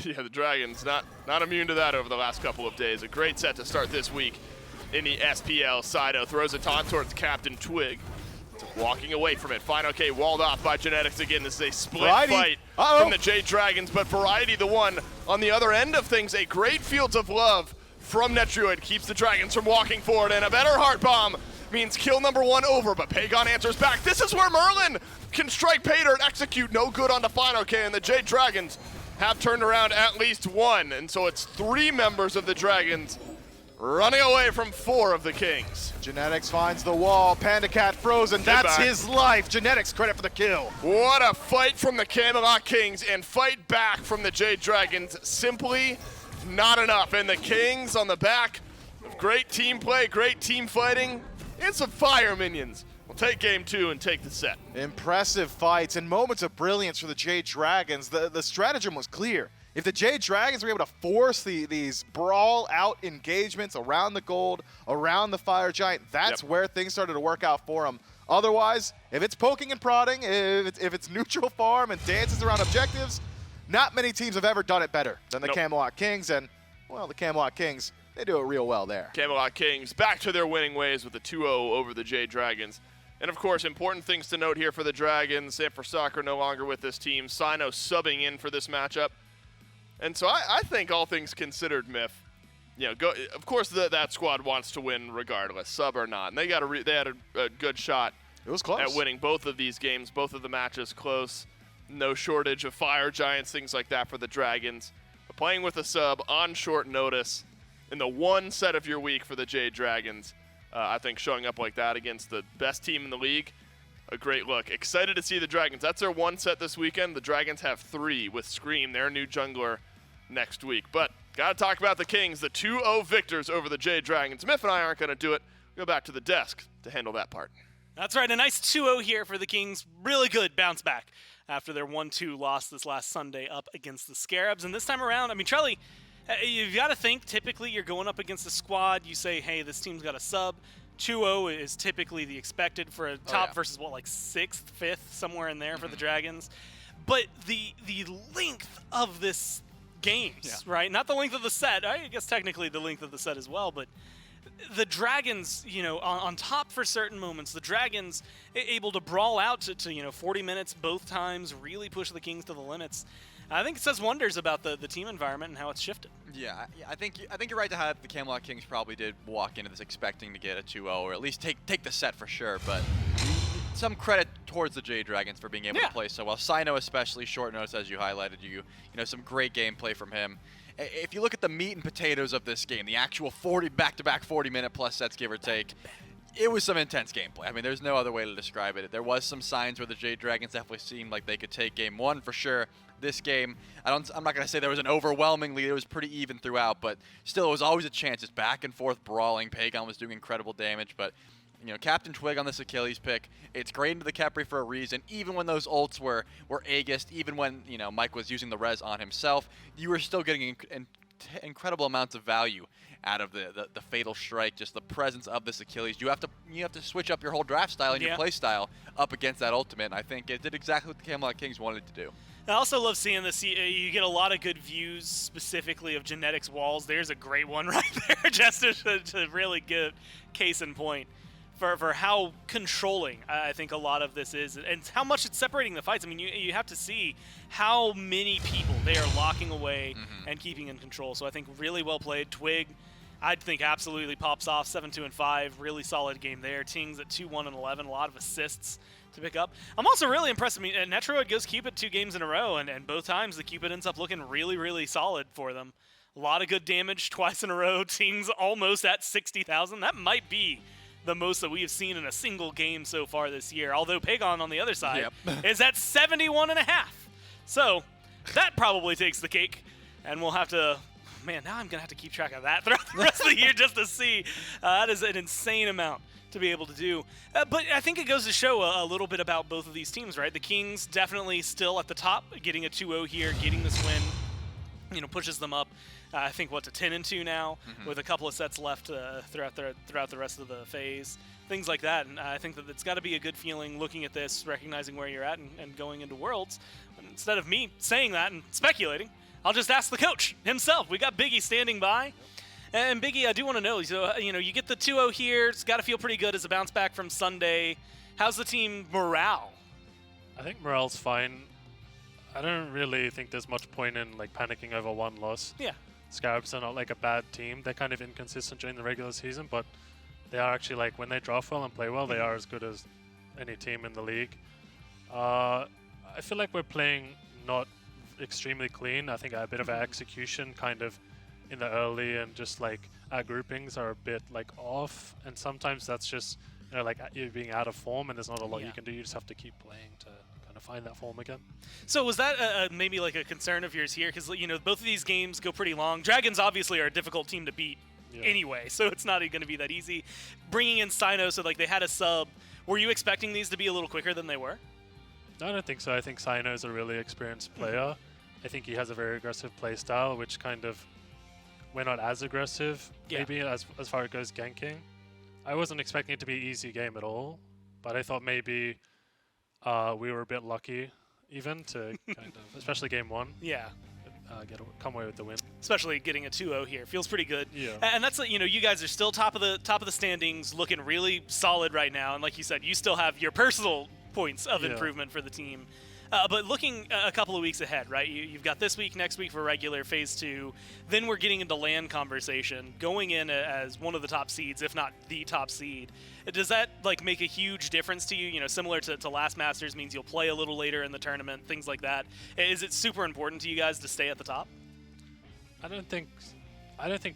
Yeah, the Dragons not immune to that over the last couple of days. A great set to start this week in the SPL. Cyno throws a taunt towards CaptainTwig. Walking away from it. fineokay walled off by Genetics again. This is a split fight from the Jade Dragons, but Variety the one on the other end of things. A great Fields of Love from Netrioid keeps the Dragons from walking forward, and a better Heart Bomb means kill number 1 over, but Pegon answers back. This is where Merlin can strike Paydirt, execute no good onto fineokay, and the Jade Dragons have turned around at least 1, and so it's 3 members of the Dragons running away from 4 of the Kings. Genetics finds the wall. PandaCat frozen. That's his life. Genetics credit for the kill. What a fight from the Camelot Kings and fight back from the Jade Dragons. Simply not enough. And the Kings on the back of great team play, great team fighting, and some Fire Minions will take game 2 and take the set. Impressive fights and moments of brilliance for the Jade Dragons. The stratagem was clear. if the Jade Dragons were able to force these brawl-out engagements around the gold, around the Fire Giant, that's where things started to work out for them. Otherwise, if it's poking and prodding, if it's neutral farm and dances around objectives, not many teams have ever done it better than the Camelot Kings. And, well, the Camelot Kings, they do it real well there. Camelot Kings back to their winning ways with a 2-0 over the Jade Dragons. And, of course, important things to note here for the Dragons. Sanford no longer with this team. Cyno subbing in for this matchup. And so I think all things considered, Myth, of course that squad wants to win regardless, sub or not. And they had a good shot. It was close. At winning both of these games, both of the matches close. No shortage of Fire Giants, things like that for the Dragons. But playing with a sub on short notice in the one set of your week for the Jade Dragons, I think showing up like that against the best team in the league, a great look. Excited to see the Dragons. That's their one set this weekend. The Dragons have 3 with Scream, their new jungler, next week. But got to talk about the Kings, the 2-0 victors over the Jade Dragons. Myth and I aren't going to do it. We'll go back to the desk to handle that part. That's right, a nice 2-0 here for the Kings. Really good bounce back after their 1-2 loss this last Sunday up against the Scarabs. And this time around, I mean, Charlie, you've got to think, typically you're going up against a squad, you say, hey, this team's got a sub. 2-0 is typically the expected for a top versus, what, like 6th, 5th, somewhere in there for the Dragons. But the length of this games, right? Not the length of the set. I guess technically the length of the set as well, but the Dragons, on top for certain moments, the Dragons able to brawl out to 40 minutes both times, really push the Kings to the limits. I think it says wonders about the team environment and how it's shifted. Yeah, I think you're right to have the Camelot Kings probably did walk into this expecting to get a 2-0 or at least take the set for sure, but some credit towards the Jade Dragons for being able to play so well. Cyno especially, short notice as you highlighted, some great gameplay from him. If you look at the meat and potatoes of this game, the actual back-to-back 40-minute plus sets, give or take, it was some intense gameplay. I mean, there's no other way to describe it. There was some signs where the Jade Dragons definitely seemed like they could take game 1 for sure. This game, I'm not going to say there was an overwhelming lead. It was pretty even throughout, but still, it was always a chance. It's back and forth brawling. Pegon was doing incredible damage, but CaptainTwig on this Achilles pick, it's great into the Khepri for a reason. Even when those ults were Aegis, even when Mike was using the res on himself, you were still getting incredible amounts of value out of the fatal strike. Just the presence of this Achilles, you have to switch up your whole draft style and your play style up against that ultimate. And I think it did exactly what the Camelot Kings wanted to do. I also love seeing this. You get a lot of good views, specifically of Genetics walls. There's a great one right there, just to really get case in point for how controlling I think a lot of this is, and how much it's separating the fights. I mean, you have to see how many people they are locking away and keeping in control. So I think really well played. Twig, I think absolutely pops off. 7-2-5, really solid game there. Tingz at 2-1-11, a lot of assists to pick up. I'm also really impressed. I mean, Netrioid goes Cupid 2 games in a row, and both times the Cupid ends up looking really, really solid for them. A lot of good damage twice in a row. Tingz almost at 60,000. That might be the most that we have seen in a single game so far this year. Although Pegon on the other side is at 71.5. So that probably takes the cake, and we'll have to. Man, now I'm gonna have to keep track of that throughout the rest of the year just to see. That is an insane amount to be able to do. But I think it goes to show a little bit about both of these teams, right? The Kings definitely still at the top, getting a 2-0 here, getting this win, pushes them up. I think to 10-2 now, with a couple of sets left throughout the rest of the phase, things like that. And I think that it's got to be a good feeling looking at this, recognizing where you're at, and going into Worlds. Instead of me saying that and speculating, I'll just ask the coach himself. We got Biggie standing by. And Biggie, I do want to know, so you get the 2-0 here. It's got to feel pretty good as a bounce back from Sunday. How's the team morale? I think morale's fine. I don't really think there's much point in panicking over one loss. Yeah. Scarabs are not a bad team. They're kind of inconsistent during the regular season, but they are actually when they draft well and play well, they are as good as any team in the league. I feel like we're playing not extremely clean. I think a bit of our execution kind of in the early and just our groupings are a bit off, and sometimes that's just you being out of form and there's not a lot you can do. You just have to keep playing to kind of find that form again. So was that maybe a concern of yours here? Because both of these games go pretty long. Dragons obviously are a difficult team to beat anyway, so it's not going to be that easy. Bringing in Cyno, so they had a sub. Were you expecting these to be a little quicker than they were? No, I don't think so. I think Cyno is a really experienced player, I think he has a very aggressive play style, which kind of we're not as aggressive, maybe as far as it goes ganking. I wasn't expecting it to be an easy game at all, but I thought maybe we were a bit lucky even to kind of, especially game 1. Yeah. Come away with the win. Especially getting a 2-0 here feels pretty good. Yeah. And that's you guys are still top of the standings, looking really solid right now. And like you said, you still have your personal points of improvement for the team. But looking a couple of weeks ahead, right? You've got this week, next week for regular phase 2. Then we're getting into LAN conversation, going in as one of the top seeds, if not the top seed. Does that make a huge difference to you? You know, similar to last Masters means you'll play a little later in the tournament, things like that. Is it super important to you guys to stay at the top? I don't think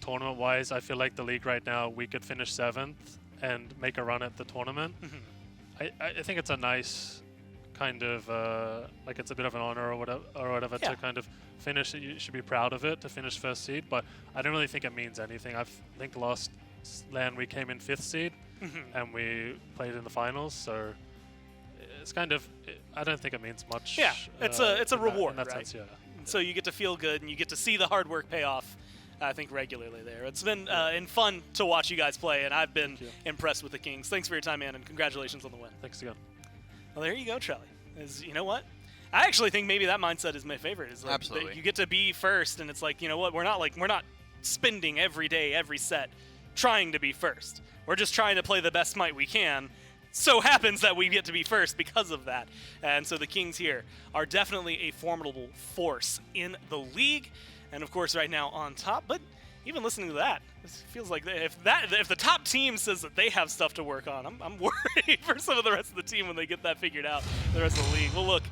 tournament-wise, I feel like the league right now, we could finish 7th and make a run at the tournament. I think it's a nice kind of it's a bit of an honor or whatever to kind of finish it. You should be proud of it to finish 1st seed, but I don't really think it means anything. I think last LAN we came in 5th seed and we played in the finals, so it's kind of I don't think it means much. Yeah, it's a reward, in that right? sense, So you get to feel good and you get to see the hard work pay off. I think regularly there. It's been fun to watch you guys play, and I've been impressed with the Kings. Thanks for your time, man, and congratulations on the win. Thanks again. Well, there you go, Charlie. You know what? I actually think maybe that mindset is my favorite. Is Absolutely. You get to be first, and it's like, you know what? We're not spending every day, every set, trying to be first. We're just trying to play the best Smite we can. So happens that we get to be first because of that. And so the Kings here are definitely a formidable force in the league, and of course right now on top. But even listening to that, it feels like if the top team says that they have stuff to work on, I'm worried for some of the rest of the team when they get that figured out, the rest of the league. We'll look,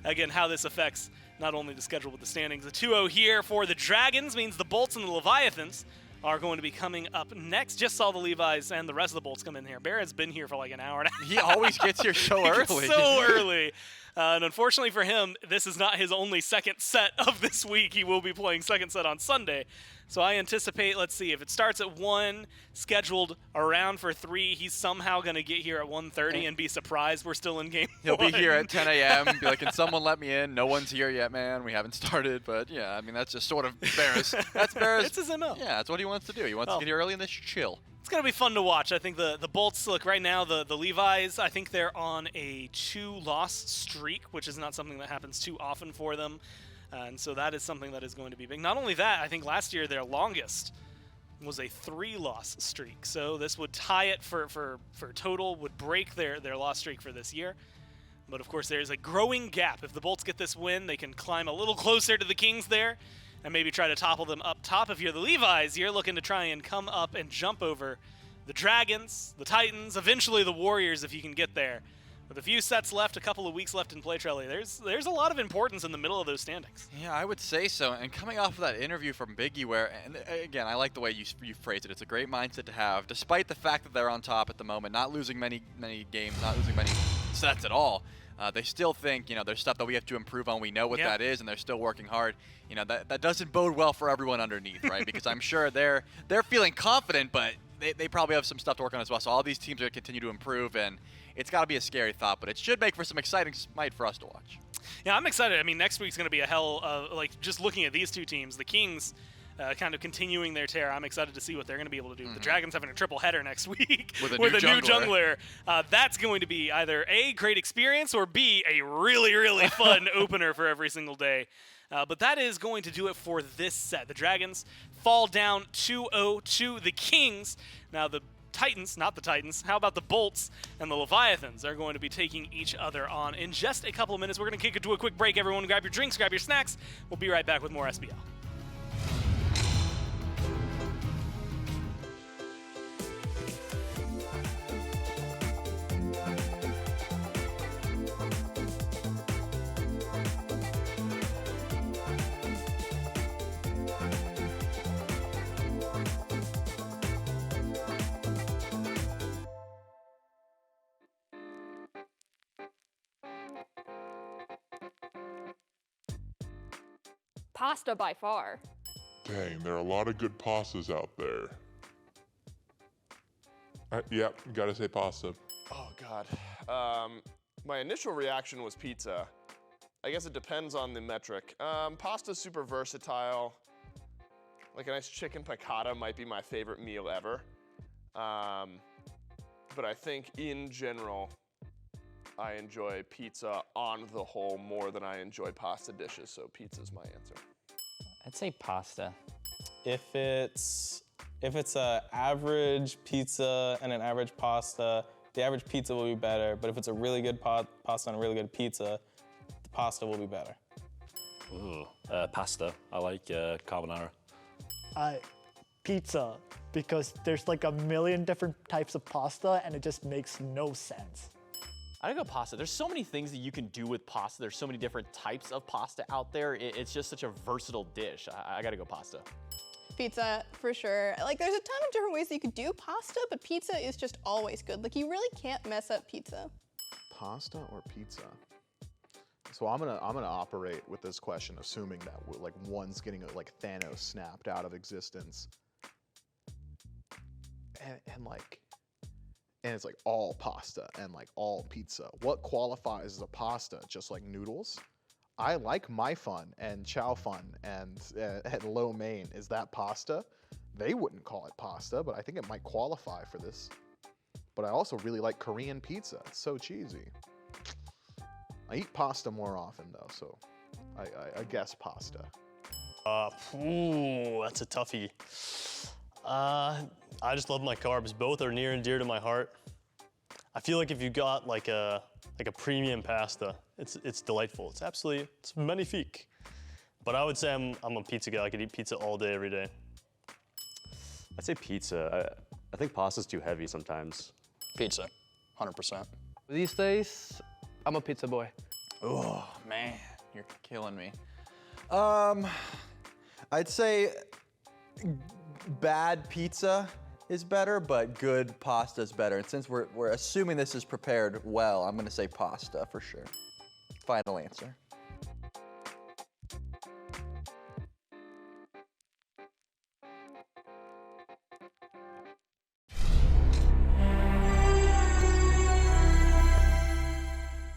again, how this affects not only the schedule but the standings. The 2-0 here for the Dragons means the Bolts and the Leviathans are going to be coming up next. Just saw the Levi's and the rest of the Bolts come in here. Bear has been here for like an hour and a half. He always gets here so early. So early. And unfortunately for him, this is not his only second set of this week. He will be playing second set on Sunday. So I anticipate, let's see, if it starts at 1, scheduled around for 3, he's somehow going to get here at 1:30 and be surprised we're still in game 1. He'll be here at 10 a.m. Be like, can someone let me in? No one's here yet, man. We haven't started. But yeah, I mean, that's just sort of Bear's. That's Bear's. It's his MO. Yeah, that's what he wants to do. He wants to get here early and then chill. It's going to be fun to watch. I think the Bolts, look, right now, the Levi's, I think they're on a 2-loss streak, which is not something that happens too often for them. And so that is something that is going to be big. Not only that, I think last year their longest was a 3-loss streak. So this would tie it for total, would break their loss streak for this year. But of course, there's a growing gap. If the Bolts get this win, they can climb a little closer to the Kings there and maybe try to topple them up top. If you're the Levi's, you're looking to try and come up and jump over the Dragons, the Titans, eventually the Warriors if you can get there. With a few sets left, a couple of weeks left in play, Trelly, there's a lot of importance in the middle of those standings. Yeah, I would say so. And coming off of that interview from Biggie where, and again, I like the way you phrased it. It's a great mindset to have, despite the fact that they're on top at the moment, not losing many games, not losing many sets at all. They still think, there's stuff that we have to improve on. We know what that is, and they're still working hard. That doesn't bode well for everyone underneath, right? Because I'm sure they're feeling confident, but they probably have some stuff to work on as well. So all these teams are going to continue to improve, and it's got to be a scary thought, but it should make for some exciting Smite for us to watch. Yeah, I'm excited. I mean, next week's going to be a hell of, just looking at these two teams, the Kings kind of continuing their tear. I'm excited to see what they're going to be able to do. The Dragons having a triple header next week with a new jungler. That's going to be either A, great experience, or B, a really, really fun opener for every single day. But that is going to do it for this set. The Dragons fall down 2-0 to the Kings. Now the Titans, not the Titans, how about the Bolts and the Leviathans are going to be taking each other on in just a couple of minutes. We're going to kick it to a quick break. Everyone grab your drinks, grab your snacks. We'll be right back with more SBL. Pasta by far. Dang, there are a lot of good pastas out there. Yep, gotta say pasta. Oh, God. My initial reaction was pizza. I guess it depends on the metric. Pasta's super versatile. Like a nice chicken piccata might be my favorite meal ever. But I think in general, I enjoy pizza on the whole more than I enjoy pasta dishes, so pizza's my answer. I'd say pasta. If it's a average pizza and an average pasta, the average pizza will be better, but if it's a really good pasta and a really good pizza, the pasta will be better. Ooh, pasta. I like carbonara. Pizza, because there's like a million different types of pasta and it just makes no sense. I gotta go pasta. There's so many things that you can do with pasta. There's so many different types of pasta out there. It's just such a versatile dish. I gotta go pasta. Pizza, for sure. Like, there's a ton of different ways that you could do pasta, but pizza is just always good. Like, you really can't mess up pizza. Pasta or pizza? So I'm gonna operate with this question, assuming that like one's getting like Thanos snapped out of existence, and it's like all pasta and like all pizza. What qualifies as a pasta? Just like noodles? I like my fun and chow fun and lo mein. Is that pasta? They wouldn't call it pasta, but I think it might qualify for this. But I also really like Korean pizza. It's so cheesy. I eat pasta more often though, so I guess pasta. That's a toughie. I just love my carbs. Both are near and dear to my heart. I feel like if you got like a premium pasta, it's delightful. It's magnifique. But I would say I'm a pizza guy. I could eat pizza all day, every day. I'd say pizza. I think pasta's too heavy sometimes. Pizza, 100%. These days, I'm a pizza boy. Oh, man, you're killing me. I'd say bad pizza is better, but good pasta is better. And since we're assuming this is prepared well, I'm gonna say pasta for sure. Final answer.